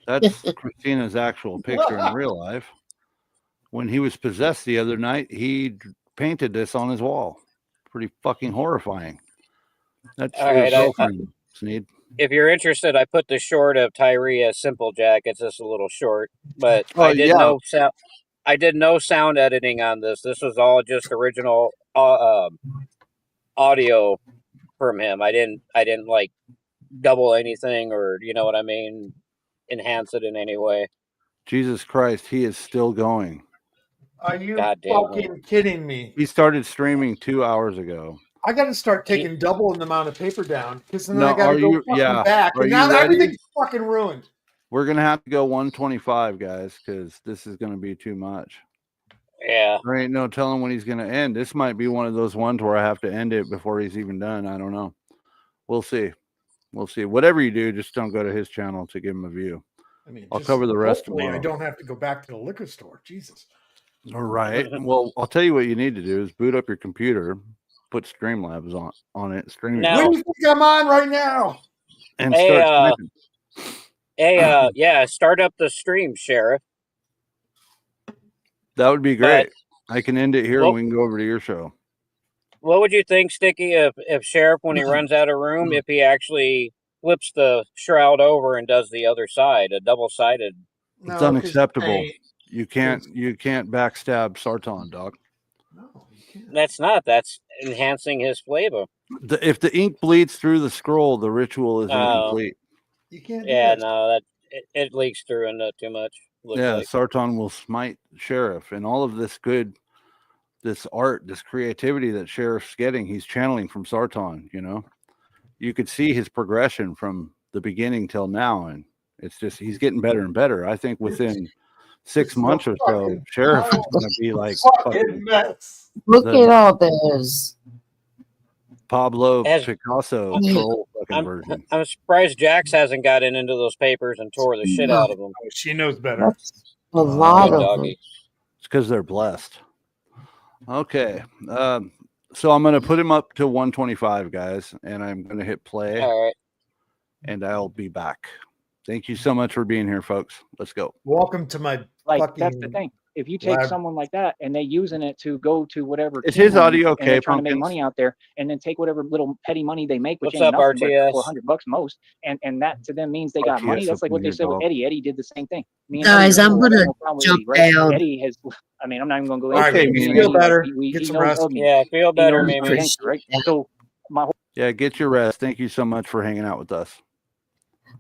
That's Christina's actual picture in real life. When he was possessed the other night, he painted this on his wall. Pretty fucking horrifying. That's All for right, his girlfriend, Sneed. If you're interested, I put the short of Tyree as Simple Jack. It's just a little short, but I did no sound. I did no sound editing on this. This was all just original audio from him. I didn't like double anything or you know what I mean, enhance it in any way. Jesus Christ, he is still going. Are you fucking kidding me? He started streaming 2 hours ago. I got to start taking double the amount of paper down because then No, I got to are go you- fucking yeah. back, Are and you now ready? everything's fucking ruined. We're gonna have to go 125, guys, because this is gonna be too much. Yeah. There ain't no telling when he's gonna end. This might be one of those ones where I have to end it before he's even done. I don't know. We'll see. We'll see. Whatever you do, just don't go to his channel to give him a view. I mean, I'll cover the rest hopefully tomorrow. I don't have to go back to the liquor store. Jesus. All right. Well, I'll tell you what you need to do is boot up your computer, put Streamlabs on it, streaming, Now- What do you think I'm on right now? and Hey, start sniping. Hey, yeah, start up the stream, Sheriff. That would be great. I can end it here Well- and we can go over to your show. What would you think, Sticky, if Sheriff, when he runs out of room, if he actually flips the shroud over and does the other side, a double-sided? It's No, 'cause unacceptable. I- You can't backstab Sartan, dog. No, you can't. That's enhancing his flavor. If the ink bleeds through the scroll, the ritual is incomplete. You can't. Yeah, do that. no, it leaks through and too much. Looks Yeah, like. Sartan will smite Sheriff, and all of this this art, this creativity that Sheriff's getting, he's channeling from Sartan. You know, you could see his progression from the beginning till now, and it's just he's getting better and better. I think within 6 It's a months or so, fucking Sheriff is mess. going to be like Fucking fucking mess. Look The- at all those. Pablo As- Picasso Yeah. troll fucking version. I'm surprised Jax hasn't gotten into those papers and tore the shit out of them. Oh, she knows better. That's a lot Good of doggy. them. It's because they're blessed. Okay. So I'm going to put him up to 125, guys, and I'm going to hit play, All right. and I'll be back. Thank you so much for being here, folks. Let's go. Welcome to my Like fucking. that's the thing. If you take lab. someone like that and they using it to go to whatever, Is team his audio and okay, they're trying to make Pumpkins? money out there, and then take whatever little petty money they make, which What's ain't up, nothing but a couple RTS? of $100 most, and that to them means they got RTS money. That's like up what in they here, said with dog. Eddie. Eddie did the same thing. Me and Guys, Eddie, I'm I got gonna no problem with jump Eddie, right? down. Eddie has, I mean, I'm not even gonna go Okay, into it. Mimi. Me and Feel Eddie, better. he Get some knows rest. of me. Yeah, feel He better, knows Mimi. my gangster, right? So my whole Yeah, get your rest. Thank you so much for hanging out with us.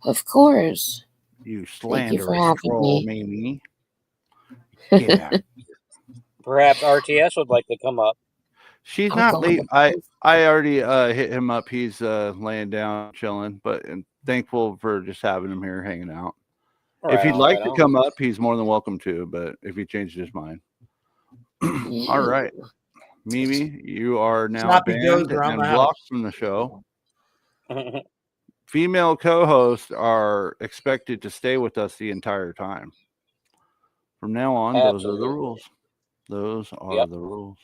Of course. You you for slanderous having troll, me. Mimi. Get out. Perhaps RTS would like to come up. She's I'll not go late. on. I already hit him up. He's laying down, chilling, but and thankful for just having him here hanging out. If he'd like to come up, he's more than welcome to, but if he changed his mind. All right. Mimi, you are now Sloppy joes banned around and the house. blocked from the show. Female co-hosts are expected to stay with us the entire time. From now on, those are the Absolutely. rules. Those are Yep. the rules.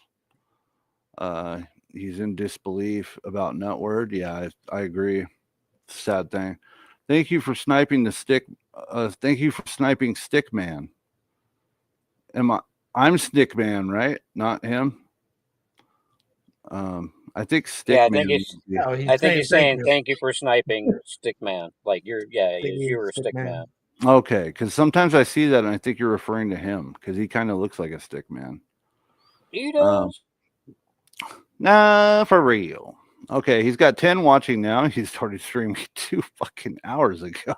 He's in disbelief about Nutword. Yeah, I agree. Sad thing. Thank you for sniping the stick. Thank you for sniping Stickman. I'm Stickman, right? Not him. I think Stickman. Yeah, I think he's. No, I think he's saying thank you. thank you for sniping Stickman. Like you're, yeah, Thank you you, were a Stickman. Stickman. Okay, because sometimes I see that and I think you're referring to him because he kind of looks like a Stickman. He does. Nah, for real. Okay, he's got 10 watching now. He started streaming 2 fucking hours ago.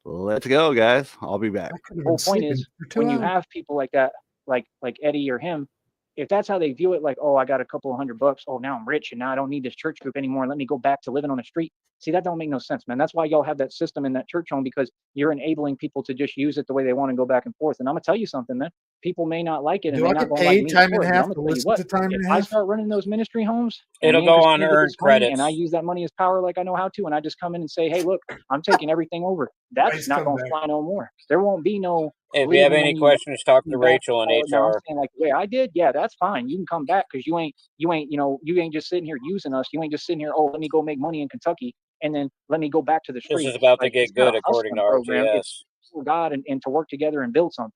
Let's go, guys. I'll be back. I could have whole been point sleeping is for 2 when you hours. have people like that, like Eddie or him, if that's how they view it, like, oh, I got a couple of $100, oh, now I'm rich and now I don't need this church group anymore, and let me go back to living on the street. See, that don't make no sense, man. That's why y'all have that system in that church home, because you're enabling people to just use it the way they want and go back and forth. And I'm gonna tell you something, man. People may not like it, and Do they're I not get gonna like paid me time for and it, a but I'm half gonna to tell you listen what, to time if and a I half? start running those ministry homes, and It'll me go and on Christine get earned this money, credits. and I use that money as power like I know how to, and I just come in and say, hey, look, I'm taking everything over. That's Nice not gonna comeback. fly no more. There won't be no If you have leaving any when you questions, talk to come back. Rachel in No, I'm HR. saying like the way I did, yeah, that's fine. You can come back because you ain't, you ain't just sitting here using us. You ain't just sitting here, oh, let me go make money in Kentucky and then let me go back to the This street. is about to Like, get it's not good, a according to hustling program. RTS. It's for God and to work together and build something.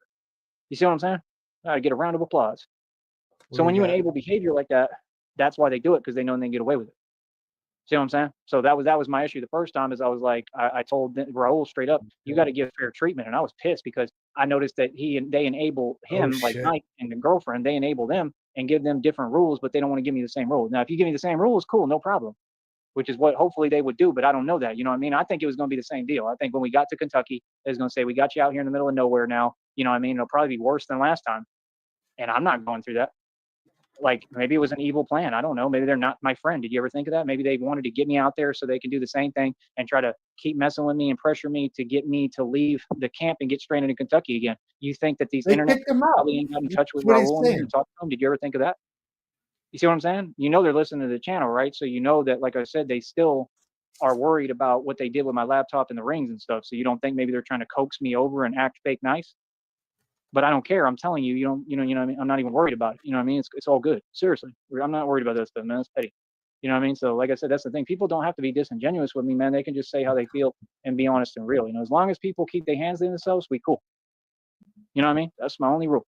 You see what I'm saying? All right, get a round of applause. So when you enable behavior like that, that's why they do it, because they know they can get away with it. See what I'm saying? So that was my issue the first time. Is I was like, I told Raul straight up, you got to give fair treatment, and I was pissed because I noticed that they enable him, like shit. Mike and the girlfriend, they enable them and give them different rules, but they don't want to give me the same rules. Now, if you give me the same rules, cool, no problem. Which is what hopefully they would do, but I don't know that. You know what I mean? I think it was going to be the same deal. I think when we got to Kentucky, it was going to say, we got you out here in the middle of nowhere now. You know what I mean? It'll probably be worse than last time, and I'm not going through that. like maybe it was an evil plan. I don't know. Maybe they're not my friend. Did you ever think of that? Maybe they wanted to get me out there so they can do the same thing and try to keep messing with me and pressure me to get me to leave the camp and get straight into Kentucky again. You think that these They internet kicked him out. probably ain't got in touch with What he's Raul and me saying. and talked to him? Did you ever think of that? You see what I'm saying? You know they're listening to the channel, right? So you know that, like I said, they still are worried about what they did with my laptop and the rings and stuff. So you don't think maybe they're trying to coax me over and act fake nice? But I don't care. I'm telling you, you know what I mean? I'm not even worried about it. You know what I mean? It's all good. Seriously. I'm not worried about that stuff, man. It's petty. You know what I mean? So like I said, that's the thing. People don't have to be disingenuous with me, man. They can just say how they feel and be honest and real. You know, as long as people keep their hands in themselves, we cool. You know what I mean? That's my only rule.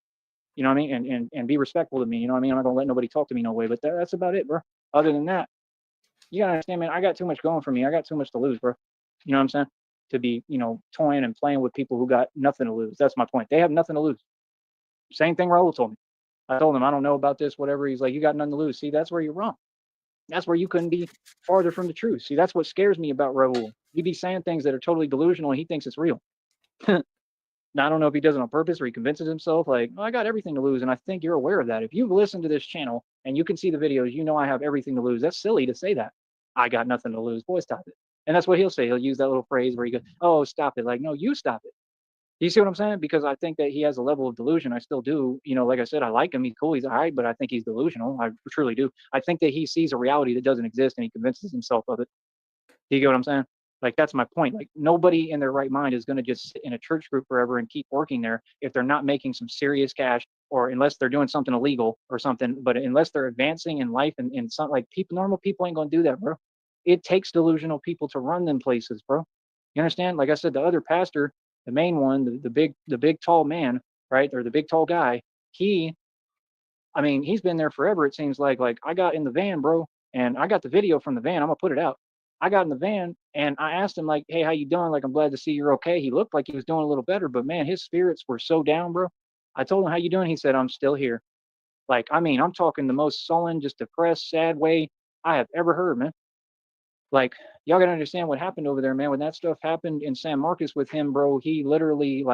You know what I mean? And be respectful to me. You know what I mean? I'm not gonna let nobody talk to me no way. But that's about it, bro. Other than that, you gotta understand, man, I got too much going for me. I got too much to lose, bro. You know what I'm saying? To be, toying and playing with people who got nothing to lose. That's my point. They have nothing to lose. Same thing Raul told me. I told him, I don't know about this, whatever. He's like, you got nothing to lose. See, that's where you're wrong. That's where you couldn't be farther from the truth. See, that's what scares me about Raul. He be saying things that are totally delusional and he thinks it's real. Now, I don't know if he does it on purpose or he convinces himself like, I got everything to lose. And I think you're aware of that. If you've listened to this channel and you can see the videos, you know I have everything to lose. That's silly to say that. I got nothing to lose. Boy, stop it. And that's what he'll say. He'll use that little phrase where he goes, oh, stop it. Like, no, you stop it. You see what I'm saying? Because I think that he has a level of delusion. I still do. Like I said, I like him. He's cool. He's all right, but I think he's delusional. I truly do. I think that he sees a reality that doesn't exist and he convinces himself of it. Do you get what I'm saying? Like, that's my point. Like, nobody in their right mind is going to just sit in a church group forever and keep working there if they're not making some serious cash, or unless they're doing something illegal or something. But unless they're advancing in life and some, like, normal people ain't going to do that, bro. It takes delusional people to run them places, bro. You understand? Like I said, the other pastor, the main one, the big tall man, right? Or the big tall guy, he's been there forever. It seems like I got in the van, bro, and I got the video from the van. I'm gonna put it out. I got in the van and I asked him, like, hey, how you doing? Like, I'm glad to see you're okay. He looked like he was doing a little better, but man, his spirits were so down, bro. I told him, how you doing? He said, I'm still here. Like, I'm talking the most sullen, just depressed, sad way I have ever heard, man. Like, y'all gotta understand what happened over there, man. When that stuff happened in San Marcos with him, bro, he literally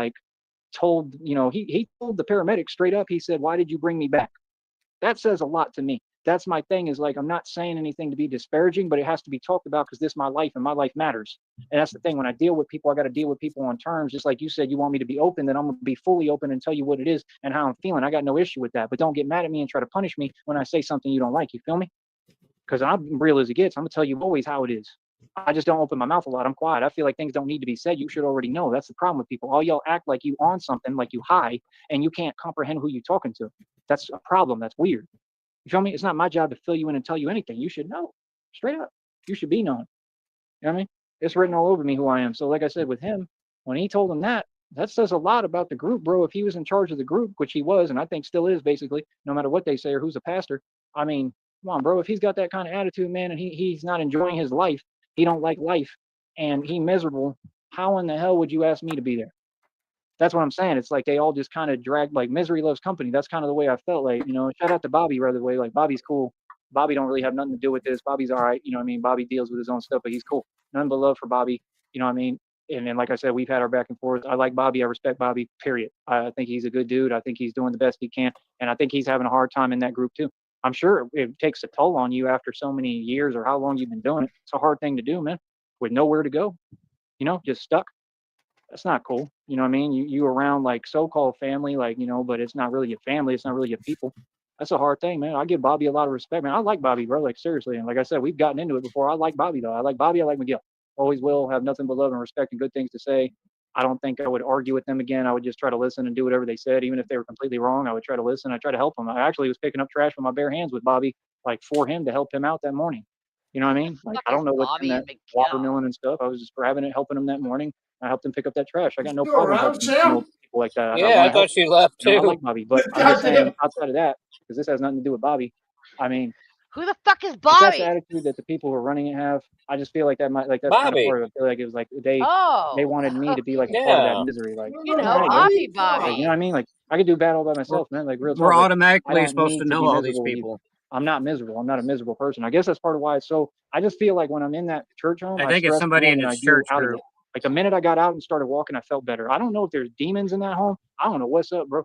told, he told the paramedic straight up. He said, why did you bring me back? That says a lot to me. That's my thing, is like, I'm not saying anything to be disparaging, but it has to be talked about because this is my life and my life matters. And that's the thing. When I deal with people, I got to deal with people on terms. Just like you said, you want me to be open, then I'm going to be fully open and tell you what it is and how I'm feeling. I got no issue with that. But don't get mad at me and try to punish me when I say something you don't like. You feel me? Because I'm real as it gets. I'm going to tell you always how it is. I just don't open my mouth a lot. I'm quiet. I feel like things don't need to be said. You should already know. That's the problem with people. All y'all act like you on something, like you high, and you can't comprehend who you're talking to. That's a problem. That's weird. You feel me? It's not my job to fill you in and tell you anything. You should know. Straight up. You should be known. You know what I mean? It's written all over me who I am. So like I said, with him, when he told him that says a lot about the group, bro. If he was in charge of the group, which he was, and I think still is, basically, no matter what they say or who's a pastor, come on, bro. If he's got that kind of attitude, man, and he's not enjoying his life, he don't like life, and he miserable, how in the hell would you ask me to be there? That's what I'm saying. It's like they all just kind of drag, like, misery loves company. That's kind of the way I felt. Like, shout out to Bobby, by the way. Like, Bobby's cool. Bobby don't really have nothing to do with this. Bobby's all right. You know what I mean? Bobby deals with his own stuff, but he's cool. None but love for Bobby. You know what I mean? And then, like I said, we've had our back and forth. I like Bobby. I respect Bobby, period. I think he's a good dude. I think he's doing the best he can. And I think he's having a hard time in that group too. I'm sure it takes a toll on you after so many years or how long you've been doing it. It's a hard thing to do, man, with nowhere to go, just stuck. That's not cool. You know what I mean? You around like so-called family, like, but it's not really your family. It's not really your people. That's a hard thing, man. I give Bobby a lot of respect, man. I like Bobby, bro. Like, seriously. And like I said, we've gotten into it before. I like Bobby, though. I like Bobby. I like Miguel. Always will. Have nothing but love and respect and good things to say. I don't think I would argue with them again. I would just try to listen and do whatever they said. Even if they were completely wrong, I would try to listen. I try to help them. I actually was picking up trash with my bare hands with Bobby, like, for him, to help him out that morning. You know what I mean? Like, I don't know what's in that watermelon and stuff. I was just grabbing it, helping him that morning. I helped him pick up that trash. I got no problem helping people like that. Yeah, I thought she left too. I like Bobby, but I'm just saying, outside of that, because this has nothing to do with Bobby. Who the fuck is if that's Bobby? the attitude that the people who are running it have. I just feel like that might, like, that's kind of Bobby. part of it. I feel like it was like they wanted me to be like a part of that misery. Like, Bobby. Like, you know what I mean? Like, I could do bad all by myself, man. Like, real talk. We're Like, automatically supposed to know all these people. I'm not miserable. I'm not a miserable person. I guess that's part of why it's so. I just feel like when I'm in that church home, I think it's somebody in this church group. Like, the minute I got out and started walking, I felt better. I don't know if there's demons in that home. I don't know what's up, bro.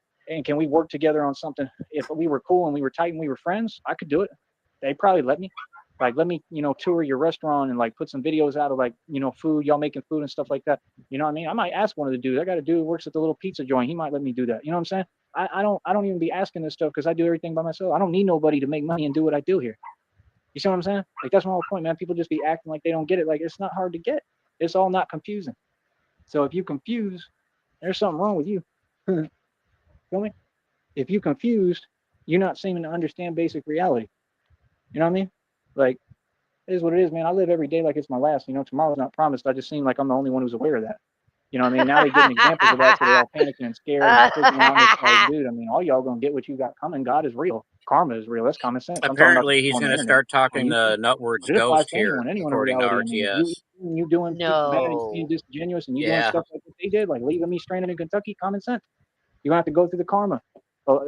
and can we work together on something? If we were cool and we were tight and we were friends, I could do it. They'd probably let me. Like, let me, tour your restaurant and like put some videos out of like, food, y'all making food and stuff like that. You know what I mean? I might ask one of the dudes. I got a dude who works at the little pizza joint. He might let me do that. You know what I'm saying? I don't even be asking this stuff because I do everything by myself. I don't need nobody to make money and do what I do here. You see what I'm saying? Like, that's my whole point, man. People just be acting like they don't get it. Like, it's not hard to get. It's all not confusing. So if you confuse, there's something wrong with you. Feel me? If you confused, you're not seeming to understand basic reality. You know what I mean? Like, it is what it is, man. I live every day like it's my last. Tomorrow's not promised. I just seem like I'm the only one who's aware of that. You know what I mean? Now they giving examples of that, so they all panicking and scared and freaking out. And it's like, dude, I mean, all y'all gonna get what you got coming. God is real. Karma is real. That's common sense. Apparently, he's going to start talking to Nutward's it applies ghost to here, anyone in according to reality. I mean, RTS. you doing bad and being No. disingenuous, and you doing stuff like what they did, like leaving me stranded in Kentucky. Common sense. You're gonna have to go through the karma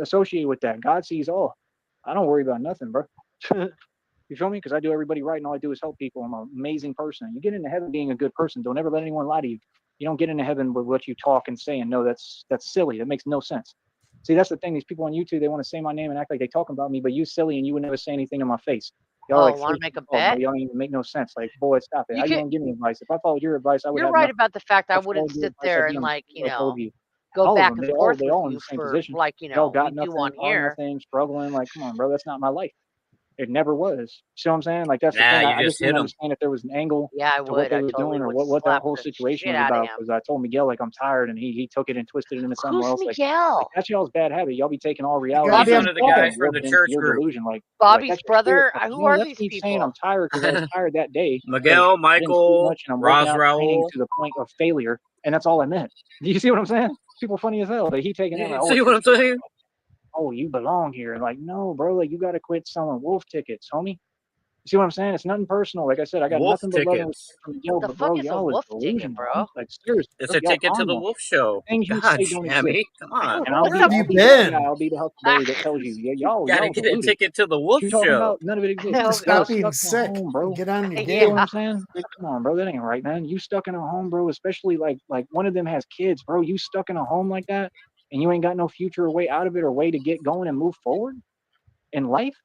associated with that. God sees all. I don't worry about nothing, bro. You feel me? Because I do everybody right, and all I do is help people. I'm an amazing person. You get into heaven being a good person. Don't ever let anyone lie to you. You don't get into heaven with what you talk and say and know. That's silly. That makes no sense. See, that's the thing. These people on YouTube, they want to say my name and act like they talking about me, but you silly and you would never say anything in my face. Y'all like, want to make a bro, bet? y'all don't even make no sense. Like, boy, stop it. How you gonna give me advice? If I followed your advice, I would You're have right nothing. about the fact I That's wouldn't all the sit advice there I'd and give like, I told you. go All of back them, and they forth all with in you the same for position. like, Y'all got we do nothing, on are here. nothing, struggling. Like, come on, bro, that's not my life. It never was. See what I'm saying? Like, that's the Nah, thing. you I just just hit didn't 'em. understand if there was an angle Yeah, I to what would. they I were totally doing or would what that slap whole the situation shit was out of about. him. Because I told Miguel, like, I'm tired, and he took it and twisted it into something Who's else. Like, Miguel? that's y'all's bad habit. Y'all be taking all reality He's goddamn one of the guys from warped the into church your group. delusion. Like Bobby's that's your spirit. brother? Who You are let's these keep saying people? I'm tired because I was tired that day. Miguel, I didn't sleep Michael, much, and I'm working out, training Raul. to the point of failure, and that's all I meant. You see what I'm saying? People funny as hell. But he taking that like, You oh, see it's what your I'm saying? oh, you belong here. Like, no, bro, like you got to quit selling wolf tickets, homie. You see what I'm saying? It's nothing personal. Like I said, I got Wolf nothing but love and tickets. respect for Miguel, The but fuck bro, is a y'all is wolf ticket, delusional. bro? Like seriously, It's bro, a y'all ticket to on the one. wolf show. Things you God, say don't exist. Shammy, come on. And I'll Where be, have I'll you be that guy. been? I'll be the huckleberry that tells you, yeah, y'all Gotta get a deluded. ticket to the What wolf you talking show. about? None of it exists. You need to Oh, stop God. being Stuck in a sick home, bro. and get on your You get what game. I'm saying? Like, come on, bro. That ain't right, man. You stuck in a home, bro. Especially like one of them has kids, bro. You stuck in a home like that, and you ain't got no future or way out of it or way to get going and move forward in life.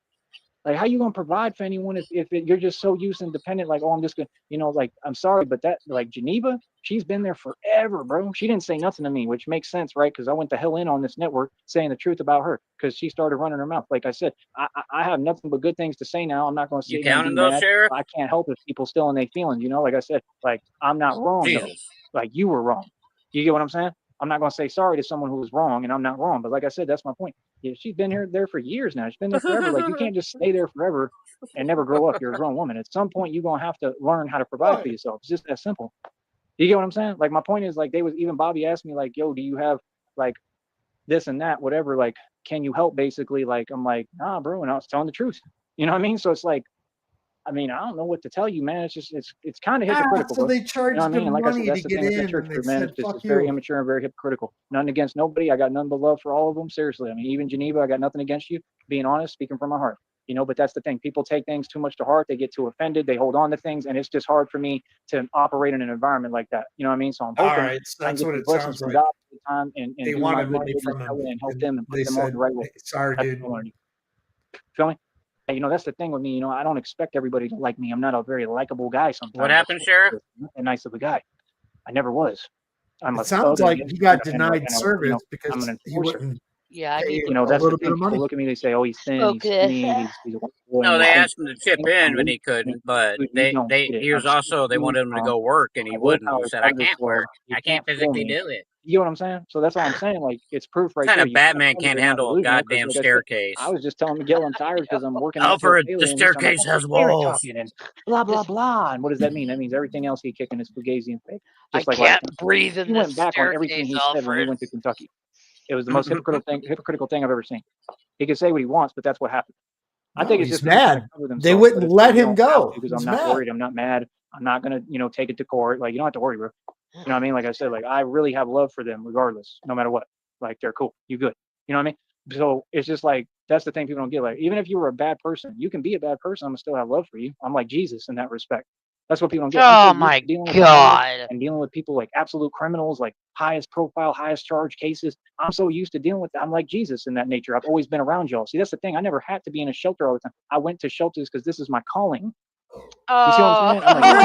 Like, how you gonna provide for anyone if you're just so used and dependent? Like, oh, I'm just gonna, like, I'm sorry, but that, like, Geneva, she's been there forever, bro. She didn't say nothing to me, which makes sense, right? Because I went the hell in on this network saying the truth about her because she started running her mouth. Like I said, I have nothing but good things to say now. I'm not gonna You sit here and be counting those, mad. Sheriff? I can't help if people still in their feelings, Like I said, like I'm not wrong though. Jesus. Like you were wrong. You get what I'm saying? I'm not gonna say sorry to someone who was wrong, and I'm not wrong. But like I said, that's my point. Yeah, she's been there for years now. She's been there forever. Like you can't just stay there forever and never grow up. You're a grown woman. At some point, you're gonna have to learn how to provide for yourself. It's just that simple. You get what I'm saying? Like my point is, like even Bobby asked me, like, yo, do you have like this and that, whatever? Like, can you help? Basically, like I'm like, nah, bro, and I was telling the truth. You know what I mean? So it's like, I mean, I don't know what to tell you, man. It's just it's kind of hypocritical, so bro. they You know charged what I mean? And them like I said, money that's to the get thing with that in, church and they group, man. said, It's just "Fuck it's very you." immature and very hypocritical. Nothing against nobody. I got nothing but love for all of them. Seriously, I mean, even Geneva, I got nothing against you. Being honest, speaking from my heart. But that's the thing. People take things too much to heart. They get too offended. They hold on to things, and it's just hard for me to operate in an environment like that. You know what I mean? So I'm All hoping right, so I can that's get what these it blessings sounds from like. God at the time and They do my wanted good money deeds from him, and help and them and put they them on said, the right way. "Hey, sorry, That's dude." what I'm learning. Feel me? And, that's the thing with me. I don't expect everybody to like me. I'm not a very likable guy sometimes. What happened, Sheriff? I'm not that nice of a guy. I never was. I'm It a sounds thug like and he got and a, denied service I'm because an he enforcer. wouldn't Yeah, I pay need to a That's the little bit thing. of People money. look at me, they say, oh, he's thin, smoke he's this. skinny, he's a white boy, No, and they they think, asked him to chip in when he couldn't, but you don't get it. he was also, they wanted him to go work and he My wouldn't. willpower He is said, out I of this can't world. work. You I can't can't fool physically me. do it. You get what I'm saying? So that's all I'm saying. Like, it's proof right What kind there. of You can't Batman tell me can't they're not handle a delusional because, goddamn like I said, staircase? I was just telling Miguel I'm tired because I'm working out to a Alfred, the failure, and he's talking about staircase that's has spirit walls. talking and blah blah blah. And what does that mean? That means everything else he kicking is fugazi and fake. I Just like can't last time. breathe in He this went back on everything staircase, he said when we Alfred. went to Kentucky. It was the most hypocritical thing I've ever seen. He can say what he wants, but that's what happened. I No, think it's he's just people trying to mad. cover They themselves, but wouldn't it's like let you him don't have go. to because He's I'm not mad. worried. I'm not mad. I'm not gonna, take it to court. Like, you don't have to worry, bro. You know what I mean? Like I said, like I really have love for them regardless, no matter what. Like they're cool. You good. You know what I mean? So it's just like that's the thing people don't get. Like, even if you were a bad person, you can be a bad person. I'm gonna still have love for you. I'm like Jesus in that respect. That's what people don't get. I'm Oh so my used to dealing with the homeless god. and dealing with people like absolute criminals, like highest profile, highest charge cases. I'm so used to dealing with that. I'm like Jesus in that nature. I've always been around y'all. See, that's the thing. I never had to be in a shelter all the time. I went to shelters because this is my calling. You see what I'm saying? I'm like,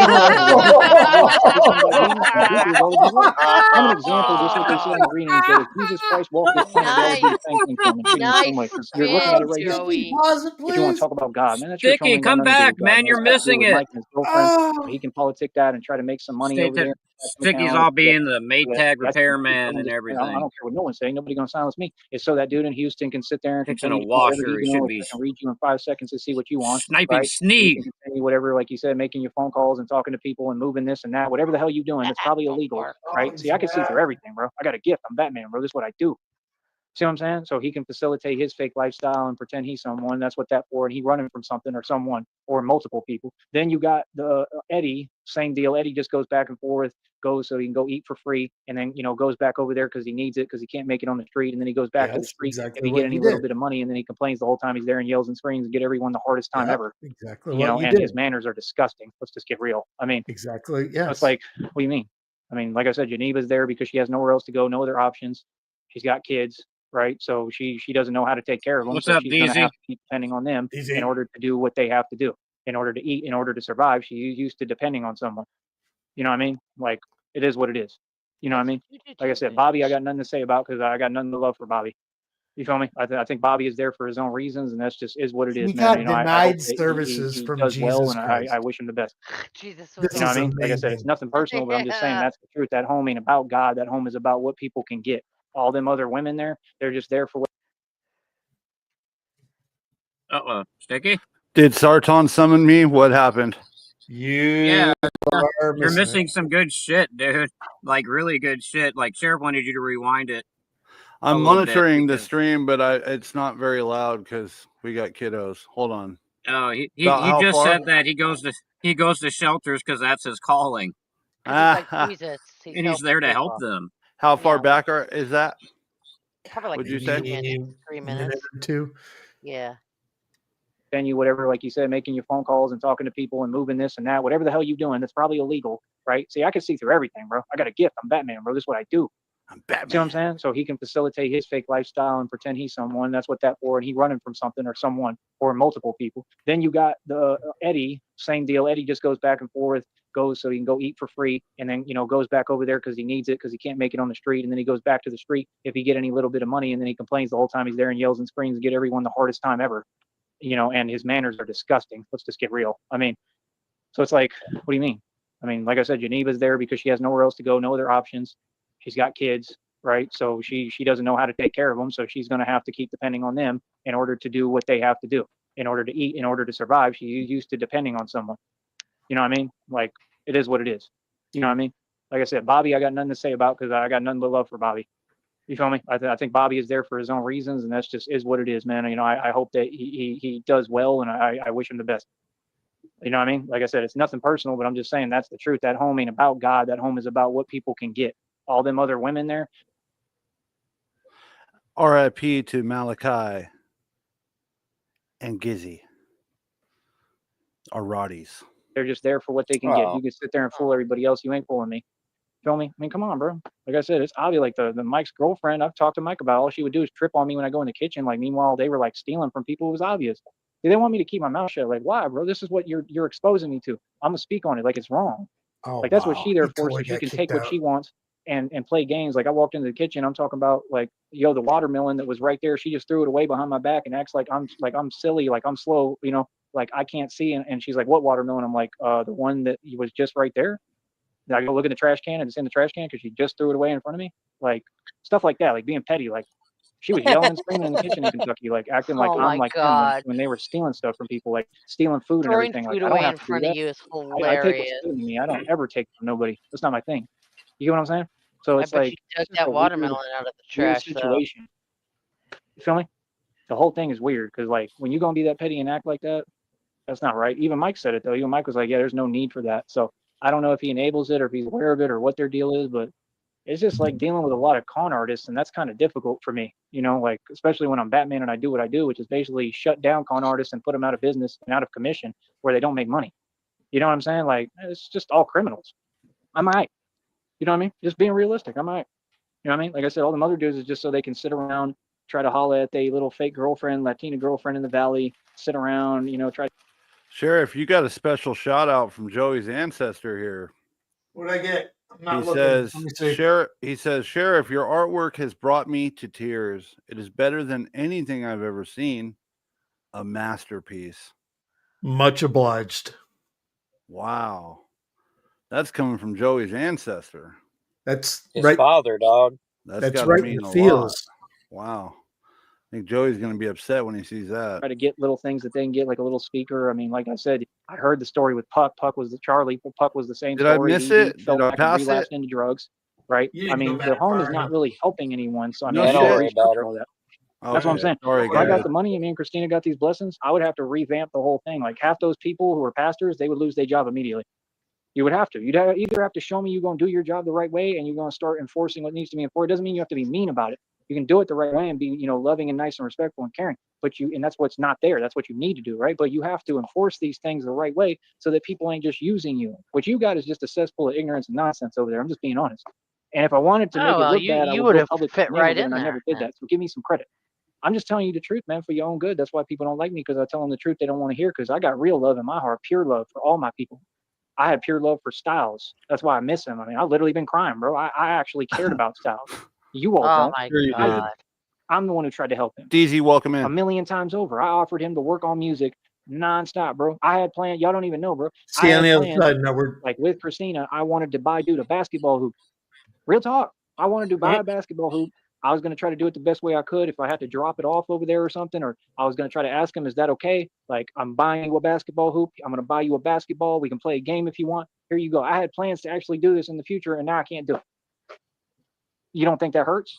you know, like, I'm an example, just what they said in the greetings, that if Jesus Christ walked this planet, y'all would do the same thing for him and treat him the same way. Because you're looking at it right here. Joey. Pause it, If you want to please. talk about God, man, that church Sticky, home ain't got come nothing to do back, with God. man. Man. You're It's got to do missing with it. Mike and his girlfriend. Oh, He can politic that and try to make some money Stay over to there. Sticky's all being the Maytag repairman and I don't everything. care what no one's saying. Nobody gonna silence me. It's so that dude in Houston can sit there and Fixing continue a to do whatever washer, he's he should doing. be I can read you in 5 seconds to see what you want, sniping right? So you Sneed. can continue whatever, like you said, making your phone calls and talking to people and moving this and that, whatever the hell you doing. That's probably illegal, right? See, I can see through everything, bro. I got a gift. I'm Batman, bro. This is what I do. See what I'm saying? So he can facilitate his fake lifestyle and pretend he's someone. That's what that for. And he running from something or someone or multiple people. Then you got the Eddie, same deal. Eddie just goes back and forth, goes so he can go eat for free, and then goes back over there because he needs it because he can't make it on the street, and then he goes back to the that's street exactly if he what get any you little did. bit of money, and then he complains the whole time he's there and yells and screams and get everyone the hardest time Yeah, ever. exactly what you And did. his manners are disgusting. Let's just get real. I mean, Exactly. it's Yes. like, what do you mean? I mean, like I said, Geneva's there because she has nowhere else to go, no other options. She's got kids, right? So she doesn't know how to take care of them. What's So up, she's going to DZ? have to keep depending on them Easy. in order to do what they have to do, in order to eat, in order to survive. She's used to depending on someone. You know what I mean? Like, it is what it is. You know what I mean? Like I said, Bobby, I got nothing to say about because I got nothing to love for Bobby. You feel me? I think Bobby is there for his own reasons, and that's just is what it is, He man. got I hope denied that services he from does well, Jesus and Christ. I wish him the best. Jesus was This You know what is I mean? Like I said, it's amazing. nothing personal, but I'm just saying Yeah. that's the truth. That home ain't about God. That home is about what people can get. All them other women there, they're just there for what. Sticky? Did Sarton summon me? What happened? You are You're missing missing it. some good shit, dude. Like really good shit. Like Sheriff wanted you to rewind it. I'm little bit monitoring the because- stream, but it's not very loud because we got kiddos. Hold on. Oh, he About how just far? said that he goes to shelters because that's his calling, 'Cause he's like Jesus. and he's helping there to people. help them. How far Yeah. back is that? Probably like Would you say? 3 Minute minutes. or two. Yeah. Venue, whatever, like you said, making your phone calls and talking to people and moving this and that, whatever the hell you doing, that's probably illegal, right? See, I can see through everything, bro. I got a gift. I'm Batman, bro. This is what I do. I'm See what I'm Batman. saying? So he can facilitate his fake lifestyle and pretend he's someone. That's what that for. And he running from something or someone or multiple people. Then you got the Eddie, same deal. Eddie just goes back and forth, goes so he can go eat for free, and then goes back over there because he needs it because he can't make it on the street, and then he goes back to the street if he get any little bit of money, and then he complains the whole time he's there and yells and screams and get everyone the hardest time ever. And his manners are disgusting. Let's just get real. I mean, so it's like, what do you mean? I mean, like I said, Geneva's there because she has nowhere else to go, no other options. She's got kids, right? So she doesn't know how to take care of them. So she's going to have to keep depending on them in order to do what they have to do, in order to eat, in order to survive. She's used to depending on someone. You know what I mean? Like, it is what it is. You know what I mean? Like I said, Bobby, I got nothing to say about because I got nothing but love for Bobby. You feel me? I think Bobby is there for his own reasons, and that's just is what it is, man. I hope that he does well, and I wish him the best. You know what I mean? Like I said, it's nothing personal, but I'm just saying that's the truth. That home ain't about God. That home is about what people can get. All them other women there. R.I.P. to Malachi and Gizzy. Or Roddy's. They're just there for what they can get. You can sit there and fool everybody else. You ain't fooling me. Feel me? I mean, come on, bro. Like I said, it's obvious. Like the Mike's girlfriend, I've talked to Mike about. All she would do is trip on me when I go in the kitchen. Like, meanwhile, they were like stealing from people. It was obvious. They want me to keep my mouth shut. Like, why, bro? This is what you're exposing me to. I'm gonna speak on it. Like, it's wrong. Oh, Like, that's what wow. she there He for, totally so she got can kicked take what out. she wants and play games. Like, I walked into the kitchen, I'm talking about like, the watermelon that was right there. She just threw it away behind my back and acts like I'm silly, like I'm slow, like I can't see. And she's like, what watermelon? I'm like, the one that was just right there. Then I go look in the trash can and it's in the trash can because she just threw it away in front of me. Like, stuff like that, like being petty. Like, she was yelling and screaming in the kitchen in Kentucky, like acting like Oh I'm my like them God. when they were stealing stuff from people, like stealing food and Throwing everything. food Like, I don't away have in to do front of that. you is I take what's hilarious. good to me. I don't ever take from nobody. That's not my thing. You get what I'm saying? So I it's bet like you dug it's just that a watermelon out of the weird trash, though. situation. You feel me? The whole thing is weird because like when you gonna be that petty and act like that, that's not right. Even Mike said it though. Even Mike was like, yeah, there's no need for that. So I don't know if he enables it or if he's aware of it or what their deal is, but it's just like dealing with a lot of con artists, and that's kind of difficult for me, like especially when I'm Batman and I do what I do, which is basically shut down con artists and put them out of business and out of commission where they don't make money. You know what I'm saying? Like, it's just all criminals. I'm all right. You know what I mean? Just being realistic. I'm all right. You know what I mean? Like I said, all the other dudes is just so they can sit around, try to holler at their little fake girlfriend, Latina girlfriend in the valley, sit around, you know, try. Sheriff, you got a special shout out from Joey's ancestor here. What did I get? I'm not He looking. says, Let me see. Sheriff, your artwork has brought me to tears. It is better than anything I've ever seen. A masterpiece. Much obliged. Wow. That's coming from Joey's ancestor. That's His right. father, dog. That's got to right in mean the a feels. lot. Wow. I think Joey's going to be upset when he sees that. Try to get little things that they can get, like a little speaker. I mean, like I said, I heard the story with Puck. Puck was the Charlie. Puck was the same Did I story. miss He it? fell Did I back pass and relapsed it? into drugs, right? You I didn't go mean, back the home far is not enough. really helping anyone. So I No mean, Yeah, I don't gotta worry about restructure it. all that. That's what I'm Okay. saying. Sorry, If I got guys. the money and me and Christina got these blessings, I would have to revamp the whole thing. Like half those people who are pastors, they would lose their job immediately. You would have to. You'd either have to show me you're going to do your job the right way and you're going to start enforcing what needs to be enforced. It doesn't mean you have to be mean about it. You can do it the right way and be, you know, loving and nice and respectful and caring. But and that's what's not there. That's what you need to do, right? But you have to enforce these things the right way so that people ain't just using you. What you got is just a cesspool of ignorance and nonsense over there. I'm just being honest. And if I wanted to make it look bad, I you would would go have public fit with right it, in and I there. never did that. So give me some credit. I'm just telling you the truth, man, for your own good. That's why people don't like me, because I tell them the truth they don't want to hear, because I got real love in my heart, pure love for all my people. I had pure love for Styles. That's why I miss him. I mean, I've literally been crying, bro. I actually cared about Styles. You all Oh don't. my Sure you did. god. I'm the one who tried to help him DZ, welcome a in. million times over. I offered him to work on music nonstop, bro. I had plans. Y'all don't even know, bro. See I on had the other plans, side. Now we're like with Christina, I wanted to buy dude a basketball hoop. Real talk. I wanted to buy a basketball hoop. I was going to try to do it the best way I could. If I had to drop it off over there or something, or I was going to try to ask him, is that okay? Like, I'm buying you a basketball hoop. I'm going to buy you a basketball. We can play a game if you want. Here you go. I had plans to actually do this in the future, and now I can't do it. You don't think that hurts?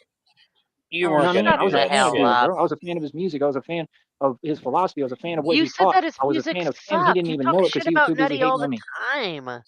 You Oh, weren't No, I mean, gonna shut I do was a the that fan of hell dude, shit. up. bro. I was a fan of his music. I was a fan of his philosophy. I was a fan of what You he said taught. that his I was a music fan of him. He sucked. didn't You even talk know it because shit he was about too busy Nutty all hating the on me. time.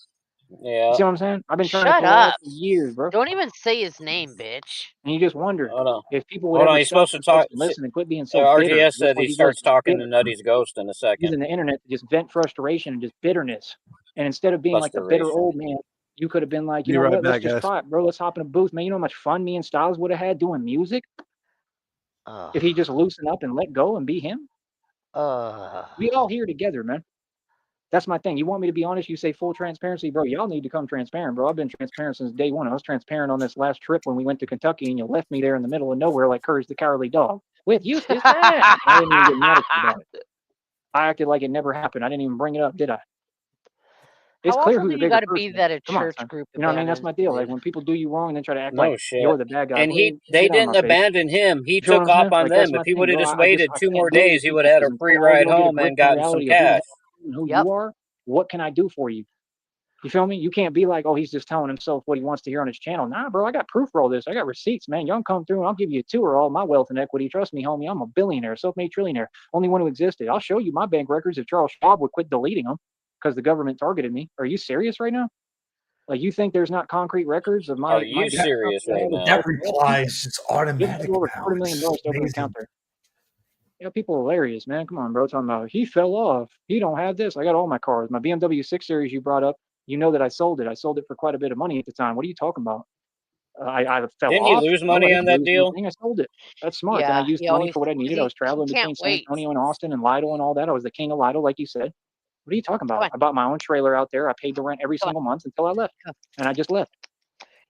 You Yeah. see what I'm saying? I've been trying to Shut collab up. for years, bro. Don't even say his name, bitch. And you just wonder Hold on. if people would Hold on. ever He's stop supposed to themselves talk. and listen and quit being so bitter. RGS That's said what he he was, starts talking bitter. to Nutty's ghost in a second. Using the internet to just vent frustration and just bitterness. And instead of being like the bitter Frustration. old man, you could have been like, you Be know right what? Let's back, just guys. try it, bro. Let's hop in a booth, man. You know how much fun me and Styles would have had doing music if he just loosened up and let go and be him. We all here together, man. That's my thing. You want me to be honest? You say full transparency, bro. Y'all need to come transparent, bro. I've been transparent since day one. I was transparent on this last trip when we went to Kentucky, and you left me there in the middle of nowhere like Courage the Cowardly Dog with Eustace. I didn't even get mad at you about it. I acted like it never happened. I didn't even bring it up, did I? It's How clear awful who's do the you bigger got to person. be that a Come on, church son. group You know what I mean? That's my abandons deal. you? Like when people do you wrong and then try to act No like shit. you're the bad guy. And Bro, they get out of didn't my face. abandon him. He You feel what took I'm off saying? on Like that's them. my If he thing, would have bro. just I waited I 2 can't more deal with days, he people would have had a because free until all you ride don't get a home grip and on gotten some reality of cash. who Yep. you are, what can I do for you? You feel me? You can't be like, oh, he's just telling himself what he wants to hear on his channel. Nah, bro, I got proof for all this. I got receipts, man. Y'all come through and I'll give you a tour of all my wealth and equity. Trust me, homie. I'm a billionaire, self-made trillionaire, only one who existed. I'll show you my bank records if Charles Schwab would quit deleting them because the government targeted me. Are you serious right now? Like, you think there's not concrete records of Are my you bank serious accounts right now? that reply is just There's automatic over now. $250 million It's to open an amazing. account there. Yeah, people are hilarious, man. Come on, bro. Talking about he fell off. He don't have this. I got all my cars. My BMW 6 Series you brought up. You know that I sold it. I sold it for quite a bit of money at the time. What are you talking about? I fell Didn't he off. lose No, I money didn't on that lose deal? anything. I sold it. That's smart. Then I Yeah, used he the money always for what I needed. I was he traveling between can't San wait. Antonio and Austin and Lido and all that. I was the king of Lido, like you said. What are you talking Come about? on, I bought my own trailer out there. I paid the rent every come on. single month until I left. Come. And I just left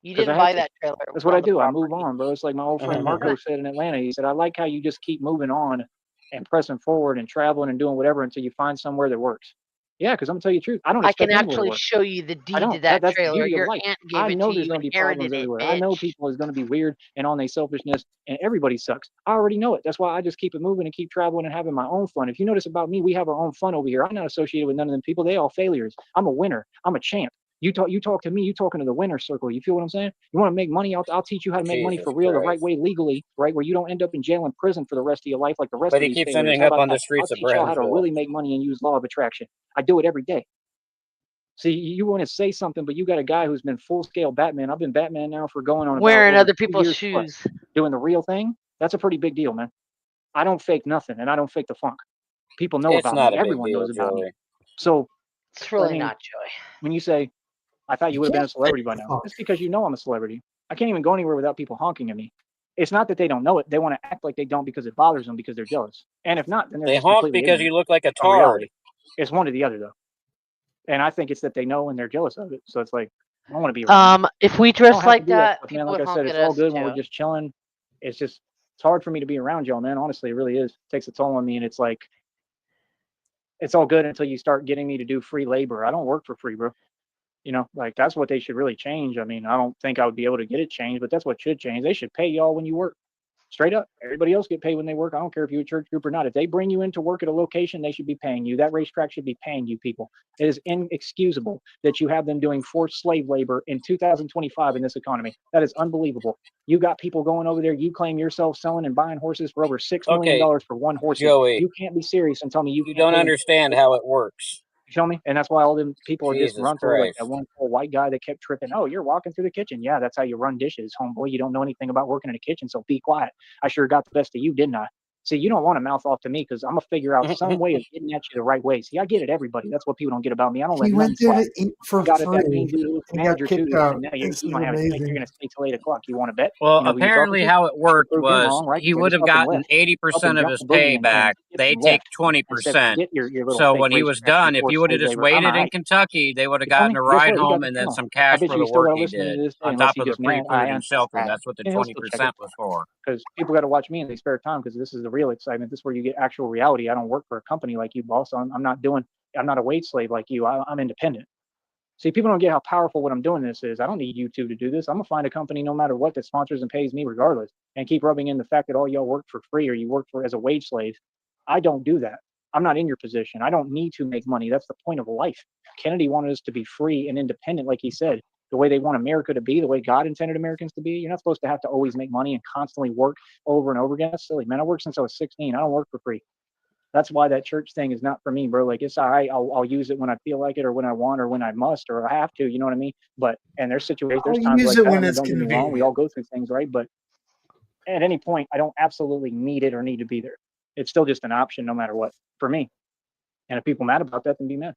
You because I didn't had buy to. that trailer. It That's was what I on the do. I move property. on, bro. It's like my old friend Come Marco on. said in Atlanta. He said, I like how you just keep moving on and pressing forward and traveling and doing whatever until you find somewhere that works. Yeah, because I'm gonna tell you the truth. I don't I can expect anywhere to actually work. show you the I deed to don't. that That's the trailer. beauty of Your life. aunt I gave it know to there's you, going to be problems inherited it, everywhere. I know bitch. people is going to be weird and on their selfishness, and everybody sucks. I already know it. That's why I just keep it moving and keep traveling and having my own fun. If you notice about me, we have our own fun over here. I'm not associated with none of them people. They all failures. I'm a winner. I'm a champ. You talk to me. You talking to the winner circle. You feel what I'm saying? You want to make money? I'll teach you how to make money Jesus for real, the right Christ. way, legally, right, where you don't end up in jail and prison for the rest of your life like the rest But of he these keeps failures. ending How up about on the that? I'll streets of teach y'all how to Brownsville. really make money and use law of attraction. I do it every day. See, you want to say something, but you got a guy who's been full scale Batman. I've been Batman now for going on about Wearing over other 2 people's years plus. shoes. Doing the real thing. That's a pretty big deal, man. I don't fake nothing, and I don't fake the funk. People know It's about not me. a big Everyone deal, knows about me. Joey. So It's So, I really mean, not Joey. when you say, I thought you would have been a celebrity by now, it's because you know I'm a celebrity. I can't even go anywhere without people honking at me. It's not that they don't know it. They want to act like they don't because it bothers them because they're jealous. And if not, then they're They just honk completely because ignorant you look like a of tard. reality. It's one or the other, though. And I think it's that they know and they're jealous of it. So it's like, I don't want to be around you. If we I don't dress have to like do that that, stuff, man. people Like would I said, honk it's at all us good when we're too. just chilling. It's hard for me to be around y'all, man. Honestly, it really is. It takes a toll on me. And it's like, it's all good until you start getting me to do free labor. I don't work for free, bro. You know, like that's what they should really change. I mean, I don't think I would be able to get it changed, but that's what should change. They should pay y'all when you work. Straight up. Everybody else get paid when they work. I don't care if you're a church group or not. If they bring you into work at a location, they should be paying you. That racetrack should be paying you people. It is inexcusable that you have them doing forced slave labor in 2025 in this economy. That is unbelievable. You got people going over there. You claim yourself selling and buying horses for over $6 million for one horse. Joey, You can't be serious and tell me you you can't don't pay them. understand how it works. You feel me? And that's why all them people are Jesus disgruntled. Like Christ. that one poor white guy that kept tripping. Oh, you're walking through the kitchen. Yeah, that's how you run dishes, homeboy. You don't know anything about working in a kitchen, so be quiet. I sure got the best of you, didn't I? See, you don't want to mouth off to me because I'm gonna figure out some way of getting at you the right way. See, I get it, everybody. That's what people don't get about me. I don't let He nothing went there slide. to eat for Got it, that mean free dude who was the and got manager too. kicked out. Now This you is don't have a steak. You're amazing. gonna stay till 8 o'clock. You want to bet? Well, You know who you're talking apparently to? how it worked Prove him was wrong, right? he Because I would just have up and gotten left. 80% of Jumped his the boogie pay back. and They left take and said, 20%. "Forget your little So fake when he was racetrack and done, if forced he would have slave just labor. I'm waited all in right." Kentucky, they would have You feel gotten me? a Guess ride what? You got home the and then channel. some I cash bet for you the still work got to he listen to did me to this day, on unless top you of the just free mad. food I and shelter. understand. That's what the And he'll still check it. 20% was for. Because people got to watch me in their spare time because this is the real excitement. This is where you get actual reality. I don't work for a company like you, boss. I'm not a wage slave like you. I'm independent. See, people don't get how powerful what I'm doing this is. I don't need YouTube to do this. I'm gonna find a company no matter what that sponsors and pays me regardless, and keep rubbing in the fact that all y'all work for free or you work for as a wage slave. I don't do that. I'm not in your position. I don't need to make money. That's the point of life. Kennedy wanted us to be free and independent, like he said, the way they want America to be, the way God intended Americans to be. You're not supposed to have to always make money and constantly work over and over again. That's silly, man. I worked since I was 16. I don't work for free. That's why that church thing is not for me, bro. Like it's all right. I'll use it when I feel like it or when I want or when I must or I have to, you know what I mean? But and there's situations, there's I'll times use like it that. I when mean, it's don't get me wrong, we convenient. all go through things, right? But at any point, I don't absolutely need it or need to be there. It's still just an option no matter what for me. And if people mad about that, then be mad.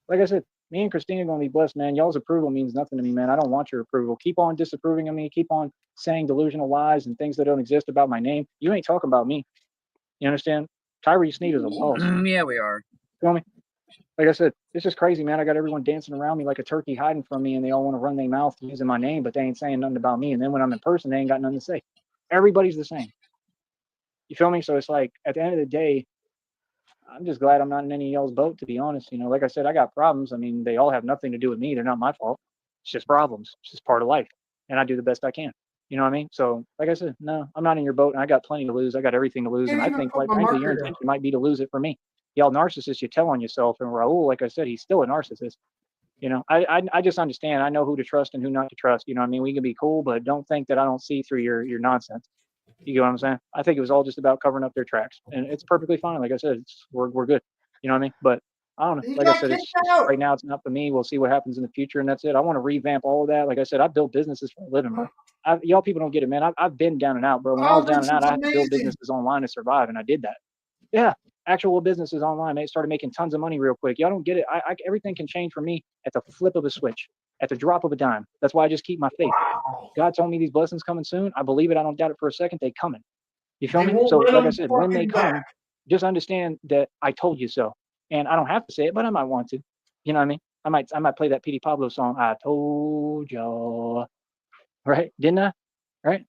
Like I said, me and Christina are gonna be blessed, man. Y'all's approval means nothing to me, man. I don't want your approval. Keep on disapproving of me, keep on saying delusional lies and things that don't exist about my name. You ain't talking about me. You understand? Tyree Sneed is a boss. Yeah, we are. Feel me? Like I said, it's just crazy, man. I got everyone dancing around me like a turkey hiding from me, and they all want to run their mouth using my name, but they ain't saying nothing about me. And then when I'm in person, they ain't got nothing to say. Everybody's the same. You feel me? So it's like at the end of the day, I'm just glad I'm not in any of y'all's boat, to be honest. You know, like I said, I got problems. I mean, they all have nothing to do with me. They're not my fault. It's just problems. It's just part of life. And I do the best I can. You know what I mean? So, like I said, no, I'm not in your boat, and I got plenty to lose. I got everything to lose. Can't And I even think, put quite my frankly, your marker down. intention might be to lose it for me. Y'all narcissists, you tell on yourself. And Raul, like I said, he's still a narcissist. You know, I just understand. I know who to trust and who not to trust. You know what I mean? We can be cool, but don't think that I don't see through your nonsense. You get what I'm saying? I think it was all just about covering up their tracks, and it's perfectly fine. Like I said, we're good. You know what I mean? But I don't know. He Like I got said, kicked it's out. right now. It's not for me. We'll see what happens in the future, and that's it. I want to revamp all of that. Like I said, I built businesses for a living, bro. Y'all people don't get it, man. I've been down and out, bro. When I was Oh, down this and out, is I had to build amazing. businesses online to survive, and I did that. Yeah, actual businesses online. They started making tons of money real quick. Y'all don't get it. Everything can change for me at the flip of a switch, at the drop of a dime. That's why I just keep my faith. Wow. God told me these blessings coming soon. I believe it. I don't doubt it for a second. They coming. You feel They me? won't So, let like I him said, when they fucking come, back. just understand that I told you so. And I don't have to say it, but I might want to. You know what I mean? I might play that Petey Pablo song. I told y'all, right? Didn't I? Right?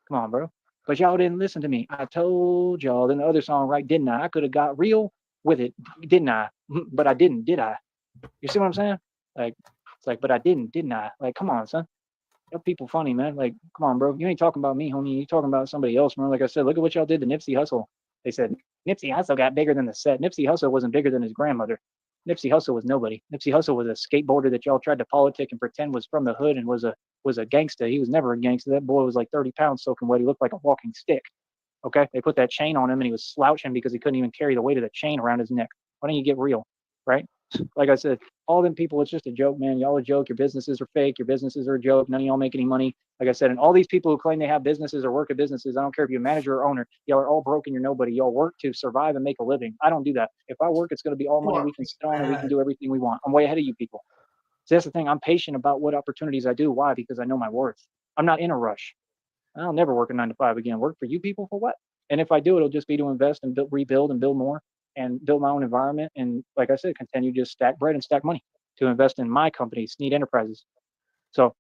Come on, bro. But y'all didn't listen to me. I told y'all. Then the other song, right? Didn't I? I could have got real with it, didn't I? But I didn't, did I? You see what I'm saying? Like, it's like, but I didn't I? Like, come on, son. Y'all people funny, man. Like, come on, bro. You ain't talking about me, homie. You talking about somebody else, man. Like I said, look at what y'all did to Nipsey Hussle. They said Nipsey Hussle got bigger than the set. Nipsey Hussle wasn't bigger than his grandmother. Nipsey Hussle was nobody. Nipsey Hussle was a skateboarder that y'all tried to politic and pretend was from the hood and was a gangster. He was never a gangster. That boy was like 30 pounds soaking wet. He looked like a walking stick. Okay, they put that chain on him and he was slouching because he couldn't even carry the weight of the chain around his neck. Why don't you get real, right? Like I said, all them people, it's just a joke, man. Y'all a joke. Your businesses are fake. Your businesses are a joke. None of y'all make any money. Like I said, and all these people who claim they have businesses or work at businesses, I don't care if you're a manager or owner, y'all are all broken. You're nobody. Y'all work to survive and make a living. I don't do that. If I work, it's going to be all money we can sit on and we can do everything we want. I'm way ahead of you people. So that's the thing. I'm patient about what opportunities I do. Why? Because I know my worth. I'm not in a rush. I'll never work a 9 to 5 again. Work for you people for what? And if I do, it'll just be to invest and rebuild and build more and build my own environment. And like I said, continue to just stack bread and stack money to invest in my company, Sneed Enterprises. So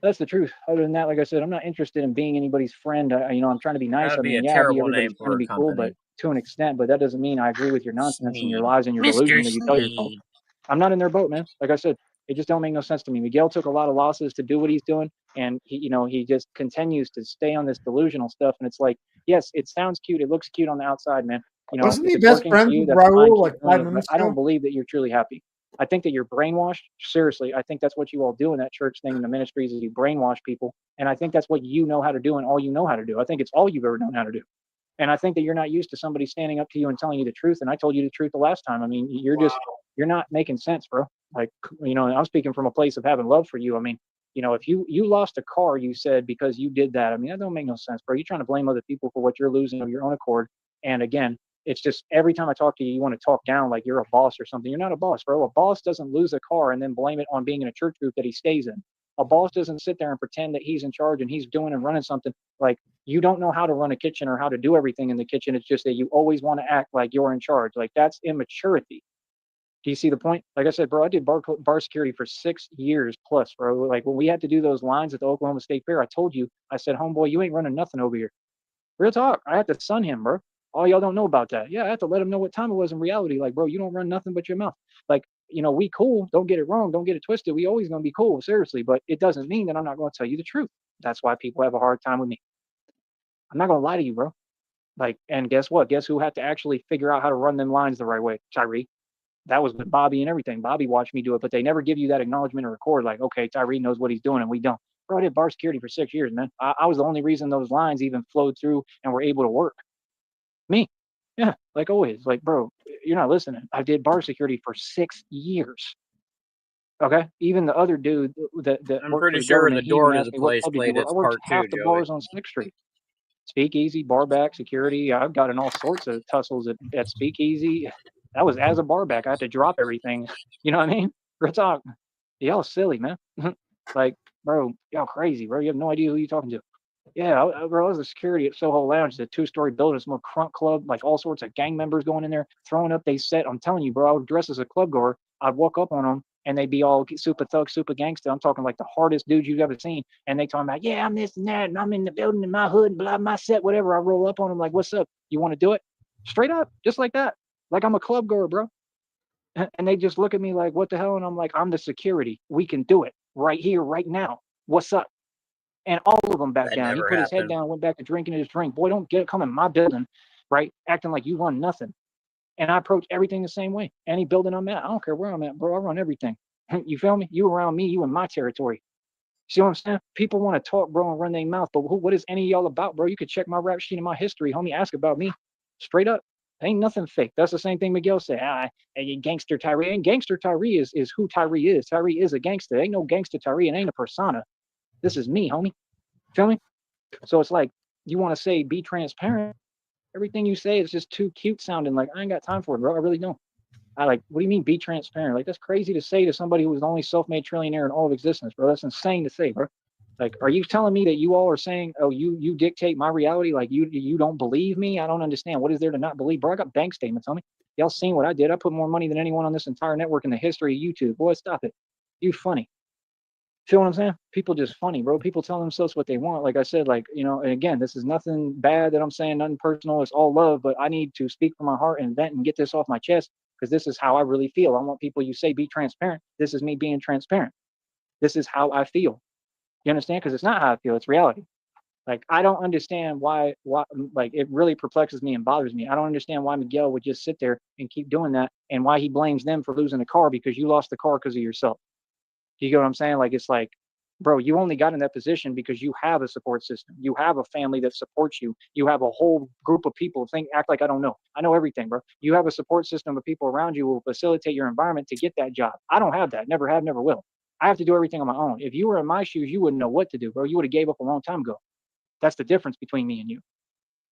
that's the truth. Other than that, like I said, I'm not interested in being anybody's friend. I'm trying to be nice. That'd be a I'll be terrible everybody's name friend for and a be cool, but company. to an extent. But that doesn't mean I agree with your nonsense and your Sneed. lies and your Mr. delusion that you tell yourself. Sneed. I'm not in their boat, man. Like I said, it just don't make no sense to me. Miguel took a lot of losses to do what he's doing, and he just continues to stay on this delusional stuff. And it's like, yes, it sounds cute, it looks cute on the outside, man. Wasn't If he it's best working friends for you, with that's fine. Raul Keep like doing 5 it. But minutes I don't ago? believe that you're truly happy. I think that you're brainwashed. Seriously, I think that's what you all do in that church thing in the ministries is you brainwash people, and I think that's what you know how to do and all you know how to do. I think it's all you've ever known how to do. And I think that you're not used to somebody standing up to you and telling you the truth. And I told you the truth the last time. I mean, you're not making sense, bro. Like, I'm speaking from a place of having love for you. I mean, if you lost a car, you said because you did that. I mean, that don't make no sense, bro. You're trying to blame other people for what you're losing of your own accord. And again, it's just every time I talk to you, you want to talk down like you're a boss or something. You're not a boss, bro. A boss doesn't lose a car and then blame it on being in a church group that he stays in. A boss doesn't sit there and pretend that he's in charge and he's doing and running something. Like, you don't know how to run a kitchen or how to do everything in the kitchen. It's just that you always want to act like you're in charge. Like, that's immaturity. Do you see the point? Like I said, bro, I did bar security for 6 years plus, bro. Like, when we had to do those lines at the Oklahoma State Fair, I told you, I said, homeboy, you ain't running nothing over here. Real talk. I had to sun him, bro. All y'all don't know about that. Yeah, I had to let him know what time it was in reality. Like, bro, you don't run nothing but your mouth. Like, we cool. Don't get it wrong. Don't get it twisted. We always gonna be cool, seriously. But it doesn't mean that I'm not gonna tell you the truth. That's why people have a hard time with me. I'm not gonna lie to you, bro. Like, and guess what? Guess who had to actually figure out how to run them lines the right way? Tyree. That was with Bobby and everything. Bobby watched me do it, but they never give you that acknowledgement or record. Like, okay, Tyree knows what he's doing, and we don't. Bro, I did bar security for 6 years, man. I was the only reason those lines even flowed through and were able to work. Me. Yeah, like always. Like, bro, you're not listening. I did bar security for 6 years. Okay? Even the other dude that I'm worked pretty for the sure government, the he even door to asked the me, what place club did you played work? I its worked part half too, the Joey. bars on Slick Street. Speakeasy, bar back, security. I've gotten all sorts of tussles at Speakeasy. That was as a bar back. I had to drop everything. You know what I mean? Real talk. Y'all silly, man. Like, bro, y'all crazy, bro. You have no idea who you're talking to. Yeah, bro, I was a security at Soho Lounge, the 2-story building, some crunk club, like all sorts of gang members going in there, throwing up they set. I'm telling you, bro, I would dress as a club goer. I'd walk up on them and they'd be all super thug, super gangster. I'm talking like the hardest dudes you've ever seen. And they talking about, yeah, I'm this and that, and I'm in the building in my hood, blah, my set, whatever. I roll up on them like, what's up? You want to do it? Straight up, just like that. Like I'm a club goer, bro. And they just look at me like, what the hell? And I'm like, I'm the security. We can do it right here, right now. What's up? And all of them back That down. He never put his head happened. down, went back to drinking his drink. Boy, don't come in my building, right? Acting like you run nothing. And I approach everything the same way. Any building I'm at, I don't care where I'm at, bro. I run everything. You feel me? You around me, you in my territory. See what I'm saying? People want to talk, bro, and run their mouth. But what is any of y'all about, bro? You could check my rap sheet and my history, homie. Ask about me. Straight up. Ain't nothing fake. That's the same thing Miguel said. Gangster Tyree. And gangster Tyree is who Tyree is. Tyree is a gangster. Ain't no gangster Tyree. It ain't a persona. This is me, homie. Feel me? So it's like, you want to say be transparent. Everything you say is just too cute sounding. Like, I ain't got time for it, bro. I really don't. What do you mean be transparent? Like, that's crazy to say to somebody who was the only self-made trillionaire in all of existence, bro. That's insane to say, bro. Like, are you telling me that you all are saying, oh, you dictate my reality? Like, you don't believe me? I don't understand. What is there to not believe, bro? I got bank statements on me. Y'all seen what I did. I put more money than anyone on this entire network in the history of YouTube. Boy, stop it. You funny. Feel what I'm saying? People just funny, bro. People tell themselves what they want. Like I said, like, and again, this is nothing bad that I'm saying, nothing personal. It's all love, but I need to speak from my heart and vent and get this off my chest because this is how I really feel. I want people, you say, be transparent. This is me being transparent. This is how I feel. You understand? Because it's not how I feel. It's reality. Like, I don't understand why, like, it really perplexes me and bothers me. I don't understand why Miguel would just sit there and keep doing that and why he blames them for losing the car because you lost the car because of yourself. You get what I'm saying? Like, it's like, bro, you only got in that position because you have a support system. You have a family that supports you. You have a whole group of people act like I don't know. I know everything, bro. You have a support system of people around you who will facilitate your environment to get that job. I don't have that. Never have, never will. I have to do everything on my own. If you were in my shoes, you wouldn't know what to do, bro. You would have gave up a long time ago. That's the difference between me and you.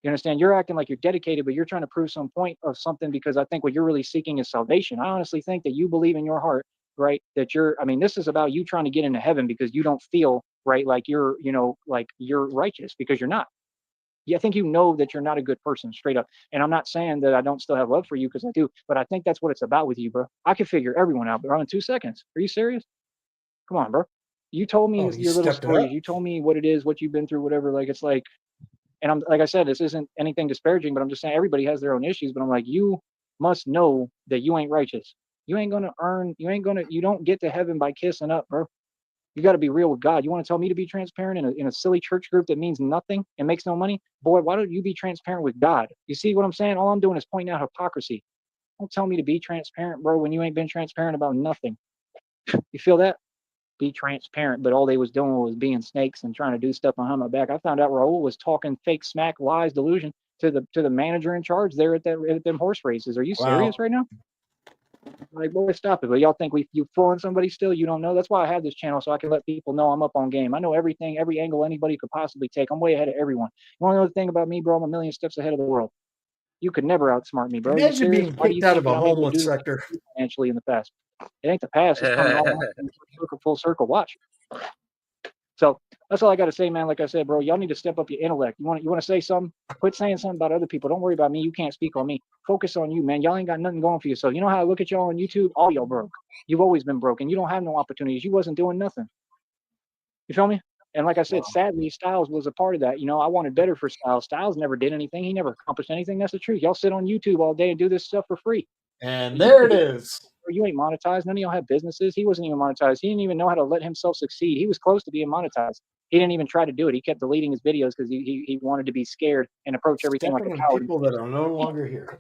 You understand? You're acting like you're dedicated, but you're trying to prove some point of something because I think what you're really seeking is salvation. I honestly think that you believe in your heart, right? That this is about you trying to get into heaven because you don't feel, right, like you're, like you're righteous because you're not. Yeah, I think you know that you're not a good person, straight up. And I'm not saying that I don't still have love for you because I do, but I think that's what it's about with you, bro. I can figure everyone out, bro, in 2 seconds. Are you serious? Come on, bro. You told me your little stories. You told me what it is, what you've been through, whatever. Like, it's like, and I'm like I said, this isn't anything disparaging, but I'm just saying everybody has their own issues. But I'm like, you must know that you ain't righteous. You don't get to heaven by kissing up, bro. You got to be real with God. You want to tell me to be transparent in a silly church group that means nothing and makes no money? Boy, why don't you be transparent with God? You see what I'm saying? All I'm doing is pointing out hypocrisy. Don't tell me to be transparent, bro, when you ain't been transparent about nothing. You feel that? Be transparent, but all they was doing was being snakes and trying to do stuff behind my back. I found out Raul was talking fake smack, lies, delusion to the manager in charge there at them horse races. Are you serious right now? Like, boy, stop it. But y'all think you fooling somebody still? You don't know. That's why I have this channel, so I can let people know I'm up on game. I know everything, every angle anybody could possibly take. I'm way ahead of everyone. You want to know the thing about me, bro? I'm a million steps ahead of the world. You could never outsmart me, bro. Imagine being kicked out of a homeless sector financially in the past. It ain't the past. It's coming all full circle. Watch. So that's all I got to say, man. Like I said, bro, y'all need to step up your intellect. You want to say something? Quit saying something about other people. Don't worry about me. You can't speak on me. Focus on you, man. Y'all ain't got nothing going for yourself. You know how I look at y'all on YouTube? All y'all broke. You've always been broken. You don't have no opportunities. You wasn't doing nothing. You feel me? And like I said, sadly, Styles was a part of that. I wanted better for Styles. Styles never did anything. He never accomplished anything. That's the truth. Y'all sit on YouTube all day and do this stuff for free. And there it is. You ain't monetized. None of y'all have businesses. He wasn't even monetized. He didn't even know how to let himself succeed. He was close to being monetized. He didn't even try to do it. He kept deleting his videos because he wanted to be scared and approach everything like a coward. People that are no longer here.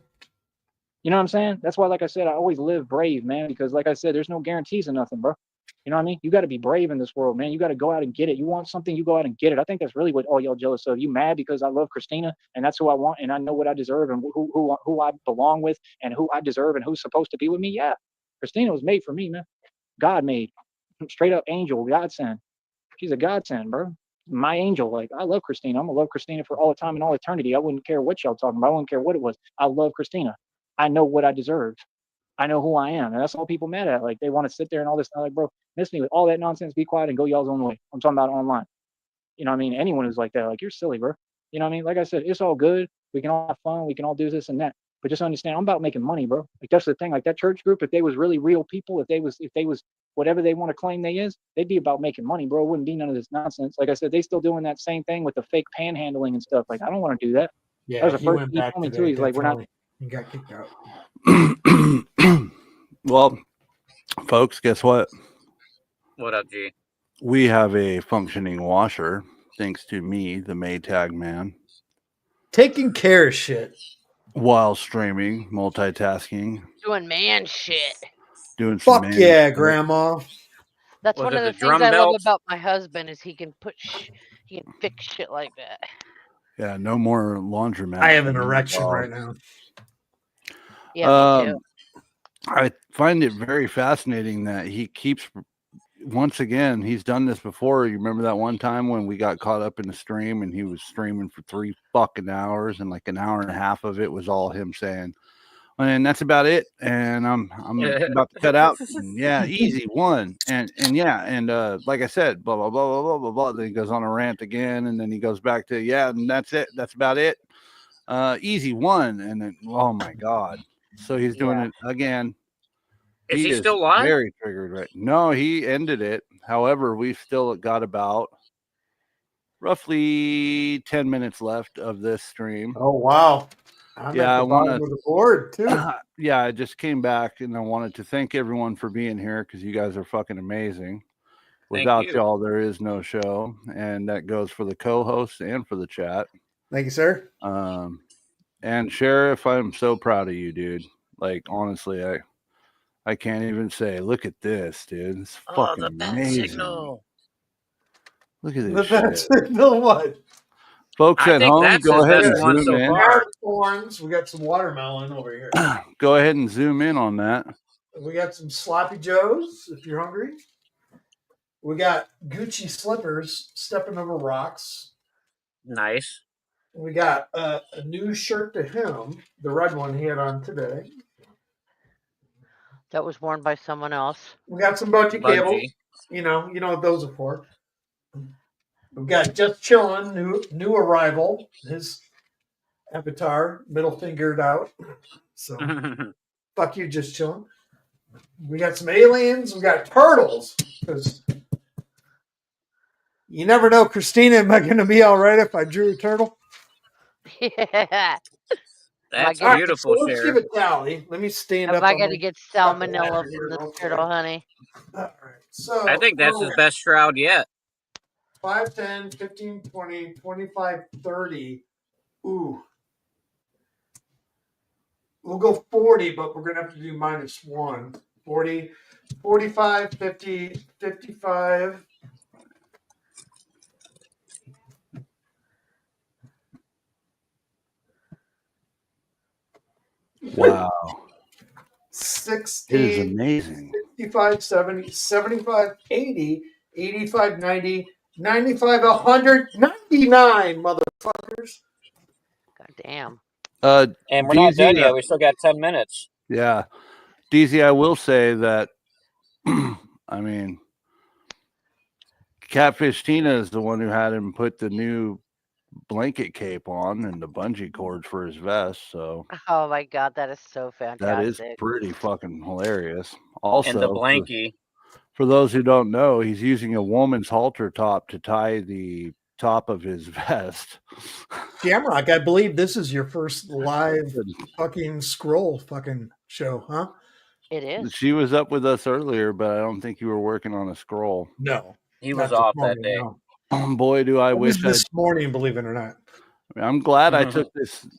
You know what I'm saying? That's why, like I said, I always live brave, man, because like I said, there's no guarantees of nothing, bro. You know what I mean? You got to be brave in this world, man. You got to go out and get it. You want something, you go out and get it. I think that's really what all y'all jealous of. You mad because I love Christina and that's who I want and I know what I deserve and who I belong with and who I deserve and who's supposed to be with me. Yeah. Christina was made for me, man. God made. Straight up angel, godsend. She's a godsend, bro. My angel. Like, I love Christina. I'm going to love Christina for all the time and all eternity. I wouldn't care what y'all talking about. I wouldn't care what it was. I love Christina. I know what I deserve. I know who I am. And that's all people mad at. Like, they want to sit there and all this. I'm like, bro, miss me with all that nonsense. Be quiet and go y'all's own way. I'm talking about online. You know what I mean? Anyone who's like that, like, you're silly, bro. You know what I mean? Like I said, it's all good. We can all have fun. We can all do this and that. But just understand, I'm about making money, bro. Like, that's the thing. Like, that church group, if they was really real people, if they was whatever they want to claim they is, they'd be about making money, bro. It wouldn't be none of this nonsense. Like I said, they still doing that same thing with the fake panhandling and stuff. Like, I don't want to do that. Yeah, that was the first thing he told me too. He's like, we're not. He got kicked out. Well, folks, guess what? What up, G? We have a functioning washer, thanks to me, the Maytag man. Taking care of shit. While streaming, multitasking. Doing man shit. Doing some Fuck yeah, shit. Grandma. That's one of the things I love about my husband is he can he can fix shit like that. Yeah, no more laundromat. I have an erection right now. Yeah, me too. I find it very fascinating that he keeps, once again, he's done this before. You remember that one time when we got caught up in the stream and he was streaming for 3 fucking hours and like an hour and a half of it was all him saying, and that's about it. And I'm about to cut out. And yeah, easy one. And like I said, blah, blah, blah, blah, blah, blah, blah. Then he goes on a rant again. And then he goes back to, yeah, and that's it. That's about it. Easy one. And then, oh my God. So he's doing it again. Is he still live? Very triggered, right? No, he ended it. However, we've still got about roughly 10 minutes left of this stream. Oh wow! I'm at the bottom of the board too. Yeah, I just came back and I wanted to thank everyone for being here because you guys are fucking amazing. Without y'all, there is no show, and that goes for the co-hosts and for the chat. Thank you, sir. And Sheriff, I'm so proud of you, dude. Like, honestly, I can't even say, look at this, dude. It's fucking amazing. Signal. Look at The this best shit. the what? Folks I at think home, that's go his ahead best and one zoom so in. far. Orange. We got some watermelon over here. Go ahead and zoom in on that. We got some sloppy joes if you're hungry. We got Gucci slippers stepping over rocks. Nice. We got a new shirt to him, the red one he had on today. That was worn by someone else. We got some bungee cables. Bungie. You know what those are for. We've got Just Chillin', new arrival. His avatar, middle fingered out. So fuck you, Just Chillin'. We got some aliens. We got turtles. Because you never know, Christina, am I going to be all right if I drew a turtle? Yeah. That's All right, beautiful, so let's Cher. give it tally. Let me stand Am up. I on going my to get cup of salmonella water from here this real turtle, quick. honey? All right. So I think that's his best shroud yet. 5, 10, 15, 20, 25, 30. Ooh. We'll go 40, but we're going to have to do -1. 40, 45, 50, 55. Wow. 60, It is amazing. 65, 70, 75, 80, 85, 90, 95, 100, 99, motherfuckers. God damn. And we're not done DZ, yet. We still got 10 minutes. yeah. DZ, I will say that, I mean, Catfish Tina is the one who had him put the new blanket cape on and the bungee cords for his vest. So Oh my God, that is so fantastic. that is pretty fucking hilarious. And the Also, blankie. for those who don't know, he's using a woman's halter top to tie the top of his vest. Shamrock, I believe this is your first live fucking scroll fucking show, huh? It is. She was up with us earlier, but I don't think you were working on a scroll. No. He not was this off that morning, day. no. Boy, do I It was wish this morning, believe it or not. I'm glad I took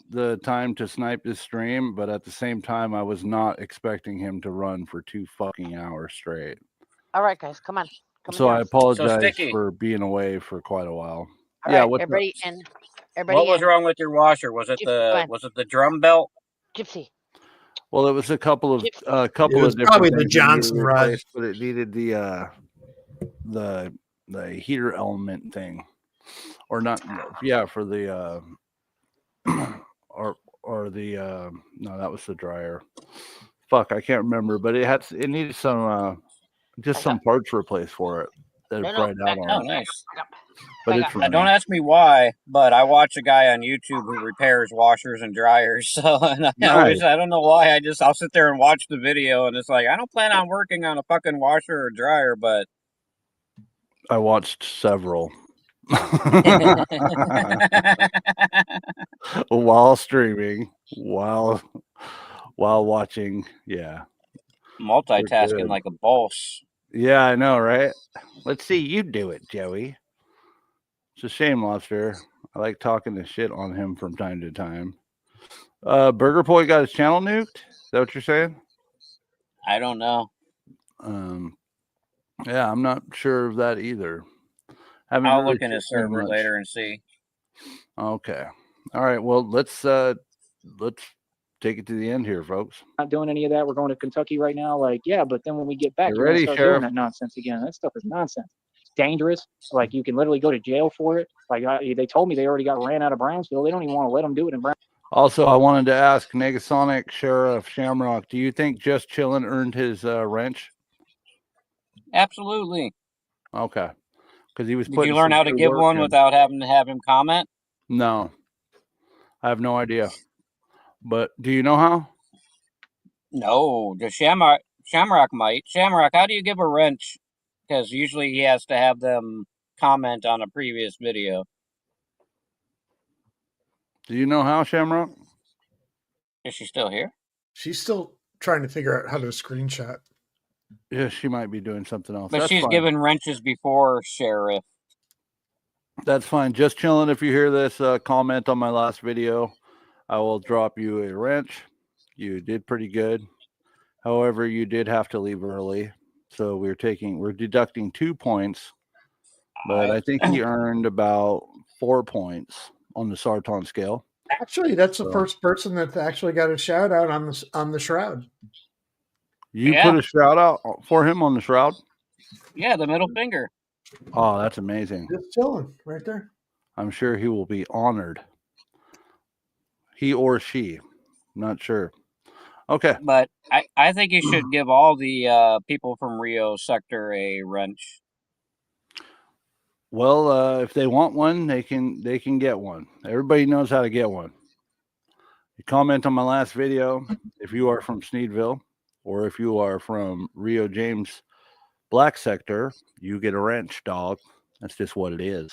the time to snipe this stream, but at the same time, I was not expecting him to run for 2 fucking hours straight. All right, guys, come on. Come So on. I apologize Sticky. for being away for quite a while. All Yeah, right, what's everybody up? in. Everybody What was in. wrong with your washer? Was it the drum belt? Gypsy. Well, it was a couple of It of was different probably the things that needed Johnson rod. replaced, but it needed the heater element thing, or not? Yeah, for the or the no, that was the dryer. Fuck, I can't remember, but it needed some just some parts replaced for it that it fried out Oh, on. nice. But it's Don't running. ask me why, but I watch a guy on YouTube who repairs washers and dryers. So and I don't know why. I'll sit there and watch the video, and it's like I don't plan on working on a fucking washer or dryer, but I watched several while streaming, while watching. Yeah, multitasking like a boss. Yeah, I know, right? Let's see you do it, Joey. It's a shame, Lobster. I like talking the shit on him from time to time. Burger Boy got his channel nuked. Is that what you're saying? I don't know. Yeah, I'm not sure of that either. I'll look in his server later and see. Okay. All right. Well, let's take it to the end here, folks. Not doing any of that. We're going to Kentucky right now. Like, yeah, but then when we get back, Get you're going to ready, start Sheriff. doing that nonsense again. That stuff is nonsense. It's dangerous. Like, you can literally go to jail for it. Like, they told me they already got ran out of Brownsville. They don't even want to let them do it in Brownsville. Also, I wanted to ask Negasonic, Sheriff Shamrock, do you think Just Chillin' earned his wrench? Absolutely. Okay. Because he was Did putting you learn some how to good give work one in. without having to have him comment? No. I have no idea. But do you know how? No. The Shamrock might. Shamrock, how do you give a wrench? Because usually he has to have them comment on a previous video. Do you know how, Shamrock? Is she still here? She's still trying to figure out how to screenshot. Yeah, she might be doing something else. But That's she's fine. given wrenches before, Sheriff. That's fine. Just Chillin'. If you hear this, comment on my last video. I will drop you a wrench. You did pretty good. However, you did have to leave early. So we're deducting 2 points. but I think he earned about 4 points on the Sarton scale. Actually, that's the So- first person that actually got a shout out on the shroud. You Yeah. put a shout out for him on the shroud? Yeah, the middle finger. Oh, that's amazing. Just chilling right there. I'm sure he will be honored. He or she. Not sure. Okay. But I think you should give all the people from Rio sector a wrench. Well, if they want one, they can get one. Everybody knows how to get one. You comment on my last video if you are from Sneedville, or if you are from Rio James Black Sector, you get a wrench, dog. That's just what it is.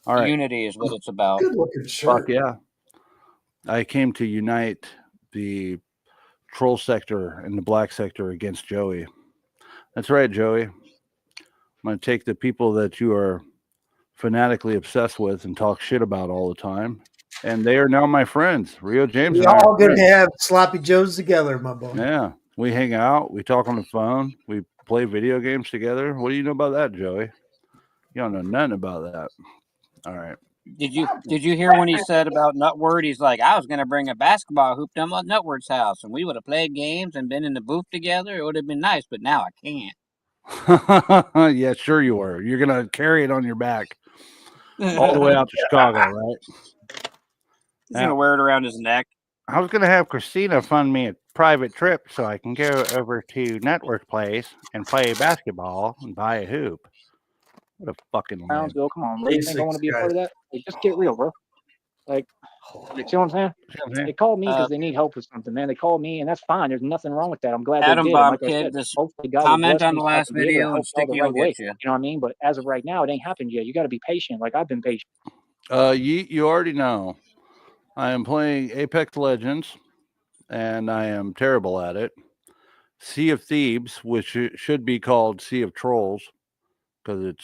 All right. Unity is what it's about. Good looking shirt. Fuck yeah. I came to unite the troll sector and the black sector against Joey. That's right, Joey. I'm going to take the people that you are fanatically obsessed with and talk shit about all the time, and they are now my friends. Rio James We and I are all gonna friends. have sloppy joes together, my boy. Yeah, we hang out, we talk on the phone, we play video games together. What do you know about that, Joey? You don't know nothing about that. All right. Did you hear when he said about Nutword? He's like, I was gonna bring a basketball hoop to Nutword's house, and we would have played games and been in the booth together. It would have been nice, but now I can't. Yeah, sure you were. You're gonna carry it on your back all the way out to Chicago, right? He's gonna wear it around his neck. I was gonna have Christina fund me a private trip so I can go over to Network Place and play basketball and buy a hoop. What a fucking lame. Brownsville, come on, bro. You think I want to be a part of that? Like, just get real, bro. Like, you see what I'm saying? They called me because they need help with something, man. They called me, and that's fine. There's nothing wrong with that. I'm glad Atom they did. Bomb Like I Kid, said, just hopefully God will comment bless on me the so I last can be able to video help and y'all Sticky the will right way. get you. You know what I mean? But as of right now, it ain't happened yet. You got to be patient. Like I've been patient. You already know. I am playing Apex Legends, and I am terrible at it. Sea of Thieves, which should be called Sea of Trolls, because it's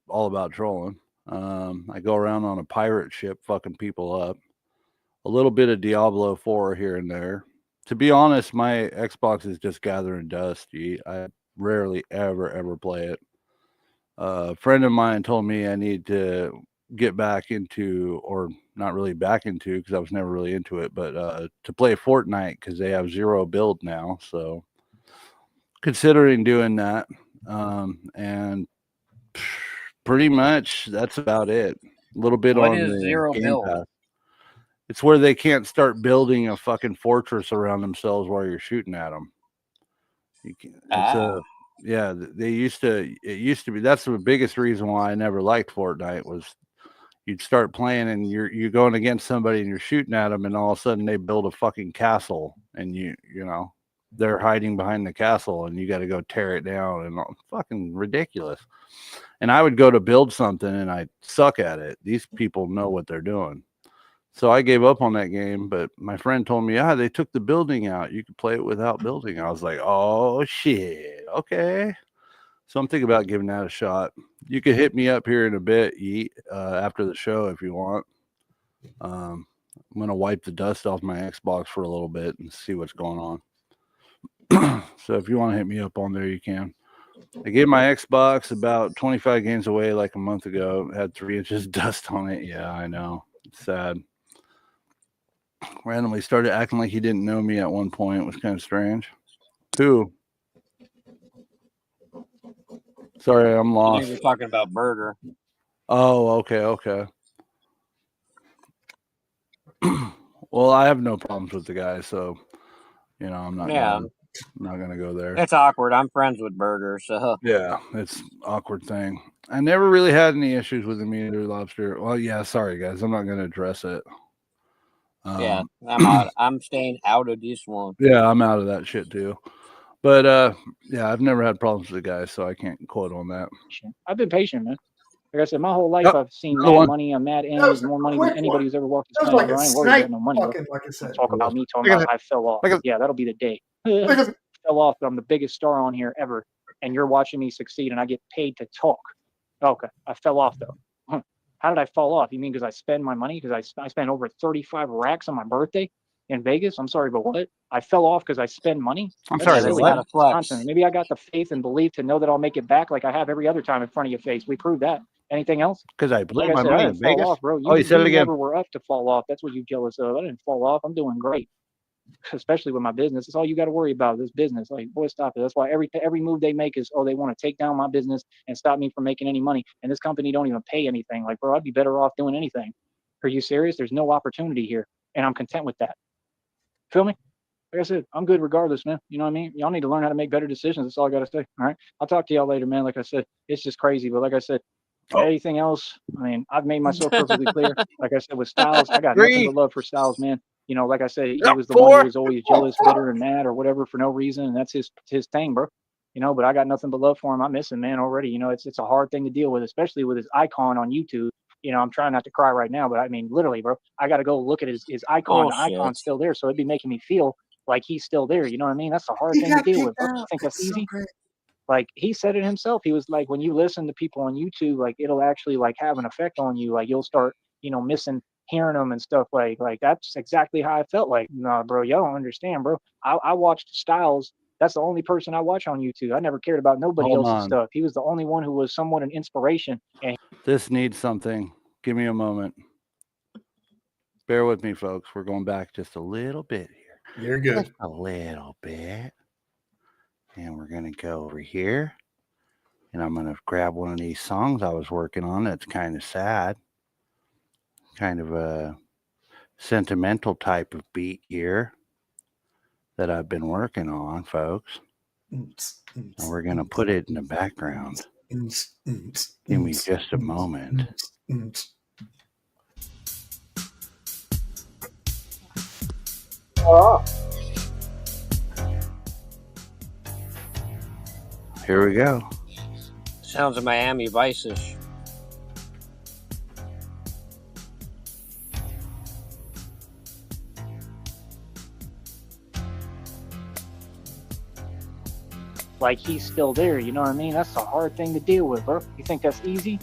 all about trolling. I go around on a pirate ship fucking people up. A little bit of Diablo 4 here and there. To be honest, my Xbox is just gathering dust. I rarely ever play it. A friend of mine told me I need to get back into, or not really back into, because I was never really into it, but to play Fortnite because they have zero build now. So considering doing that, and pretty much that's about it. A little bit What on is the zero Game build? Pass. It's where they can't start building a fucking fortress around themselves while you're shooting at them. Yeah, they used to. It used to be. That's the biggest reason why I never liked Fortnite was you'd start playing and you're going against somebody and you're shooting at them, and all of a sudden they build a fucking castle, and you know they're hiding behind the castle, and you got to go tear it down, and fucking ridiculous. And I would go to build something and I suck at it. These people know what they're doing. So I gave up on that game, but my friend told me, they took the building out. You could play it without building. I was like, oh, shit. Okay. So I'm thinking about giving that a shot. You could hit me up here in a bit, after the show if you want. I'm going to wipe the dust off my Xbox for a little bit and see what's going on. So if you want to hit me up on there, you can. I gave my Xbox about 25 games away like a month ago. It had 3 inches of dust on it. Yeah, I know. It's sad. Randomly started acting like he didn't know me at one point. It was kind of strange. Who? Sorry, I'm I lost. think we're talking about Burger. Oh, okay. Well, I have no problems with the guy, so I'm not gonna go there. It's awkward. I'm friends with Burger, so yeah, it's an awkward thing. I never really had any issues with him either, Lobster. Well, yeah, sorry guys, I'm not gonna address it. yeah, I'm out. I'm staying out of this one. Yeah, I'm out of that shit too. But yeah, I've never had problems with the guy, so I can't quote on that. I've been patient, man. Like I said, my whole life I've seen mad money on mad enemies, more money than anybody who's ever walked this planet. I ain't worried about no money. Like I said. Talk about me talking about I fell off. Yeah, that'll be the day. Fell off, but I'm the biggest star on here ever, and you're watching me succeed, and I get paid to talk. Okay, I fell off though. How did I fall off? You mean because I spend my money? Because I spent over 35 racks on my birthday in Vegas? I'm sorry, but what? I fell off because I spend money? I'm sorry, but what? Nonsense. Maybe I got the faith and belief to know that I'll make it back like I have every other time in front of your face. We proved that. Anything else? Because I blew Like I my said, I money in didn't fall Vegas. off, bro. Oh, you said it again. never were up to fall off. That's what you jealous of. I didn't fall off. I'm doing great, especially with my business. That's all you got to worry about, this business. Like, boy, stop it. That's why every move they make is, oh, they want to take down my business and stop me from making any money. And this company don't even pay anything. Like, bro, I'd be better off doing anything. Are you serious? There's no opportunity here, and I'm content with that. Feel me? Like I said, I'm good regardless, man. You know what I mean? Y'all need to learn how to make better decisions. That's all I got to say. All right. I'll talk to y'all later, man. Like I said, it's just crazy. But like I said, anything else, I mean, I've made myself perfectly clear. Like I said, with Styles, I got nothing but love for Styles, man. You know, like I said, he was the one who was always jealous, bitter, and mad or whatever for no reason. And that's his thing, bro. You know, but I got nothing but love for him. I miss him, man, already. You know, it's a hard thing to deal with, especially with his icon on YouTube. You know, I'm trying not to cry right now, but I mean, literally, bro, I got to go look at his icon. The icon's still there. So it'd be making me feel like he's still there. You know what I mean? That's a hard thing to deal with. Bro. You think that's easy? Like, he said it himself. He was like, when you listen to people on YouTube, like, it'll actually like have an effect on you. Like, you'll start, you know, missing hearing them and stuff. Like that's exactly how I felt. Like, nah, bro, y'all don't understand, bro. I watched Styles. That's the only person I watch on YouTube. I never cared about nobody else's stuff. He was the only one who was somewhat an inspiration. And this needs something. Give me a moment. Bear with me, folks. We're going back just a little bit here. You're good. Just a little bit. And we're going to go over here. And I'm going to grab one of these songs I was working on that's kind of sad. Kind of a sentimental type of beat here that I've been working on, folks. And we're going to put it in the background. Give me just a moment. Here we go. Sounds of Miami Vice-ish. like, he's still there. You know what I mean? That's a hard thing to deal with, bro. You think that's easy?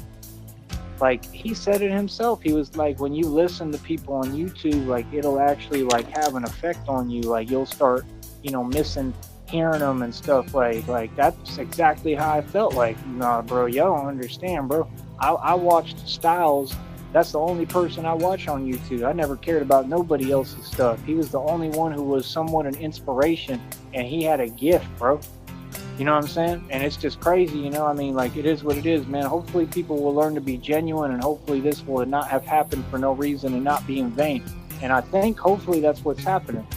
Like, he said it himself. He was like, when you listen to people on YouTube, like, it'll actually like have an effect on you. Like, you'll start, you know, missing hearing them and stuff. Like that's exactly how I felt. Like, nah, bro, y'all don't understand, bro. I watched Styles. That's the only person I watch on YouTube. I never cared about nobody else's stuff. He was the only one who was somewhat an inspiration, and he had a gift, bro. You know what I'm saying? And it's just crazy, you know? I mean, like, it is what it is, man. Hopefully people will learn to be genuine, and hopefully this will not have happened for no reason and not be in vain. And I think hopefully that's what's happening.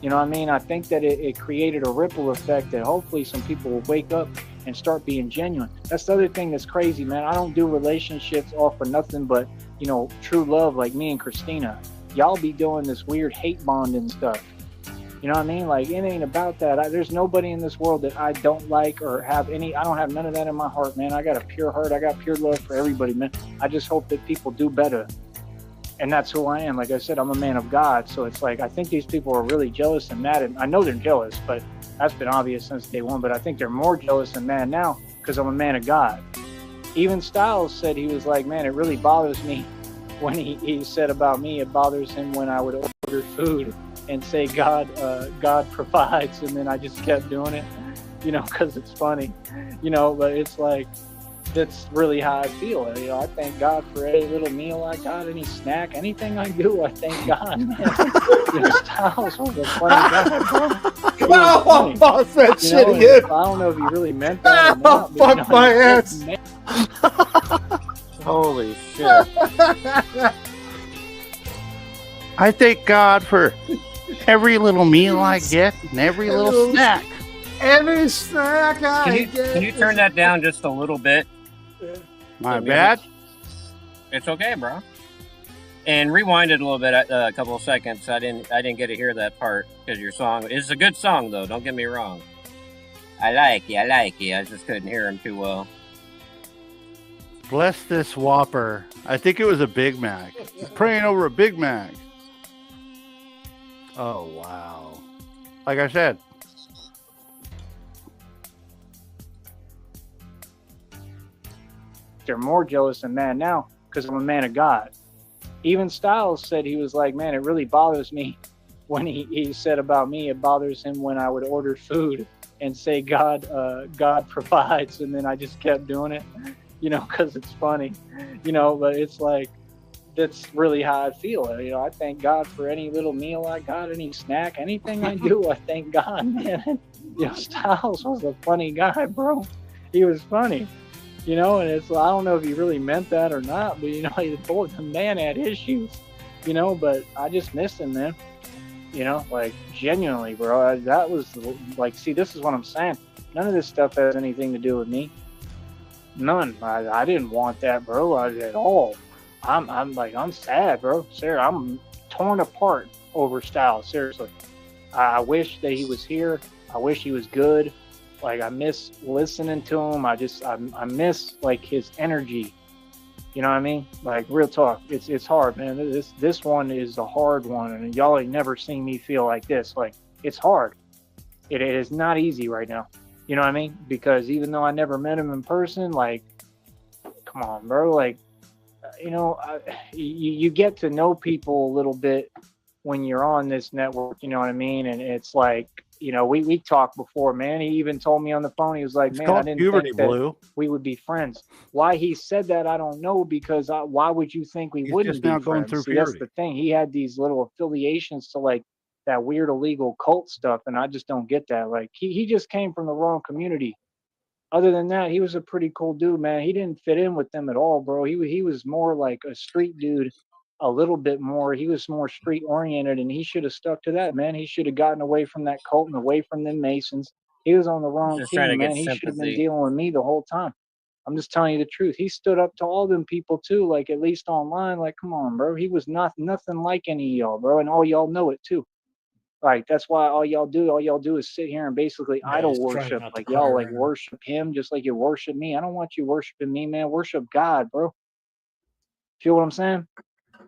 You know what I mean? I think that it created a ripple effect that hopefully some people will wake up and start being genuine. That's the other thing that's crazy, man. I don't do relationships off for nothing but, you know, true love, like me and Christina. Y'all be doing this weird hate bonding stuff. You know what I mean? Like, it ain't about that. There's nobody in this world that I don't like or have any. I don't have none of that in my heart, man. I got a pure heart. I got pure love for everybody, man. I just hope that people do better. And that's who I am. Like I said, I'm a man of God. So it's like, I think these people are really jealous and mad. And I know they're jealous, but that's been obvious since day one. But I think they're more jealous and mad now because I'm a man of God. Even Styles said, he was like, man, it really bothers me when he said about me, it bothers him when I would order food and say God provides, and then I just kept doing it, you know, because it's funny, you know. But it's like, that's really how I feel. You know, I thank God for every little meal I got, any snack, anything I do. I thank God, man. You know, Styles was a funny guy. Oh, boss that shit again. I don't know if he really meant that or not. Fuck, you know, my ass. Holy shit. I thank God for every little meal I get and every little snack. Every snack I get. Can you turn that down just a little bit? My bad? It's okay, bro. And rewind it a little bit, a couple of seconds. I didn't get to hear that part because your song is a good song, though. Don't get me wrong. I like you. I just couldn't hear him too well. Bless this Whopper. I think it was a Big Mac. He's praying over a Big Mac. Oh, wow. Like I said. They're more jealous and mad now because I'm a man of God. Even Styles said, he was like, man, it really bothers me when he said about me, it bothers him when I would order food and say God provides, and then I just kept doing it. because it's funny, but it's like, that's really how I feel. I thank God for any little meal I got, any snack, anything I do. I thank God, man. Styles was a funny guy, bro. He was funny, and it's, I don't know if he really meant that or not, but the man had issues, but I just missed him, man. Like genuinely, bro. That was like, see, this is what I'm saying. None of this stuff has anything to do with me. None. I didn't want that, bro, at all. I'm sad, bro. Seriously, I'm torn apart over Styles. Seriously, I wish that he was here. I wish he was good. Like, I miss listening to him. I miss like his energy. You know what I mean? Like, real talk. It's hard, man. This one is a hard one, and y'all ain't never seen me feel like this. Like, it's hard. It is not easy right now. You know what I mean? Because even though I never met him in person, like, come on, bro. Like, you get to know people a little bit when you're on this network, you know what I mean? And it's like, we talked before, man. He even told me on the phone, he was like, man, I didn't think that we would be friends. Why he said that, I don't know, because why would you think we wouldn't be friends? See, that's the thing. He had these little affiliations to like that weird illegal cult stuff, and I just don't get that. Like, he just came from the wrong community. Other than that, he was a pretty cool dude, man. He didn't fit in with them at all, bro. He was more like a street dude, a little bit more. He was more street oriented, and he should have stuck to that, man. He should have gotten away from that cult and away from them Masons. He was on the wrong Just trying to team, get man. He should have been sympathy. dealing with me the whole time. I'm just telling you the truth. He stood up to all them people too, like at least online. Like, come on, bro. He was nothing like any of y'all, bro, and all y'all know it too. Like, that's why all y'all do is sit here and basically idol worship. Like, y'all like worship him just like you worship me. I don't want you worshiping me, man. Worship God, bro. Feel what I'm saying?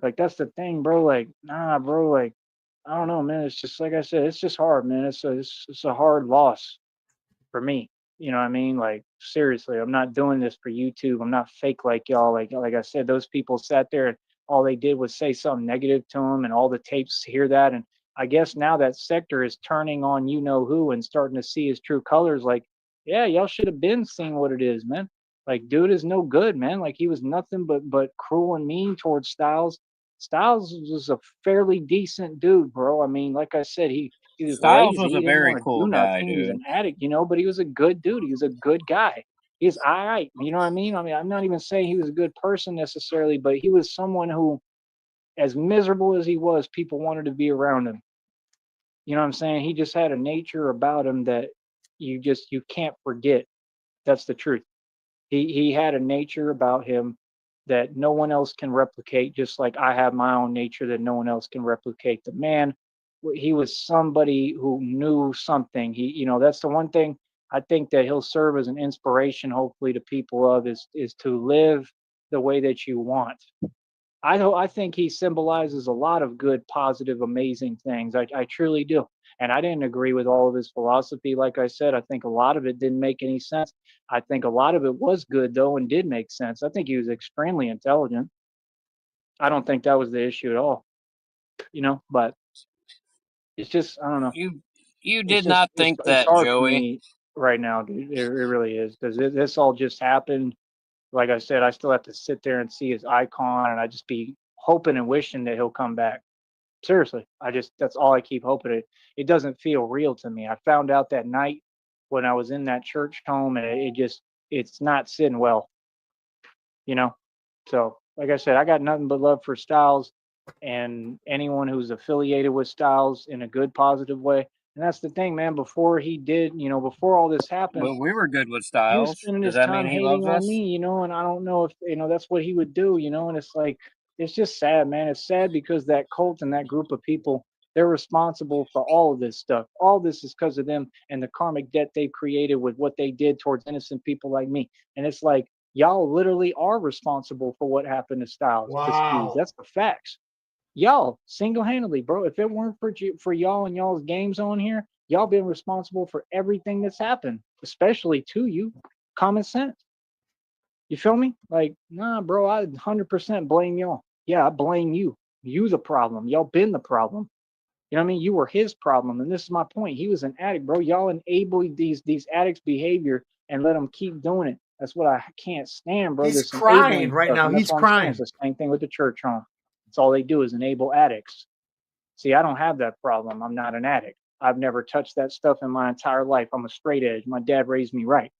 Like, that's the thing, bro. Like, nah, bro. Like, I don't know, man. It's just like I said. It's just hard, man. It's a hard loss for me. You know what I mean? Like, seriously, I'm not doing this for YouTube. I'm not fake like y'all. Like I said, those people sat there and all they did was say something negative to him, and all the tapes hear that. And I guess now that sector is turning on you know who and starting to see his true colors. Like, yeah, y'all should have been seeing what it is, man. Like, dude is no good, man. Like, he was nothing but cruel and mean towards Styles. Styles was a fairly decent dude, bro. I mean, like I said, he was Styles lazy. was a He didn't very want to cool do guy, nothing. He was dude. an addict, but he was a good dude. He was a good guy. He's all right. You know what I mean? I mean, I'm not even saying he was a good person necessarily, but he was someone who, as miserable as he was, people wanted to be around him. You know what I'm saying? He just had a nature about him that you can't forget. That's the truth. He had a nature about him that no one else can replicate, just like I have my own nature that no one else can replicate. The man, he was somebody who knew something. That's the one thing I think that he'll serve as an inspiration, hopefully, to people of is to live the way that you want. I think he symbolizes a lot of good, positive, amazing things. I truly do. And I didn't agree with all of his philosophy. Like I said, I think a lot of it didn't make any sense. I think a lot of it was good, though, and did make sense. I think he was extremely intelligent. I don't think that was the issue at all, but it's just, I don't know. You It's did just, not think it's that, hard for Joey. me right now, dude. It really is, because this all just happened. Like I said, I still have to sit there and see his icon, and I just be hoping and wishing that he'll come back. Seriously, that's all I keep hoping. It doesn't feel real to me. I found out that night when I was in that church home, and it's not sitting well, you know. So, like I said, I got nothing but love for Styles and anyone who's affiliated with Styles in a good, positive way. And that's the thing, man. Before all this happened, But we were good with he was Styles. spending Does his that mean time he hating loves on us? me, and I don't know if that's what he would do, and it's like, it's just sad, man. It's sad because that cult and that group of people, they're responsible for all of this stuff. All this is because of them and the karmic debt they've created with what they did towards innocent people like me. And it's like, y'all literally are responsible for what happened to Styles, to Steez. That's the facts. Y'all single-handedly, bro. If it weren't for y'all and y'all's games on here, y'all been responsible for everything that's happened, especially to you. Common sense. You feel me? Like, nah, bro, I 100% blame y'all. Yeah, I blame you. You the problem. Y'all been the problem. You know what I mean? You were his problem, and this is my point. He was an addict, bro. Y'all enabled these addicts' behavior and let them keep doing it. That's what I can't stand, bro. He's This crying enabling right stuff. now. And that's He's what I'm saying. crying. It's the same thing with the church home. That's all they do is enable addicts. See, I don't have that problem. I'm not an addict. I've never touched that stuff in my entire life. I'm a straight edge. My dad raised me right.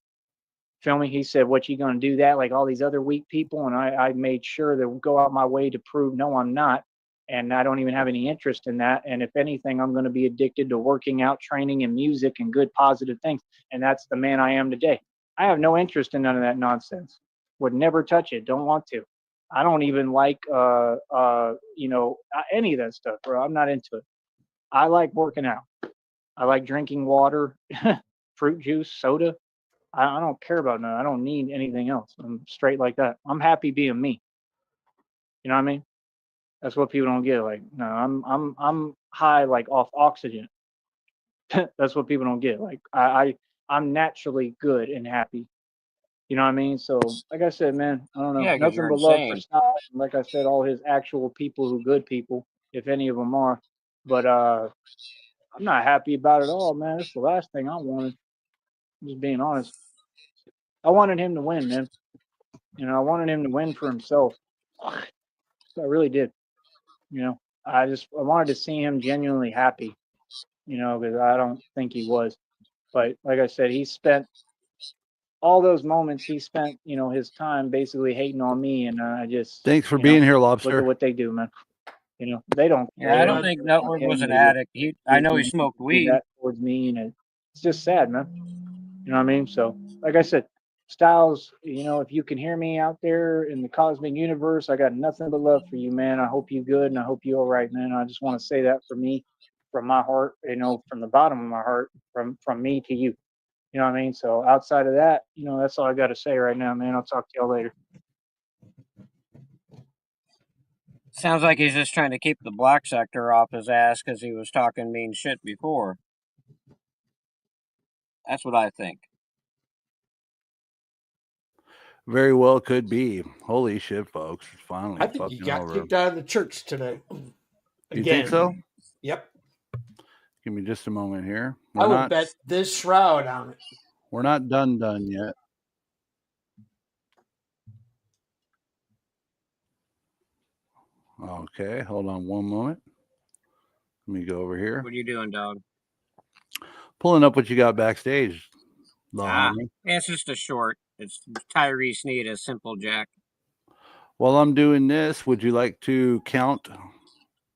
Feel me? He said, what, you going to do that like all these other weak people? And I made sure to go out my way to prove, no, I'm not. And I don't even have any interest in that. And if anything, I'm going to be addicted to working out, training, and music and good positive things. And that's the man I am today. I have no interest in none of that nonsense. Would never touch it. Don't want to. I don't even like, any of that stuff, bro. I'm not into it. I like working out. I like drinking water, fruit juice, soda. I don't care about none. I don't need anything else. I'm straight like that. I'm happy being me. You know what I mean? That's what people don't get. Like, no, I'm high like off oxygen. That's what people don't get. Like, I'm naturally good and happy. You know what I mean? So, like I said, man, I don't know. Yeah, 'cause Nothing you're but love for insane. Styles. Like I said, all his actual people who good people, if any of them are. But I'm not happy about it all, man. It's the last thing I wanted. Just being honest. I wanted him to win, man. You know, I wanted him to win for himself. I really did. You know, I wanted to see him genuinely happy. You know, because I don't think he was. But like I said, he spent all those moments. He spent, his time basically hating on me, and I just Thanks for being here, look Lobster. at what they do, man. You know, they don't care. Yeah, I They don't don't think care about Nutward him. was an They just addict. I know he smoked do weed. that towards me, and it's just sad, man. You know what I mean? So, like I said, Styles, if you can hear me out there in the cosmic universe, I got nothing but love for you, man. I hope you good, and I hope you all right, man. I just want to say that for me, from my heart, from the bottom of my heart, from me to you. You know what I mean? So outside of that, that's all I got to say right now, man. I'll talk to y'all later. Sounds like he's just trying to keep the black sector off his ass because he was talking mean shit before. That's what I think. Very well could be. Holy shit, folks. It's finally I think fucking you got over. kicked out of the church today. You think so? Yep. Give me just a moment here. I would bet this shroud on it. We're not done yet. Okay, hold on one moment. Let me go over here. What are you doing, dog? Pulling up what you got backstage. It's just a short. It's Tyree Sneed as Simple Jack. While I'm doing this, would you like to count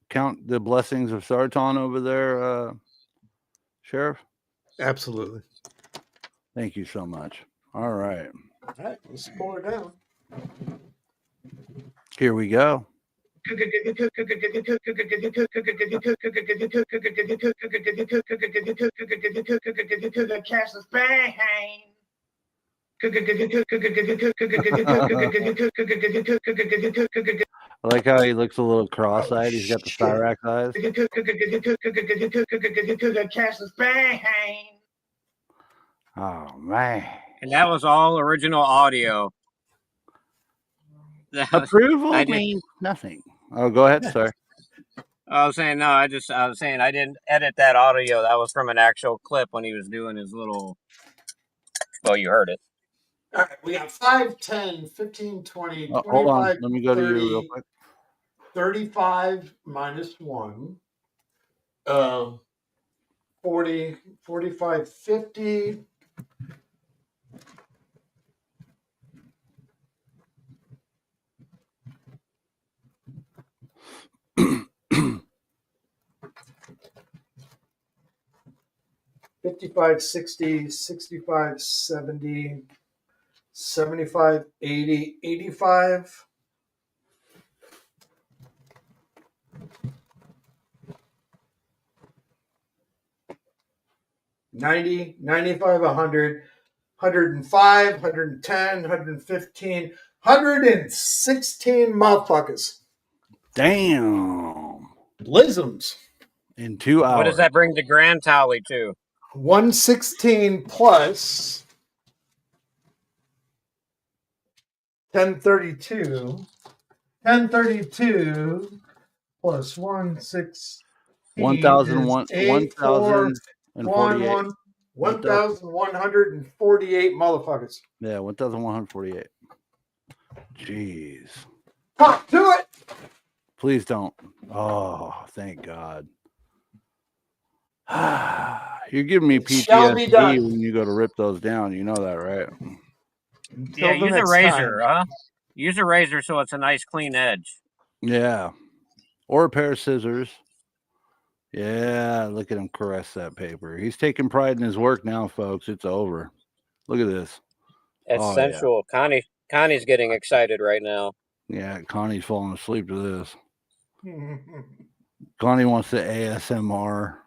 the blessings of Sarton over there, Sheriff? Absolutely. Thank you so much. All right. All right, let's pull her down. Here we go. I like how he looks a little cross-eyed. He's got the Cyrax eyes. Oh, man. And that was all original audio. Approval means nothing. Oh, go ahead, sir. I was saying, no, I was saying I didn't edit that audio. That was from an actual clip when he was doing his little, well, you heard it. All right, we got 5, 10, 15, 20, 25, hold on. Let me go 30, to you real quick. 35 minus 1. 40, 45, 50. $55, 60, 65, 70, 75, 80, 85. $90, 95, 100, 105, 110, 115, 116 motherfuckers. Damn. Lisms. In 2 hours. What does that bring the grand tally to? 116 plus 1032. 1032 plus 116 1,048. 1. 1,148 motherfuckers. Yeah, 1,148. Jeez. Talk to it. Please don't. Oh, thank God. You're giving me It shall be PTSD done. when you go to rip those down. You know that, right? Yeah, Until the use a next razor, time. huh? Use a razor so it's a nice clean edge. Yeah. Or a pair of scissors. Yeah, look at him caress that paper. He's taking pride in his work now, folks. It's over. Look at this. It's Oh, sensual. Connie's getting excited right now. Yeah, Connie's falling asleep to this. Connie wants the ASMR,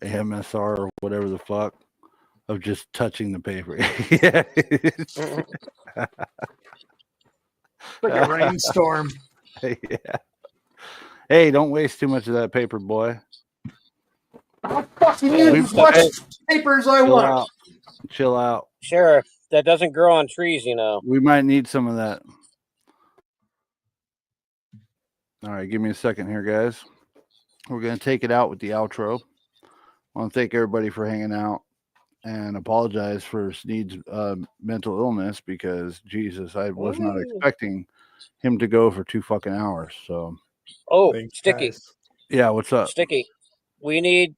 AMSR, or whatever the fuck, of just touching the paper. Yeah. Like a rainstorm. Yeah. Hey, don't waste too much of that paper, boy. I'll fucking use as much paper as I want. Out. Chill out. Sheriff, that doesn't grow on trees, you know. We might need some of that. All right, give me a second here, guys. We're going to take it out with the outro. I want to thank everybody for hanging out and apologize for Sneed's mental illness because, Jesus, I was not expecting him to go for 2 fucking hours. So, Thanks, Sticky. guys. Yeah, what's up? Sticky. We need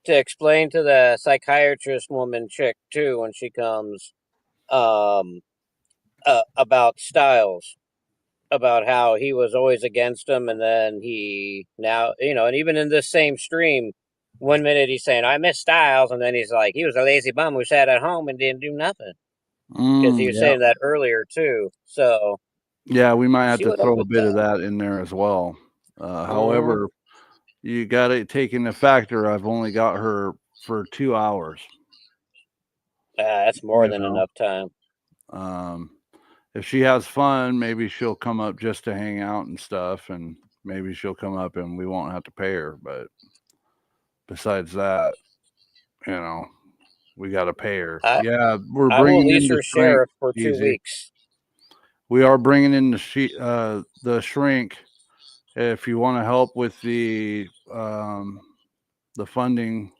to explain to the psychiatrist woman chick, too, when she comes, about Styles. About how he was always against him, and then he now, and even in this same stream, 1 minute he's saying, I miss Styles, and then he's like, he was a lazy bum who sat at home and didn't do nothing. Because he was saying that earlier, too. So, yeah, we might have to throw a bit of that in there as well. However, you got to take into factor, I've only got her for 2 hours. That's more than enough time. If she has fun, maybe she'll come up just to hang out and stuff, and maybe she'll come up and we won't have to pay her. But besides that, we got to pay her. We're bringing in the sheriff for 2 weeks. We are bringing in the shrink. If you want to help with the funding,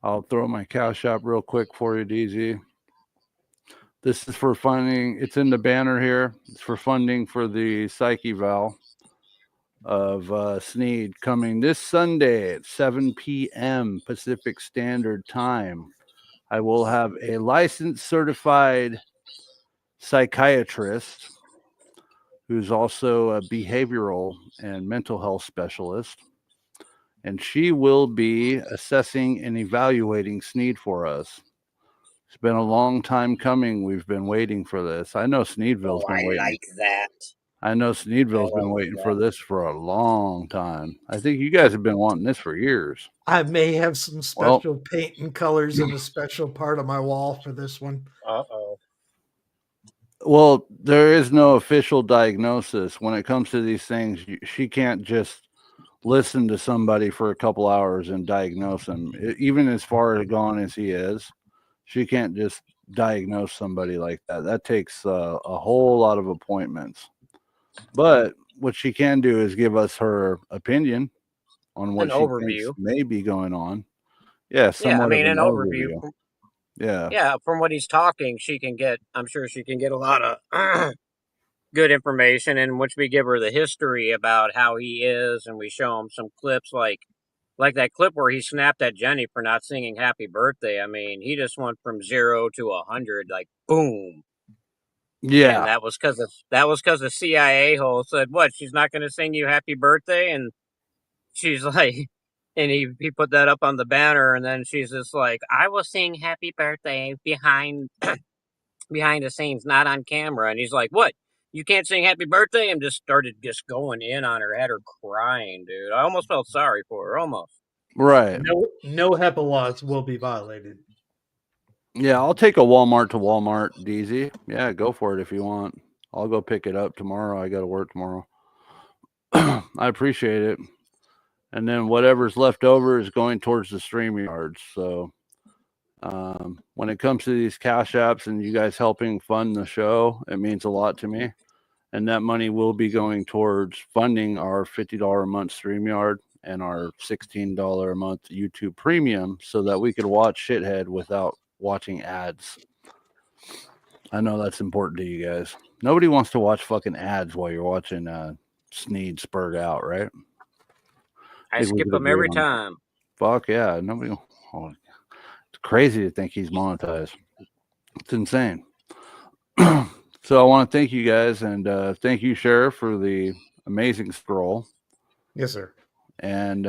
I'll throw my cash app real quick for you, DZ. This is for funding. It's in the banner here. It's for funding for the psyche eval of Sneed coming this Sunday at 7 p.m. Pacific Standard Time. I will have a licensed certified psychiatrist who's also a behavioral and mental health specialist. And she will be assessing and evaluating Sneed for us. It's been a long time coming. We've been waiting for this. I know Sneedville's been waiting. I like that. I know Sneedville's been waiting for this for a long time. I think you guys have been wanting this for years. I may have some special paint and colors in a special part of my wall for this one. Well, there is no official diagnosis when it comes to these things. She can't just listen to somebody for a couple hours and diagnose them. Even as far as gone as he is, she can't just diagnose somebody like that. That takes a whole lot of appointments. But what she can do is give us her opinion on what she thinks may be going on. Yeah, somewhat of an overview. Yeah, from what he's talking, I'm sure she can get a lot of good information, in which we give her the history about how he is, and we show him some clips like that clip where he snapped at Jenny for not singing happy birthday. I mean, he just went from 0 to 100, like boom. Yeah. And that was because the CIA hole said, what, she's not going to sing you happy birthday? And she's like, and he put that up on the banner, and then she's just like, I will sing happy birthday behind the scenes, not on camera. And he's like, what? You can't sing happy birthday? And just started going in on her, had her crying, dude. I almost felt sorry for her, almost. Right. No HEPA laws will be violated. Yeah, I'll take a Walmart to Walmart, DZ. Yeah, go for it if you want. I'll go pick it up tomorrow. I got to work tomorrow. I appreciate it. And then whatever's left over is going towards the StreamYards. So when it comes to these cash apps and you guys helping fund the show, it means a lot to me. And that money will be going towards funding our $50 a month StreamYard and our $16 a month YouTube premium so that we could watch Shithead without watching ads. I know that's important to you guys. Nobody wants to watch fucking ads while you're watching Sneed spurg out, right? I skip them every time. Fuck yeah. Nobody. Oh, it's crazy to think he's monetized. It's insane. So I want to thank you guys, and thank you, Sheriff, for the amazing scroll. Yes, sir. And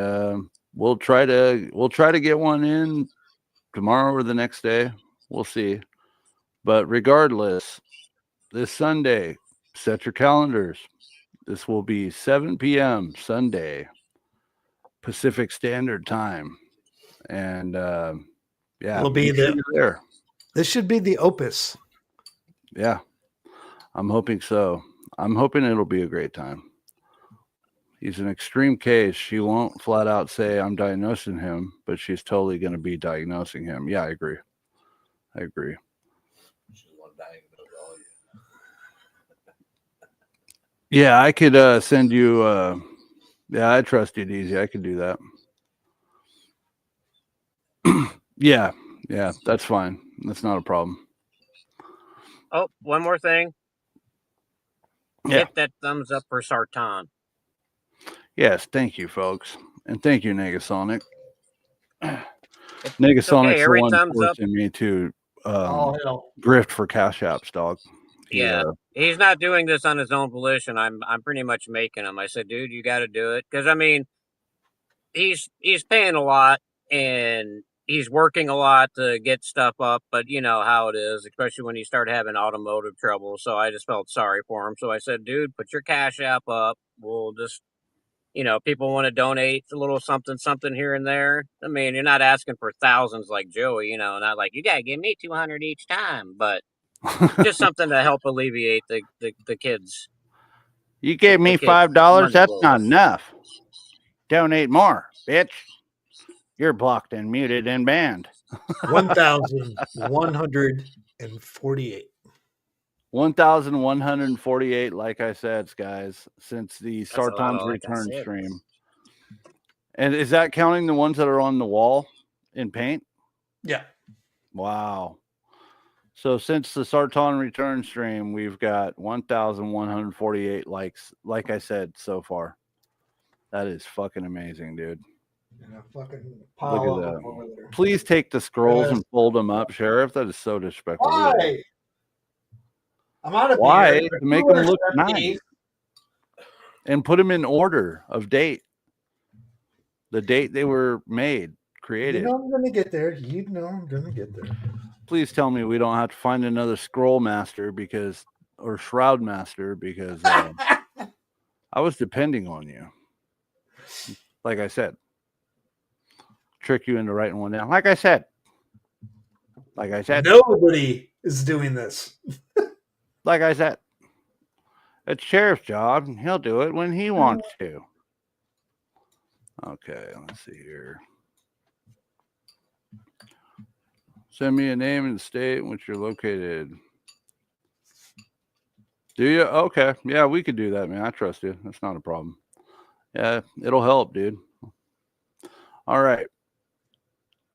we'll try to get one in tomorrow or the next day. We'll see. But regardless, this Sunday, set your calendars. This will be 7 p.m. Sunday, Pacific Standard Time. And yeah, It'll be there. This should be the opus. Yeah, I'm hoping so. I'm hoping it'll be a great time. He's an extreme case. She won't flat out say I'm diagnosing him, but she's totally going to be diagnosing him. Yeah, I agree. Yeah, I could send you. Yeah, I trust you, Easy. I could do that. yeah, that's fine. That's not a problem. Oh, one more thing. Yeah. Hit that thumbs up for Sartan. Yes, thank you, folks. And thank you, Negasonic. Negasonic's the one forcing me to grift for cash apps, dog. He's not doing this on his own volition. I'm pretty much making him. I said, dude, you got to do it. Because, I mean, he's paying a lot, and he's working a lot to get stuff up, but you know how it is, especially when you start having automotive trouble. So I just felt sorry for him. So I said, dude, put your cash app up. We'll just, people want to donate a little something here and there. I mean, you're not asking for thousands like Joey, not like, you got to give me 200 each time, but just something to help alleviate the kids. You gave me $5. That's not enough. Donate more, bitch. You're blocked and muted and banned. 1,148. 1,148, like I said, guys, since the Sartan's return stream. And is that counting the ones that are on the wall in paint? Yeah. Wow. So since the Sartan return stream, we've got 1,148 likes, like I said, so far. That is fucking amazing, dude. Look at that. Please take the scrolls and fold them up, Sheriff. That is so disrespectful. Why? I'm out of Why? beer. To make them look nice. And put them in order of date. The date they were made, created. You know I'm going to get there. Please tell me we don't have to find another scroll master or shroud master because I was depending on you. Like I said. Trick you into writing one down. Like I said. Nobody is doing this. Like I said. It's Sheriff's job, and he'll do it when he wants to. Okay, let's see here. Send me a name and state in which you're located. Do you? Okay. Yeah, we could do that, man. I trust you. That's not a problem. Yeah, it'll help, dude. All right.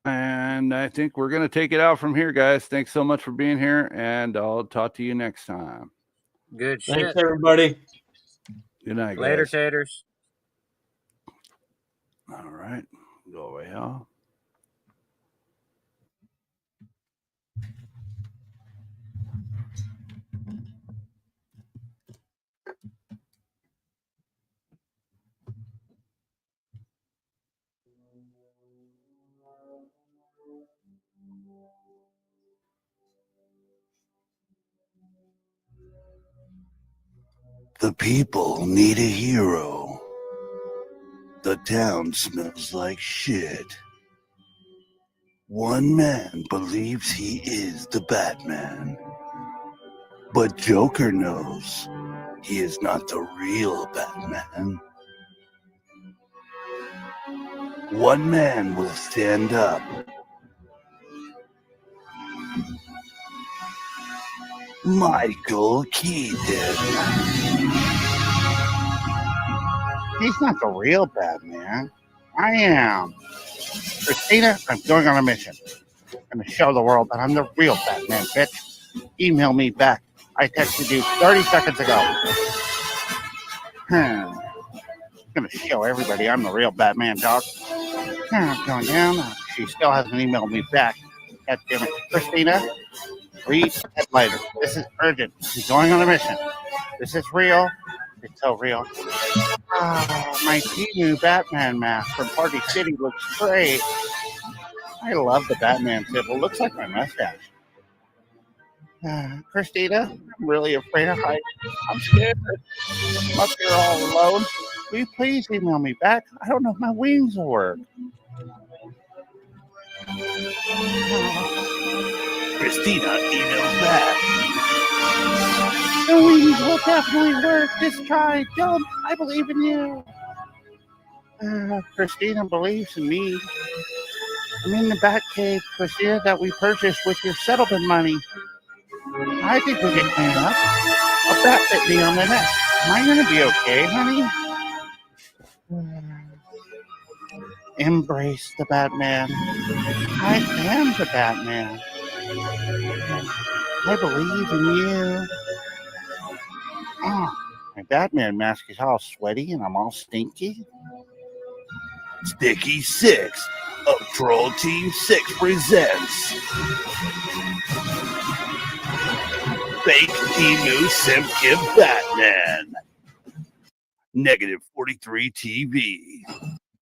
And I think we're going to take it out from here, guys. Thanks so much for being here, and I'll talk to you next time. Good shit. Thanks, everybody. Good night, guys. Later, taters. All right. Go away, y'all. The people need a hero. The town smells like shit. One man believes he is the Batman. But Joker knows he is not the real Batman. One man will stand up. Michael Keaton. He's not the real Batman. I am. Christina, I'm going on a mission. I'm going to show the world that I'm the real Batman, bitch. Email me back. I texted you 30 seconds ago. I'm going to show everybody I'm the real Batman, dog. I'm going down. She still hasn't emailed me back. God damn it. Christina, read it later. This is urgent. I'm going on a mission. This is real. It's so real. My new Batman mask from Party City looks great. I love the Batman symbol. Looks like my mustache. Christina, I'm really afraid of heights. I'm scared. I'm up here all alone. Will you please email me back? I don't know if my wings will work. Christina emails back. The wings will definitely work. Just try. Don't. I believe in you. Christina believes in me. I'm in the Batcave, Christina, that we purchased with your settlement money. I think we can clean up. A bat bit me on the neck. Am I going to be okay, honey? Embrace the Batman. I am the Batman. I believe in you. Oh, my Batman mask is all sweaty and I'm all stinky. Sticky 6 of Troll Team 6 presents Fake Emu Simp Give Batman. Negative 43 TV.